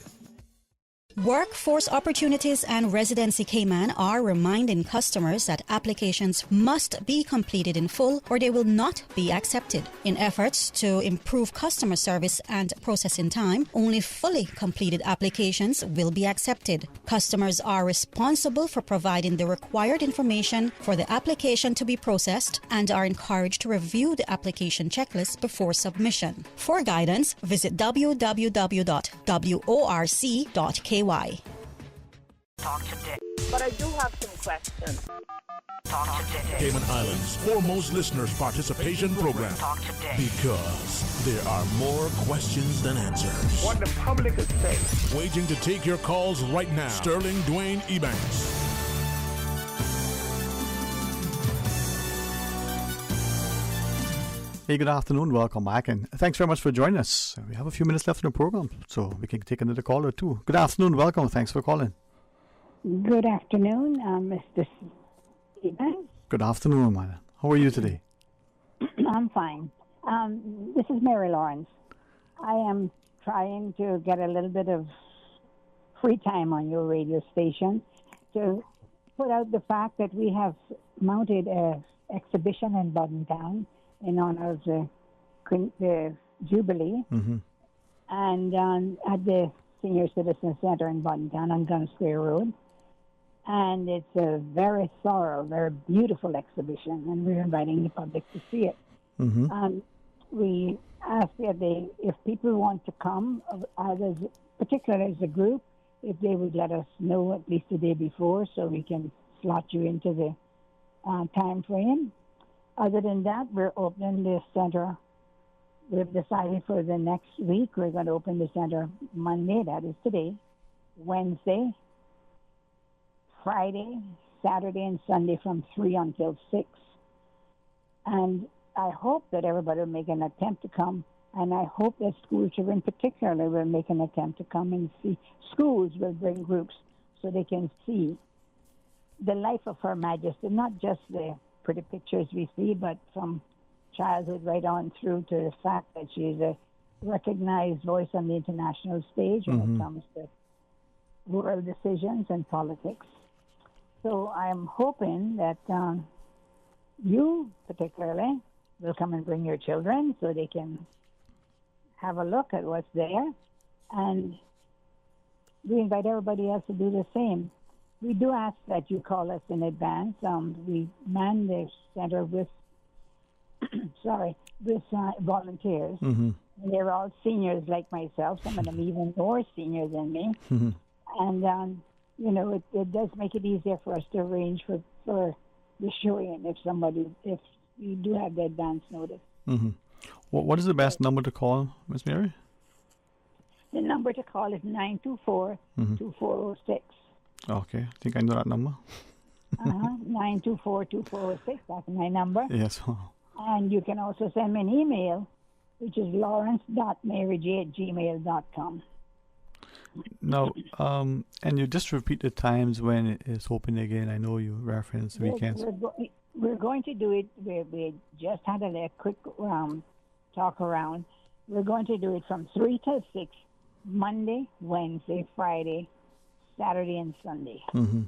Workforce Opportunities and Residency Cayman are reminding customers that applications must be completed in full or they will not be accepted. In efforts to improve customer service and processing time, only fully completed applications will be accepted. Customers are responsible for providing the required information for the application to be processed and are encouraged to review the application checklist before submission. For guidance, visit www.worc.ky. Talk today. But I do have some questions. Talk today. Cayman Islands' foremost listeners participation program. Talk today. Because there are more questions than answers. What the public is saying. Waiting to take your calls right now. Sterling Dwayne Ebanks. Hey, good afternoon. Welcome back, and thanks very much for joining us. We have a few minutes left in the program, so we can take another call or two. Good afternoon. Welcome. Thanks for calling. Good afternoon, Mr. Stevens. Good afternoon, man. How are you today? I'm fine. This is Mary Lawrence. I am trying to get a little bit of free time on your radio station to put out the fact that we have mounted an exhibition in Buddentown in honor of the Jubilee, and at the Senior Citizen Center in Buddentown on Gun Square Road. And it's a very thorough, very beautiful exhibition, and we're inviting the public to see it. We ask that if people want to come, particularly as a group, if they would let us know at least the day before so we can slot you into the time frame. Other than that, we're opening the center. We've decided for the next week, we're going to open the center Monday, that is today, Wednesday, Friday, Saturday, and Sunday from 3 until 6. And I hope that everybody will make an attempt to come, and I hope that school children particularly will make an attempt to come and see. Schools will bring groups so they can see the life of Her Majesty, not just the pretty pictures we see, but from childhood right on through to the fact that she's a recognized voice on the international stage when it comes to world decisions and politics. So I'm hoping that you particularly will come and bring your children so they can have a look at what's there. And we invite everybody else to do the same. We do ask that you call us in advance. We man the center with volunteers. They're all seniors like myself, some of them even more senior than me. And, it does make it easier for us to arrange for the showing if you do have the advance notice. What is the best number to call, Ms. Mary? The number to call is 924-2406. Okay, I think I know that number. 924-2406, that's my number. Yes. And you can also send me an email, which is lawrence.maryj@gmail.com. Now, and you just repeat the times when it is open again. I know you referenced weekends. We're going to do it. We just had a quick talk around. We're going to do it from 3 to 6, Monday, Wednesday, Friday, Saturday, and Sunday. Okay.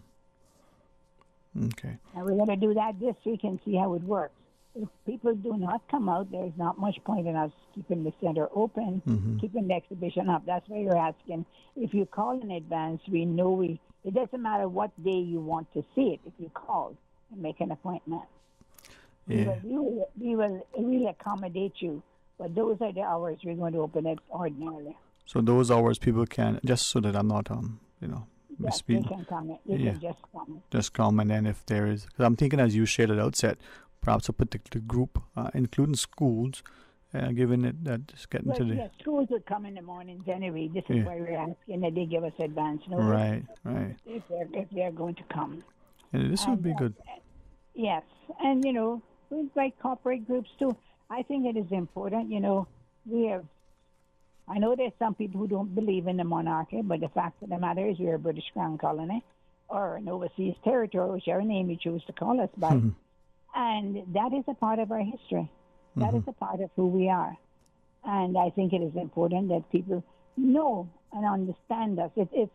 And we're going to do that this week and see how it works. If people do not come out, there's not much point in us keeping the center open, keeping the exhibition up. That's why you're asking. If you call in advance, we know it doesn't matter what day you want to see it. If you call and make an appointment, we will accommodate you. But those are the hours we're going to open it ordinarily. So those hours people can, just so that I'm not, yes, they can come. They can just come. Just come, and then if there is, because I'm thinking as you shared at outset, perhaps a particular group, including schools, given it that it's getting to the... Yes, schools would come in the mornings anyway. This is why we're asking that they give us advance notice. Right. If they're going to come. And this would be good. Yes, and we invite corporate groups too. I think it is important. I know there's some people who don't believe in the monarchy, but the fact of the matter is we're a British Crown colony or an overseas territory, whichever name you choose to call us by. And that is a part of our history. That is a part of who we are. And I think it is important that people know and understand us. It's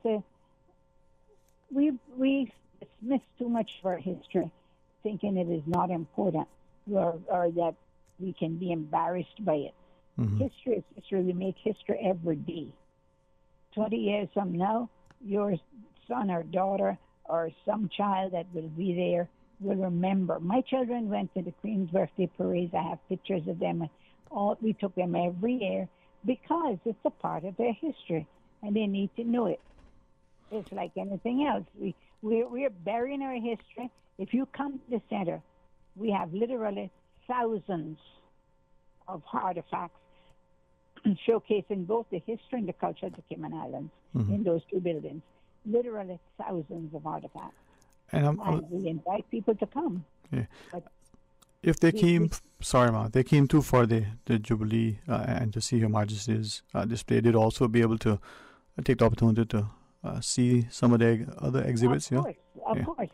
we dismiss too much of our history, thinking it is not important, or that we can be embarrassed by it. Mm-hmm. History is history. We make history every day. 20 years from now, your son or daughter or some child that will be there will remember. My children went to the Queen's birthday parades. I have pictures of them. We took them every year because it's a part of their history, and they need to know it. It's like anything else. We're burying our history. If you come to the center, we have literally thousands of artifacts showcasing both the history and the culture of the Cayman Islands in those two buildings. Literally thousands of artifacts. And we invite people to come. Yeah. But if they came, they came too for the Jubilee and to see Her Majesty's display, they'd also be able to take the opportunity to see some of the other exhibits. Of course.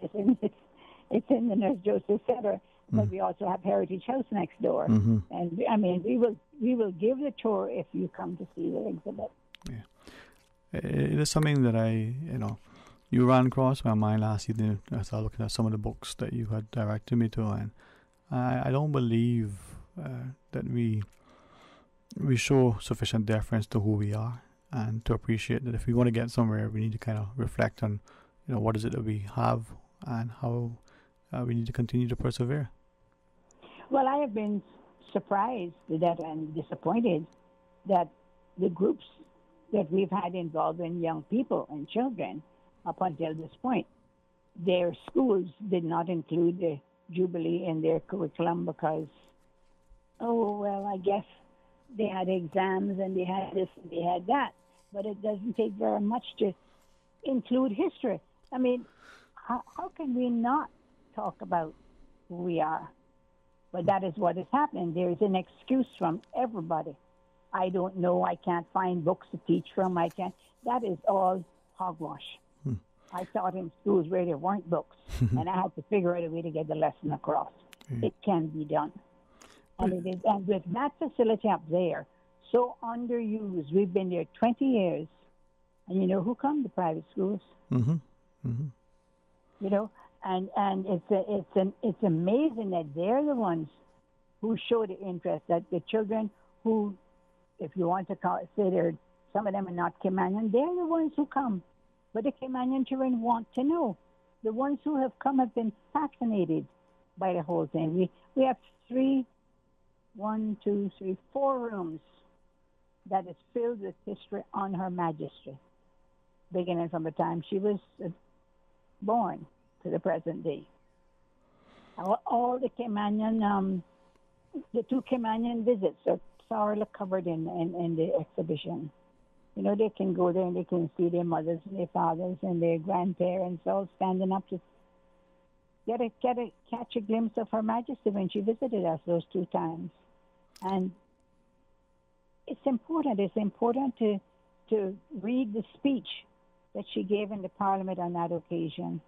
It's in the Nurse Joseph Center, but we also have Heritage House next door. And I mean, we will give the tour if you come to see the exhibit. Yeah. It is something that you ran across my mind last evening as I was looking at some of the books that you had directed me to, and I don't believe that we show sufficient deference to who we are, and to appreciate that if we want to get somewhere, we need to kind of reflect on, what is it that we have and how we need to continue to persevere. Well, I have been surprised that and disappointed that the groups that we've had involving young people and children up until this point, their schools did not include the Jubilee in their curriculum because, I guess they had exams and they had this and they had that. But it doesn't take very much to include history. I mean, how can we not talk about who we are? But that is what is happening. There is an excuse from everybody. I don't know. I can't find books to teach from. That is all hogwash. I taught in schools where there weren't books, and I had to figure out a way to get the lesson across. It can be done. And it is, and with that facility up there, so underused. We've been there 20 years, and you know who come to private schools? And it's amazing that they're the ones who show the interest, that the children who, if you want to say some of them are not Caymanian, they're the ones who come. But the Caymanian children want to know. The ones who have come have been fascinated by the whole thing. We have 4 rooms that is filled with history on Her Majesty, beginning from the time she was born to the present day. All the Caymanian, the 2 Caymanian visits are thoroughly covered in the exhibition. They can go there and they can see their mothers and their fathers and their grandparents all standing up to catch a glimpse of Her Majesty when she visited us those 2 times. And it's important. It's important to read the speech that she gave in the Parliament on that occasion.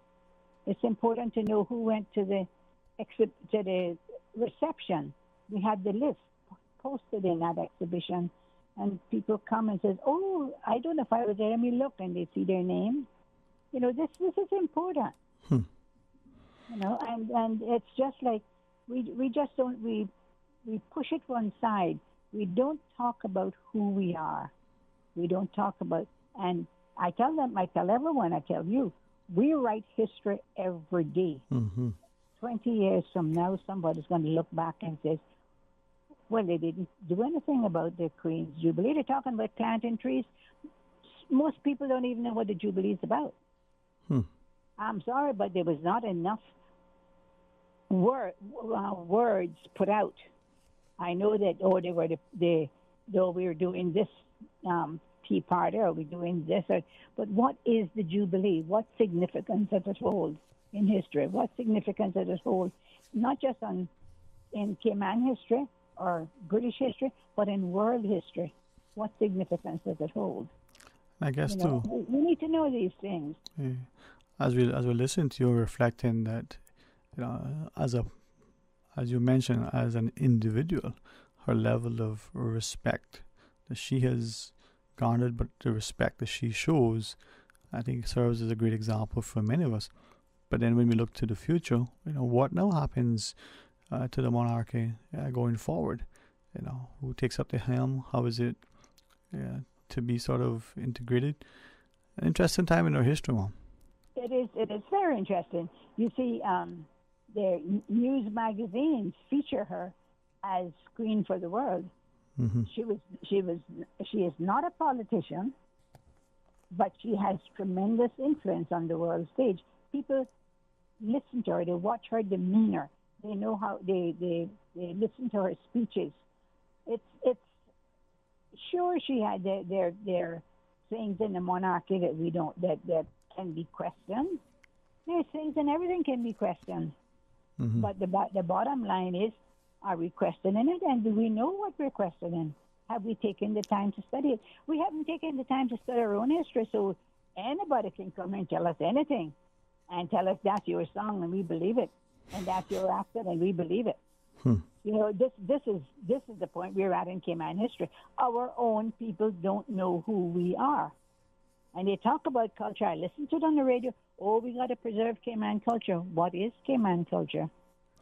It's important to know who went to the reception. We had the list posted in that exhibition. And people come and says, I don't know if I was there. Let me look, and they see their name. This is important. And it's just like we just don't we push it one side. We don't talk about who we are. We don't talk about, and I tell everyone, I tell you, we write history every day. 20 years from now, somebody's going to look back and say, well, they didn't do anything about the Queen's Jubilee. They're talking about planting trees. Most people don't even know what the Jubilee is about. I'm sorry, but there was not enough words put out. I know that, we were doing this Tea Party, or we're doing this, but what is the Jubilee? What significance does it hold in history? What significance does it hold, not just in Cayman history or British history, but in world history? What significance does it hold? I guess we need to know these things. Yeah. As we listen to you reflecting that, as you mentioned, as an individual, her level of respect that she has garnered, but the respect that she shows I think serves as a great example for many of us. But then when we look to the future, what now happens to the monarchy going forward? Who takes up the helm? How is it to be sort of integrated? An interesting time in our history, Mom. It is very interesting. You see, their news magazines feature her as Queen for the World. Mm-hmm. She is not a politician, but she has tremendous influence on the world stage. People listen to her. They watch her demeanor. They know how they listen to her speeches. It's sure she had their things in the monarchy that can be questioned. There's things and everything can be questioned. Mm-hmm. But the bottom line is, are we questioning it? And do we know what we're questioning? Have we taken the time to study it? We haven't taken the time to study our own history, so anybody can come and tell us anything and tell us that's your song and we believe it, and that's your actor and we believe it. This is the point we're at in Cayman history. Our own people don't know who we are. And they talk about culture. I listen to it on the radio. Oh, we got to preserve Cayman culture. What is Cayman culture?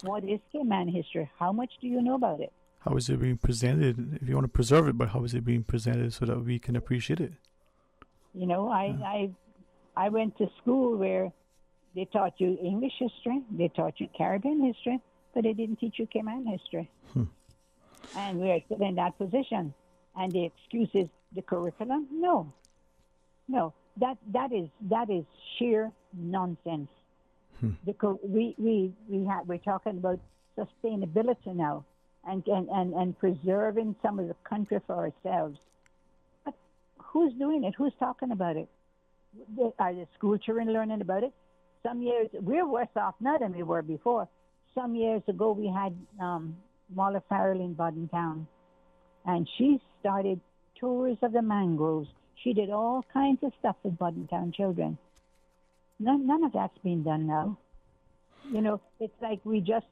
What is Cayman history? How much do you know about it? How is it being presented? If you want to preserve it, but how is it being presented so that we can appreciate it? I went to school where they taught you English history, they taught you Caribbean history, but they didn't teach you Cayman history. And we're still in that position. And the excuse is the curriculum? No, that is sheer nonsense. We're talking about sustainability now, and preserving some of the country for ourselves. But who's doing it? Who's talking about it? Are the school children learning about it? Some years we're worse off now than we were before. Some years ago we had Marla Farrell in Boddentown, and she started tours of the mangroves. She did all kinds of stuff with Boddentown children. None of that's been done now. It's like we just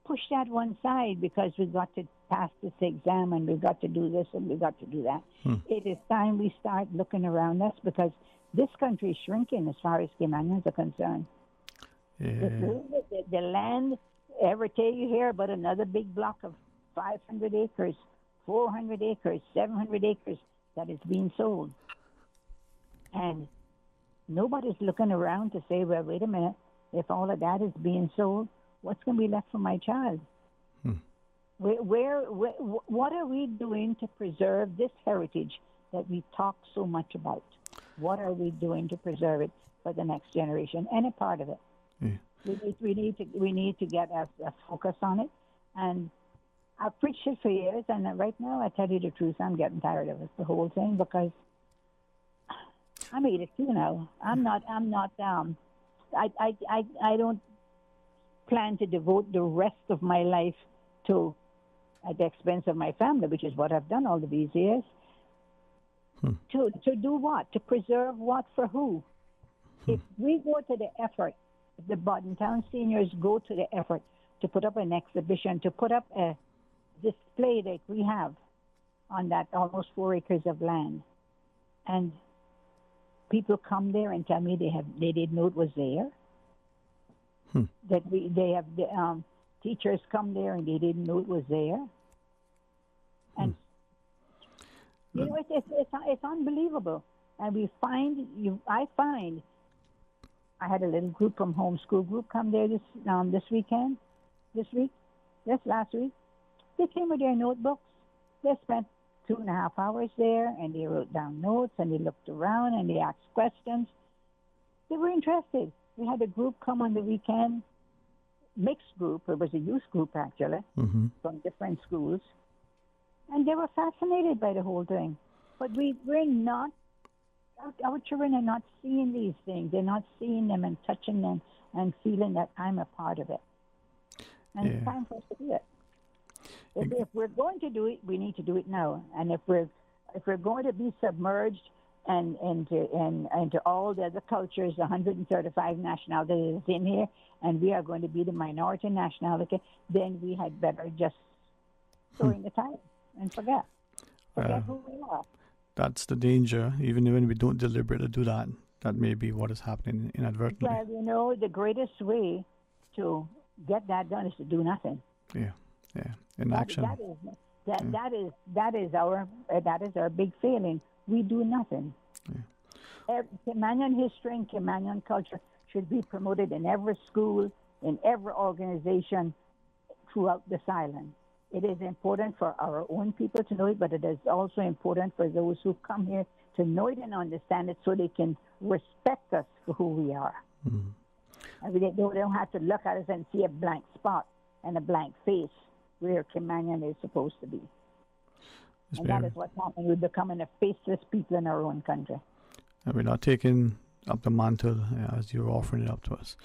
push that one side because we got to pass this exam and we got to do this and we got to do that. It is time we start looking around us because this country is shrinking as far as Caymanians are concerned. Yeah. The land, every day you hear about another big block of 500 acres, 400 acres, 700 acres that is being sold. And nobody's looking around to say, well, wait a minute, if all of that is being sold, what's going to be left for my child? What are we doing to preserve this heritage that we talk so much about? What are we doing to preserve it for the next generation? Any part of it. Yeah. We need to get a focus on it. And I've preached it for years, and right now, I tell you the truth, I'm getting tired of it, the whole thing, because I'm 82 now. I don't plan to devote the rest of my life at the expense of my family, which is what I've done all of these years. To do what? To preserve what for who? If we go to the effort, if the Boddentown seniors go to the effort to put up an exhibition, to put up a display like we have on that almost 4 acres of land, and people come there and tell me they didn't know it was there. That teachers come there and they didn't know it was there. And it's unbelievable. And I had a little group from homeschool group come there last week. They came with their notebooks. They spent 2.5 hours there, and they wrote down notes, and they looked around, and they asked questions. They were interested. We had a group come on the weekend, mixed group. It was a youth group, actually, from different schools. And they were fascinated by the whole thing. But we're not, our children are not seeing these things. They're not seeing them and touching them and feeling that I'm a part of it. And it's time for us to do it. If we're going to do it, we need to do it now. And if we're going to be submerged and into all the other cultures, 135 nationalities in here, and we are going to be the minority nationality, then we had better just throw in the towel and forget who we are. that's the danger. Even when we don't deliberately do that, that may be what is happening inadvertently. Well, the greatest way to get that done is to do nothing. Yeah. Inaction. That is our big failing. We do nothing. Yeah. Kimanian history and Kimanian culture should be promoted in every school, in every organization throughout this island. It is important for our own people to know it, but it is also important for those who come here to know it and understand it so they can respect us for who we are. Mm-hmm. And they don't have to look at us and see a blank spot and a blank face where Kimanian is supposed to be. And that is what's happening. We're becoming a faceless people in our own country. And we're not taking up the mantle as you're offering it up to us.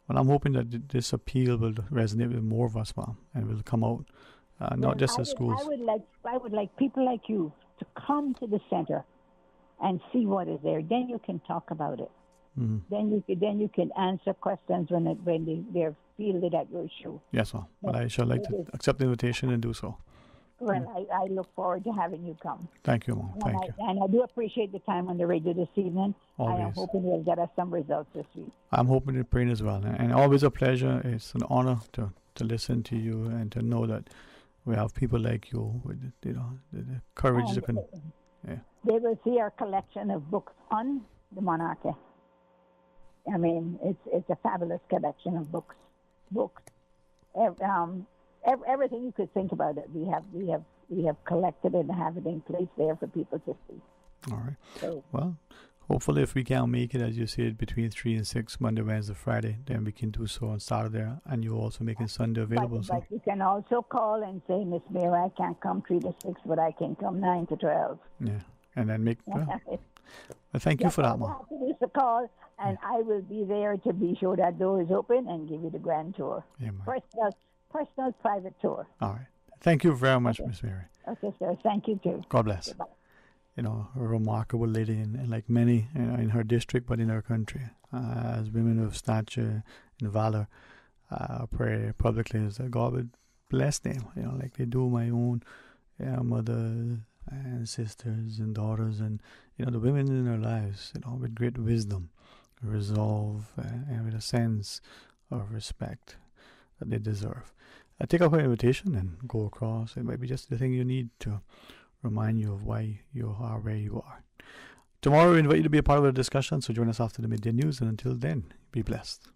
Well, I'm hoping that this appeal will resonate with more of us, Mom, and will come out, not just as schools. I would like people like you to come to the center and see what is there. Then you can talk about it. Mm-hmm. Then you can answer questions when they're fielded at your show. Yes, Mom. But I shall like to accept the invitation and do so. Well, I look forward to having you come. Thank you, Mom. Thank you. And I do appreciate the time on the radio this evening. Always. I am hoping we'll get us some results this week. I'm hoping and praying as well. And always a pleasure. It's an honor to listen to you and to know that we have people like you with the courage to They will see our collection of books on the monarchy. I mean, it's a fabulous collection of books. Everything you could think about it, we have collected it and have it in place there for people to see. All right. So, well, hopefully, if we can make it, as you said, between 3 and 6, Monday, Wednesday, Friday, then we can do so on Saturday, and you're also making Sunday available. But you can also call and say, Miss Mary, I can't come 3 to 6, but I can come 9 to 12. Yeah, and then make. Well, thank you for that, Mom. Give us a call, and I will be there to be sure that door is open and give you the grand tour. Yeah, personal private tour. All right. Thank you very much, Miss Mary. Okay, sir. Thank you, too. God bless. Goodbye. A remarkable lady, and like many in her district, but in her country. As women of stature and valor, pray publicly is that God would bless them, like they do my own mothers and sisters and daughters, and, the women in their lives, with great wisdom, resolve, and with a sense of respect that they deserve. Take up her invitation and go across. It might be just the thing you need to remind you of why you are where you are. Tomorrow we invite you to be a part of the discussion, so join us after the midday news, and until then, be blessed.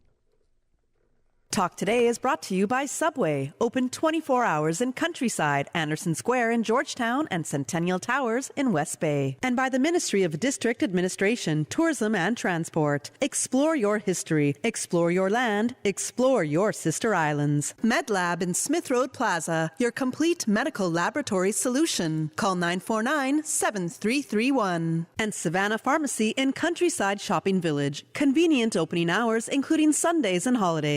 Talk Today is brought to you by Subway, open 24 hours in Countryside, Anderson Square in Georgetown, and Centennial Towers in West Bay. And by the Ministry of District Administration, Tourism and Transport. Explore your history, explore your land, explore your sister islands. MedLab in Smith Road Plaza, your complete medical laboratory solution. Call 949-7331. And Savannah Pharmacy in Countryside Shopping Village, convenient opening hours including Sundays and holidays.